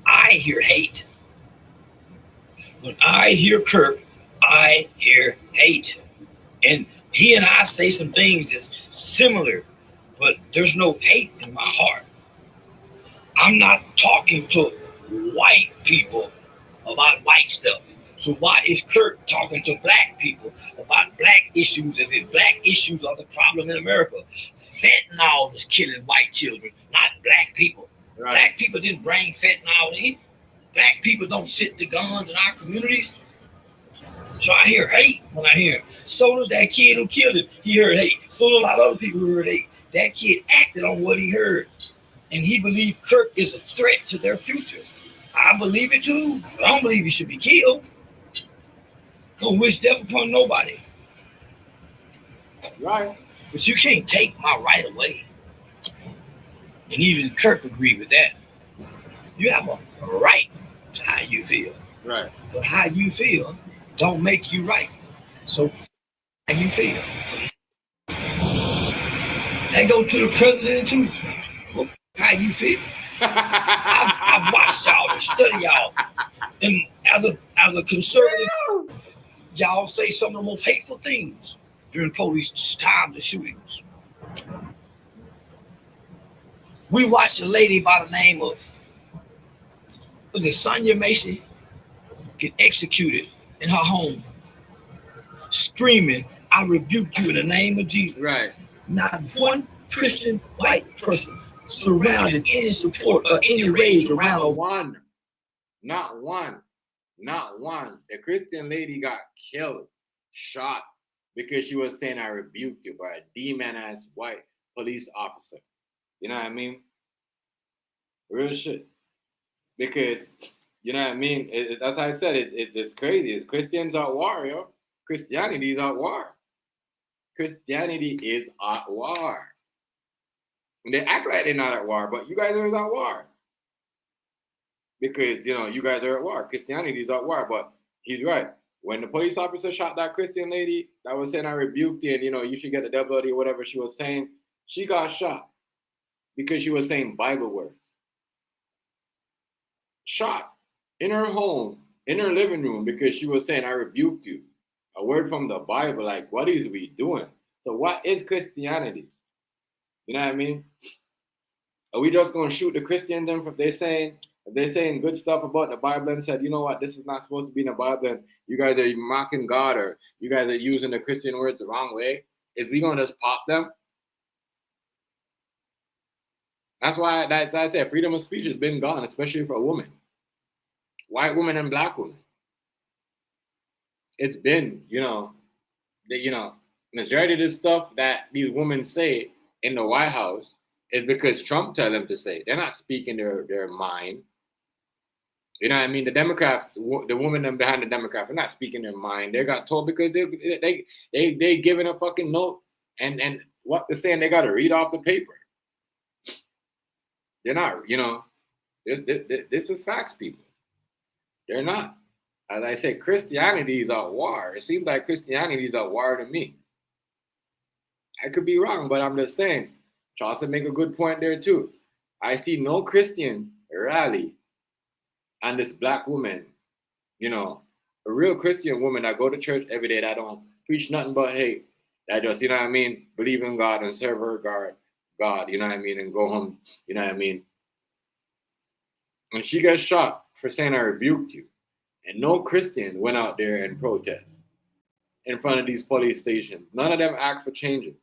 I hear hate. When I hear Kirk, I hear hate. And he and I say some things that's similar, but there's no hate in my heart. I'm not talking to white people about white stuff. So why is Kirk talking to black people about black issues if black issues are the problem in America? Fentanyl is killing white children, not black people. Right. Black people didn't bring fentanyl in. Black people don't sit the guns in our communities. So I hear hate when I hear him. So does that kid who killed him. He heard hate. So do a lot of other people who heard hate. That kid acted on what he heard. And he believed Kirk is a threat to their future. I believe it too. But I don't believe he should be killed. Don't wish death upon nobody. Right. But you can't take my right away. And even Kirk agreed with that. You have a right to how you feel. Right. But how you feel don't make you right. So how you feel. They go to the president too. Well, how you feel. I've watched y'all and study y'all. And as a conservative, y'all say some of the most hateful things during police times of shootings. We watched a lady by the name of, was it Sonia Macy, get executed in her home, screaming, I rebuke you in the name of Jesus. Right. Not one Christian white person surrounded any support or any rage around her. Not one. The Christian lady got killed, shot, because she was saying I rebuked you by a demon-ass white police officer. You know what I mean? Real shit. Because, you know what I mean? As I said, it's crazy. Christians are at war, yo. Christianity is at war. Christianity is at war. And they act like they're not at war, but you guys are at war. Because, you guys are at war. Christianity is at war, but he's right. When the police officer shot that Christian lady that was saying I rebuked you and, you should get the devil out of you, whatever she was saying, she got shot because she was saying Bible words. Shot in her home, in her living room, because she was saying I rebuked you. A word from the Bible, like, what is we doing? So what is Christianity? You know what I mean? Are we just going to shoot the Christians then if they're saying good stuff about the Bible and said, you know what, this is not supposed to be in the Bible and you guys are mocking God or you guys are using the Christian words the wrong way? Is we going to just pop them? That's why I said freedom of speech has been gone, especially for a woman. White women and black women. It's been, majority of this stuff that these women say in the White House is because Trump tell them to say. They're not speaking their mind. You know what I mean? The Democrats, the women behind the Democrats, are not speaking their mind. They got told because they giving a fucking note and what they're saying, they got to read off the paper. They're not, this is facts, people. They're not. As I said, Christianity is at war. It seems like Christianity is at war to me. I could be wrong, but I'm just saying. Charleston make a good point there too. I see no Christian rally and this black woman, a real Christian woman that go to church every day that don't preach nothing but hate, that just, believe in God and serve her God, and go home, And she got shot for saying I rebuked you. And no Christian went out there and protest in front of these police stations. None of them asked for changes.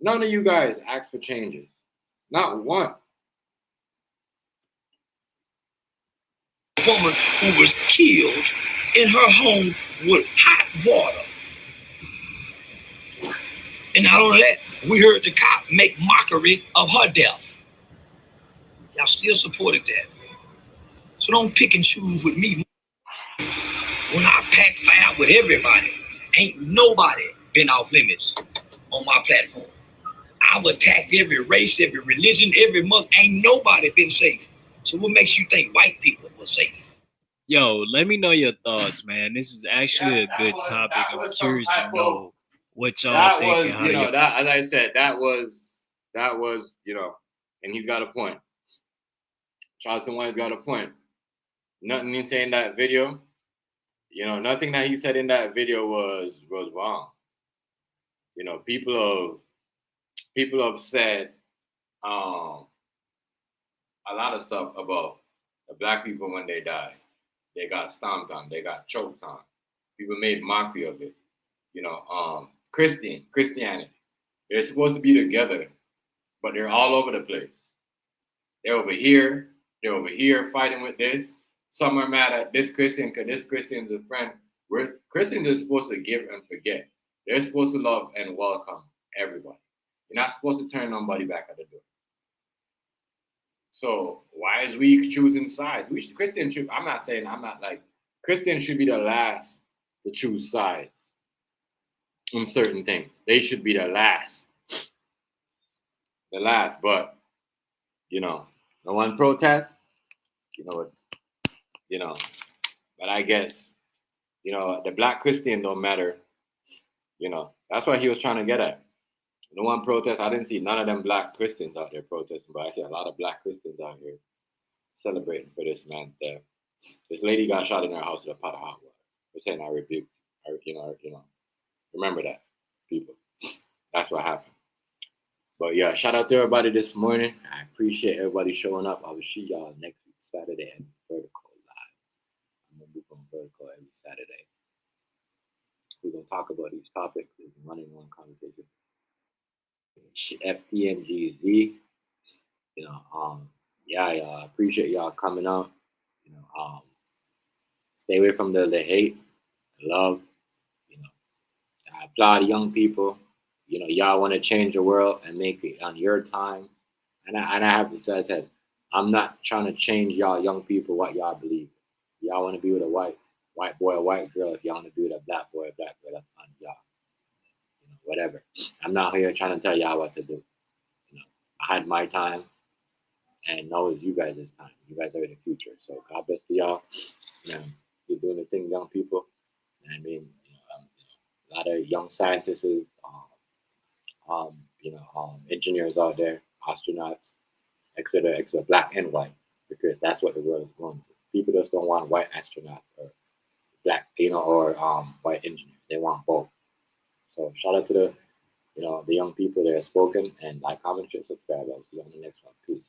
None of you guys asked for changes. Not one. Woman who was killed in her home with hot water. And not only that, we heard the cop make mockery of her death. Y'all still supported that. So don't pick and choose with me. When I pack fire with everybody, ain't nobody been off limits on my platform. I've attacked every race, every religion, every month. Ain't nobody been safe. So what makes you think white people were safe? Yo, let me know your thoughts, man. This is actually a good topic. I'm curious to know what y'all think and how y'all. As I said, that was, and he's got a point. Charleston White's got a point. Nothing he said in that video, nothing that he said in that video was wrong. People have said a lot of stuff about the black people when they died. They got stomped on, they got choked on. People made mockery of it. Christianity. They're supposed to be together, but they're all over the place. They're over here fighting with this. Some are mad at this Christian because this Christian's a friend. Christians are supposed to give and forget. They're supposed to love and welcome everybody. You're not supposed to turn nobody back at the door. So why is we choosing sides? Christians should be the last to choose sides on certain things. They should be the last. But no one protests. But I guess, the black Christian don't matter. That's what he was trying to get at. No one protest. I didn't see none of them black Christians out there protesting, but I see a lot of black Christians out here celebrating for this man. This lady got shot in her house with a pot of hot water. They're saying I rebuked her, Remember that, people. That's what happened. But yeah, shout out to everybody this morning. I appreciate everybody showing up. I will see y'all next week, Saturday, at Vertical Live. I'm going to be on Vertical every Saturday. We're going to talk about these topics. We've been running one conversation. FTNGZ. I appreciate y'all coming out. Stay away from the hate, the love. I applaud young people. Y'all want to change the world and make it on your time. And I have to say, I said, I'm not trying to change y'all young people what y'all believe. Y'all want to be with a white boy or white girl. If y'all want to be with a black boy or black girl, that's on y'all. Whatever. I'm not here trying to tell y'all what to do. I had my time, and now it's you guys' time. You guys are in the future. So God bless to y'all. You're doing the thing, young people. I mean, a lot of young scientists, engineers out there, astronauts, etc., black and white, because that's what the world is going to. People just don't want white astronauts or black, or white engineers. They want both. So shout out to the young people that have spoken, and like, comment, share, subscribe. I'll see you on the next one. Peace.